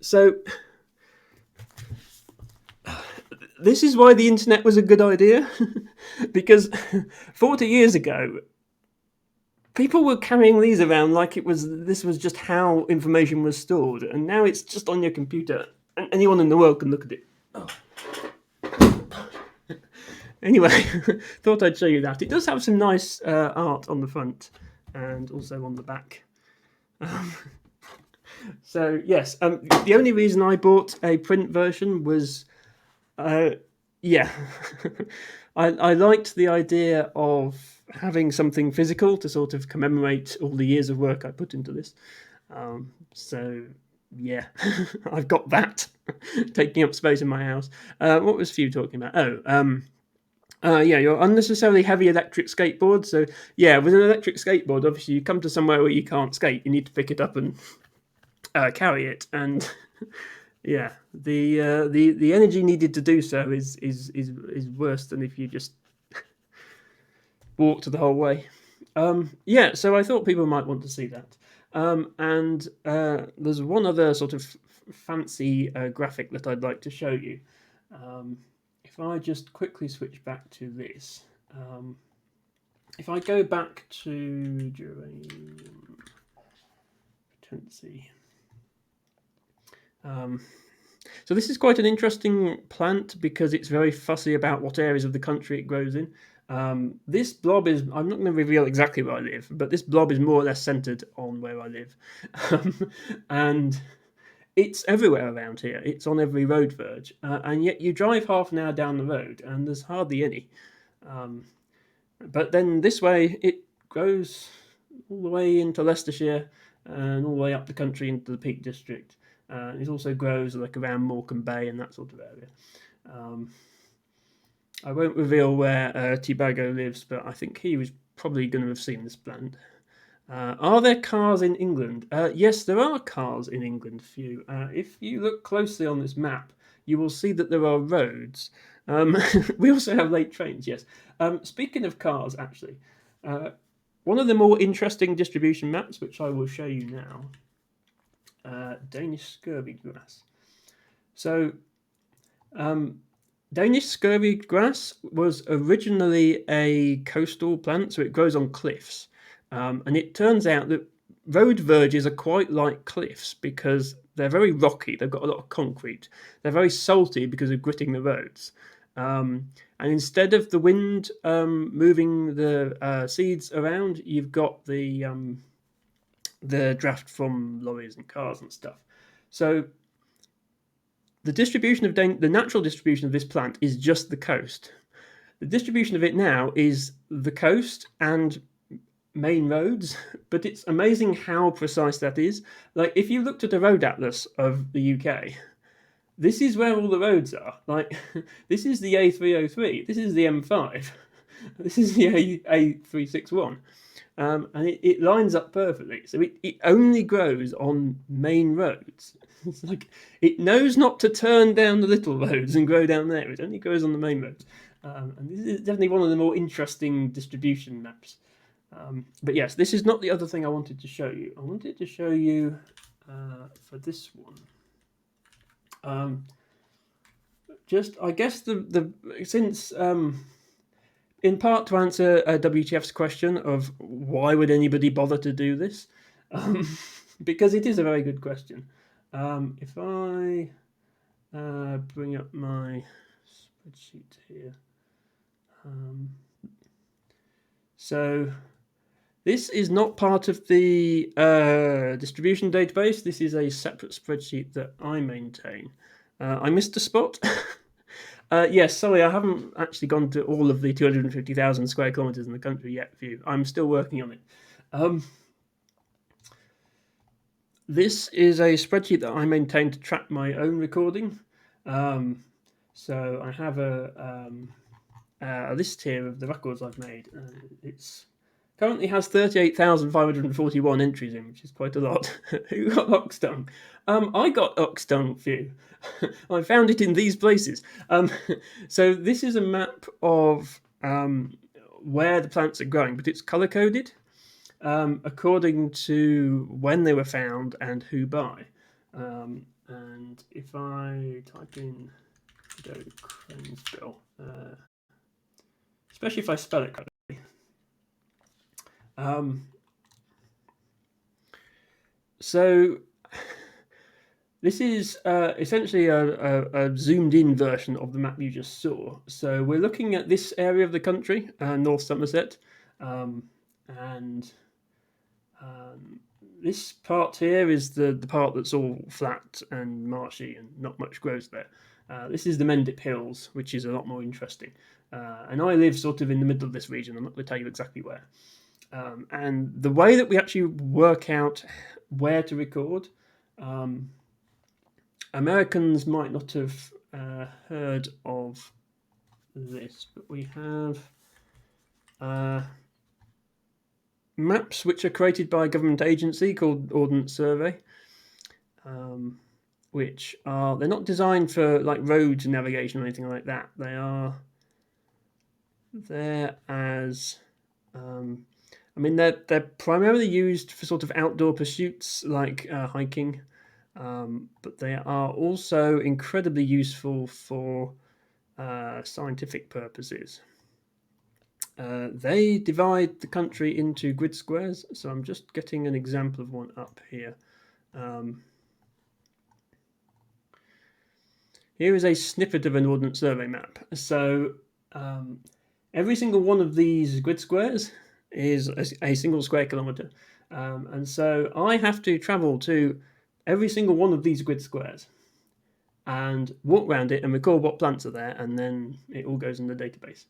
so this is why the internet was a good idea, because 40 years ago, people were carrying these around like this was just how information was stored, and now it's just on your computer. and anyone in the world can look at it. Oh. Anyway, thought I'd show you that. It does have some nice art on the front and also on the back. So yes, the only reason I bought a print version was, yeah, I liked the idea of having something physical to sort of commemorate all the years of work I put into this. So yeah, I've got that taking up space in my house. What was Few talking about? Yeah, your unnecessarily heavy electric skateboard. So yeah, with an electric skateboard, obviously you come to somewhere where you can't skate, you need to pick it up and carry it, and yeah, the energy needed to do so is worse than if you just walked the whole way. Yeah, so I thought people might want to see that. And there's one other sort of fancy graphic that I'd like to show you. If I just quickly switch back to this, if I go back to geranium potency. So this is quite an interesting plant because it's very fussy about what areas of the country it grows in. This blob is, I'm not going to reveal exactly where I live, but this blob is more or less centered on where I live. And it's everywhere around here. It's on every road verge. And yet you drive half an hour down the road and there's hardly any. But then this way it grows all the way into Leicestershire and all the way up the country into the Peak District. It also grows like around Morecambe Bay and that sort of area. I won't reveal where Tibago lives, but I think he was probably going to have seen this plant. Are there cars in England? Yes, there are cars in England, Few. If you look closely on this map, you will see that there are roads. We also have late trains, yes. Speaking of cars, actually, one of the more interesting distribution maps, which I will show you now, Danish scurvy grass. So, Danish scurvy grass was originally a coastal plant, so it grows on cliffs. And it turns out that road verges are quite like cliffs because they're very rocky, they've got a lot of concrete, they're very salty because of gritting the roads. And instead of the wind moving the seeds around, you've got the draft from lorries and cars and stuff. So the distribution of the natural distribution of this plant is just the coast. The distribution of it now is the coast and main roads, but it's amazing how precise that is. Like if you looked at a road atlas of the UK, this is where all the roads are. Like this is the A303, this is the M5, this is the A361. And it lines up perfectly. So it only grows on main roads. It's like it knows not to turn down the little roads and grow down there. It only grows on the main roads. And this is definitely one of the more interesting distribution maps. But yes, this is not the other thing I wanted to show you. I wanted to show you for this one. Just, I guess since in part to answer WTF's question of why would anybody bother to do this, because it is a very good question. If I bring up my spreadsheet here, so this is not part of the distribution database. This is a separate spreadsheet that I maintain. I missed a spot. Yes, sorry, I haven't actually gone to all of the 250,000 square kilometres in the country yet for you. I'm still working on it. This is a spreadsheet that I maintain to track my own recording. So I have a list here of the records I've made. It's currently has 38,541 entries in, which is quite a lot. Who got ox dung? I got ox dung, Few. I found it in these places. So this is a map of where the plants are growing, but it's color coded according to when they were found and who by. And if I type in Crensbill, especially if I spell it correctly. So This is essentially a zoomed in version of the map you just saw. So we're looking at this area of the country, North Somerset, um, and um, this part here is the part that's all flat and marshy and not much grows there. This is the Mendip Hills, which is a lot more interesting. And I live sort of in the middle of this region. I'm not going to tell you exactly where. And the way that we actually work out where to record, um, Americans might not have heard of this, but we have maps which are created by a government agency called Ordnance Survey, which they're not designed for like roads and navigation or anything like that. They are there as they're primarily used for sort of outdoor pursuits like hiking, but they are also incredibly useful for scientific purposes. They divide the country into grid squares, so I'm just getting an example of one up here. Here is a snippet of an Ordnance Survey map. So every single one of these grid squares is a single square kilometre. And so I have to travel to every single one of these grid squares and walk around it and record what plants are there, and then it all goes in the database.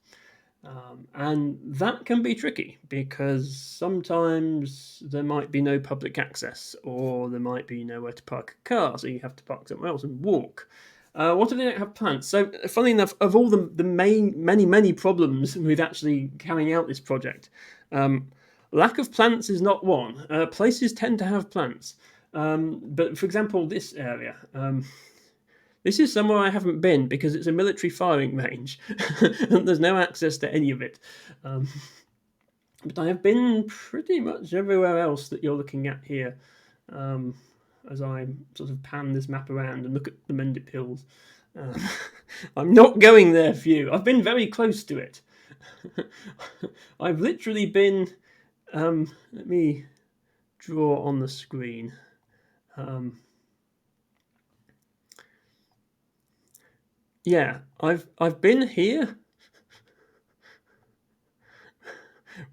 And that can be tricky because sometimes there might be no public access, or there might be nowhere to park a car, so you have to park somewhere else and walk. What if they don't have plants? So, funnily enough, of all the many problems with actually carrying out this project, lack of plants is not one. Places tend to have plants, but for example, this area. This is somewhere I haven't been because it's a military firing range and there's no access to any of it. But I have been pretty much everywhere else that you're looking at here, as I sort of pan this map around and look at the Mendip Hills. I'm not going there for you. I've been very close to it. I've literally been. Let me draw on the screen. Yeah, I've been here,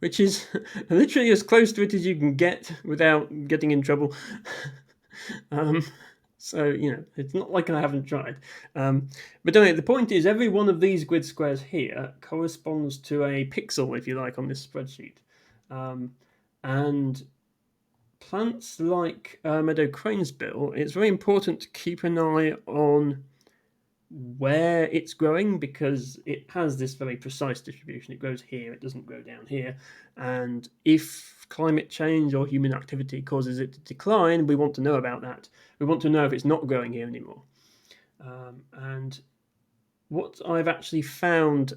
which is literally as close to it as you can get without getting in trouble. So it's not like I haven't tried. But anyway, the point is, every one of these grid squares here corresponds to a pixel, if you like, on this spreadsheet. And plants like meadow cranesbill, it's very important to keep an eye on where it's growing because it has this very precise distribution. It grows here, it doesn't grow down here. And if climate change or human activity causes it to decline, we want to know about that. We want to know if it's not growing here anymore. And what I've actually found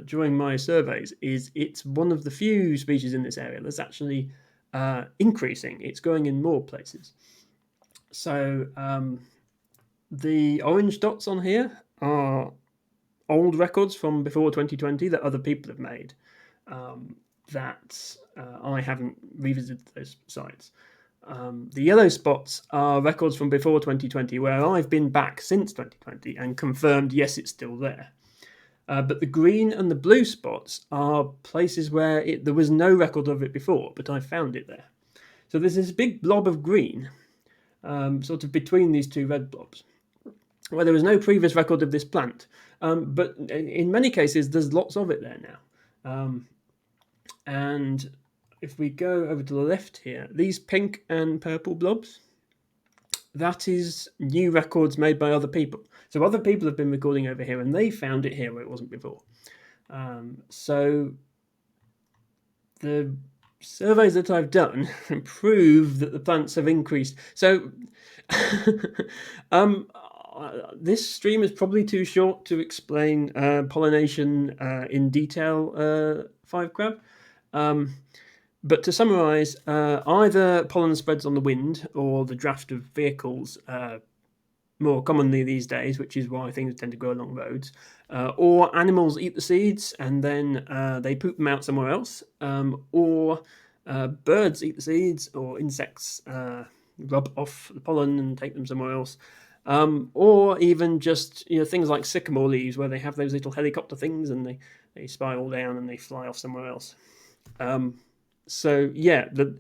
during my surveys is it's one of the few species in this area that's actually increasing. It's growing in more places. So the orange dots on here are old records from before 2020 that other people have made that I haven't revisited those sites. The yellow spots are records from before 2020 where I've been back since 2020 and confirmed, yes, it's still there. But the green and the blue spots are places where there was no record of it before, but I found it there. So there's this big blob of green sort of between these two red blobs, where there was no previous record of this plant. But in many cases, there's lots of it there now. And if we go over to the left here, these pink and purple blobs, that is new records made by other people. So other people have been recording over here, and they found it here where it wasn't before. So the surveys that I've done prove that the plants have increased. So this stream is probably too short to explain pollination in detail, Five Crab. But to summarise, either pollen spreads on the wind or the draft of vehicles more commonly these days, which is why things tend to grow along roads, or animals eat the seeds and then they poop them out somewhere else, or birds eat the seeds, or insects rub off the pollen and take them somewhere else. Or even just things like sycamore leaves, where they have those little helicopter things and they spiral down and they fly off somewhere else. So yeah, the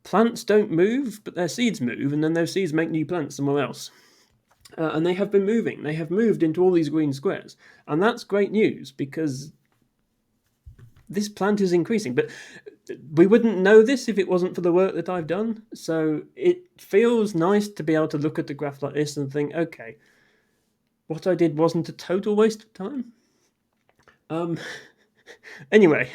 plants don't move, but their seeds move, and then those seeds make new plants somewhere else. And they have been moving. They have moved into all these green squares, and that's great news because this plant is increasing. But we wouldn't know this if it wasn't for the work that I've done. So it feels nice to be able to look at a graph like this and think, okay, what I did wasn't a total waste of time. Anyway,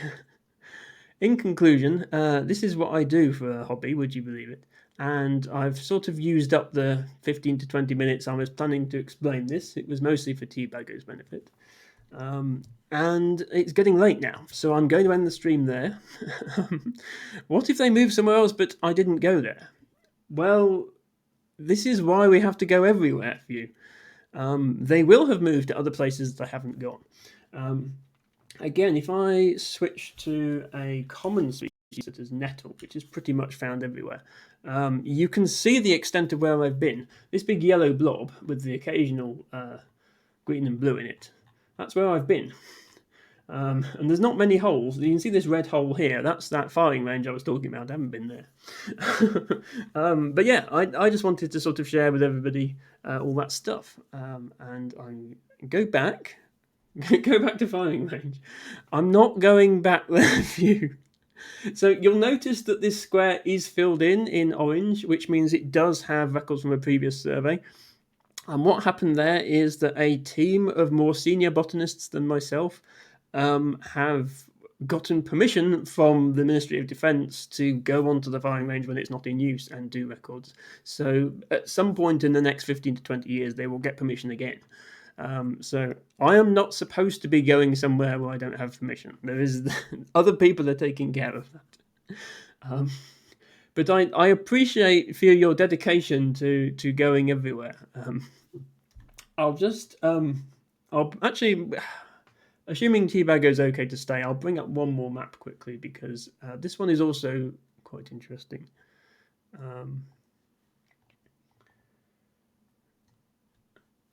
in conclusion, this is what I do for a hobby, would you believe it? And I've sort of used up the 15 to 20 minutes I was planning to explain this. It was mostly for Teabagger's benefit. And it's getting late now, so I'm going to end the stream there. What if they move somewhere else, but I didn't go there? Well, this is why we have to go everywhere for you. They will have moved to other places that I haven't gone. Again, if I switch to a common species such as nettle, which is pretty much found everywhere, you can see the extent of where I've been. This big yellow blob with the occasional green and blue in it, that's where I've been. And there's not many holes. You can see this red hole here. That's that firing range I was talking about. I haven't been there. But yeah, I just wanted to sort of share with everybody all that stuff. And I go back to firing range. I'm not going back there for you. So you'll notice that this square is filled in orange, which means it does have records from a previous survey. And what happened there is that a team of more senior botanists than myself have gotten permission from the Ministry of Defence to go onto the firing range when it's not in use and do records. So at some point in the next 15 to 20 years, they will get permission again. So I am not supposed to be going somewhere where I don't have permission. There is other people are taking care of that. But I appreciate for your dedication to going everywhere. I'll actually, assuming Teabagger's okay to stay, I'll bring up one more map quickly because this one is also quite interesting.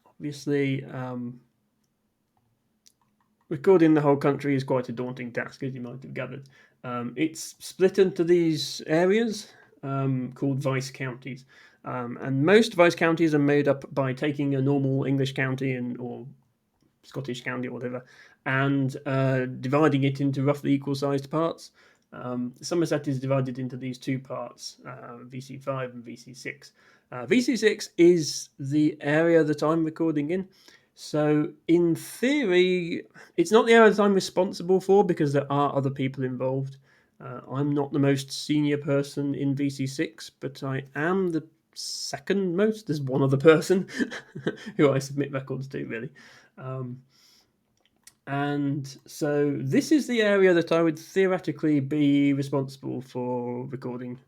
Obviously, recording the whole country is quite a daunting task, as you might have gathered. It's split into these areas called vice counties. And most vice counties are made up by taking a normal English county or Scottish county or whatever, and dividing it into roughly equal-sized parts. Somerset is divided into these two parts, VC5 and VC6. VC6 is the area that I'm recording in. So in theory, it's not the area that I'm responsible for because there are other people involved. I'm not the most senior person in VC6, but I am the second most. There's one other person who I submit records to, really. And so this is the area that I would theoretically be responsible for recording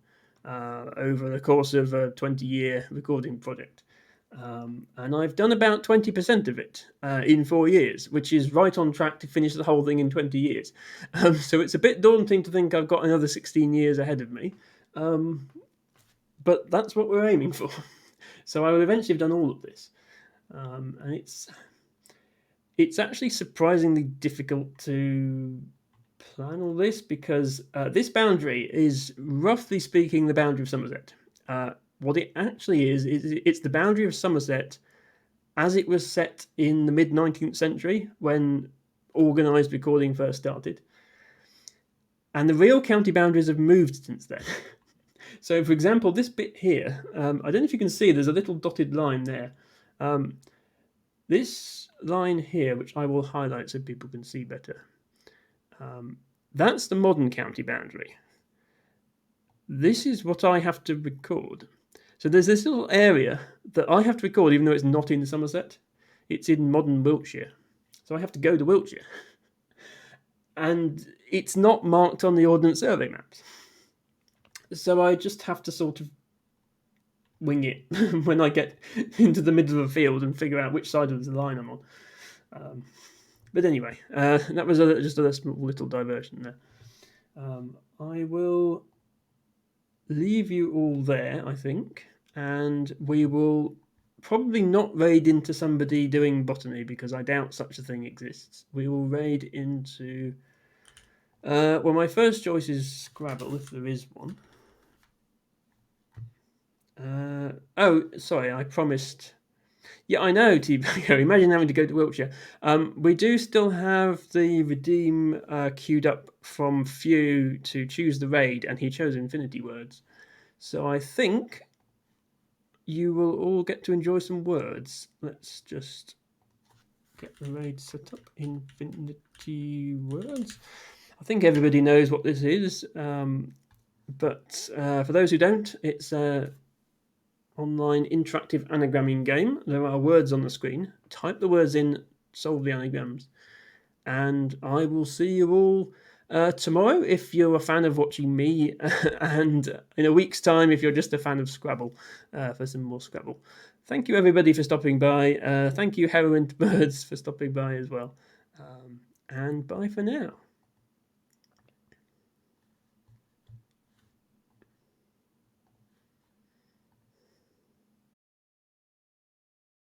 over the course of a 20-year recording project. And I've done about 20% of it in 4 years, which is right on track to finish the whole thing in 20 years. So it's a bit daunting to think I've got another 16 years ahead of me. But that's what we're aiming for. So I will eventually have done all of this. And it's actually surprisingly difficult to plan all this because this boundary is, roughly speaking, the boundary of Somerset. What it actually is it's the boundary of Somerset as it was set in the mid-19th century when organised recording first started. And the real county boundaries have moved since then. So, for example, this bit here, I don't know if you can see, there's a little dotted line there. This line here, which I will highlight so people can see better, that's the modern county boundary. This is what I have to record. So there's this little area that I have to record even though it's not in Somerset. It's in modern Wiltshire. So I have to go to Wiltshire. And it's not marked on the Ordnance Survey maps. So I just have to sort of wing it when I get into the middle of a field and figure out which side of the line I'm on. But anyway, that was just a small little diversion there. I will leave you all there, I think. and we will probably not raid into somebody doing botany because I doubt such a thing exists. We will raid into. Well, my first choice is Scrabble, if there is one. Oh, sorry, I promised. Yeah, I know, T-Bago. Imagine having to go to Wiltshire. We do still have the redeem queued up from Few to choose the raid, and he chose Infinity Words. So I think you will all get to enjoy some words. Let's just get the raid set up. Infinity Words. I think everybody knows what this is, but for those who don't, it's a online interactive anagramming game. There are words on the screen. Type the words in, solve the anagrams, and I will see you all tomorrow if you're a fan of watching me, and in a week's time if you're just a fan of Scrabble, for some more Scrabble. Thank you everybody for stopping by. Thank you Heroin Birds for stopping by as well. And bye for now.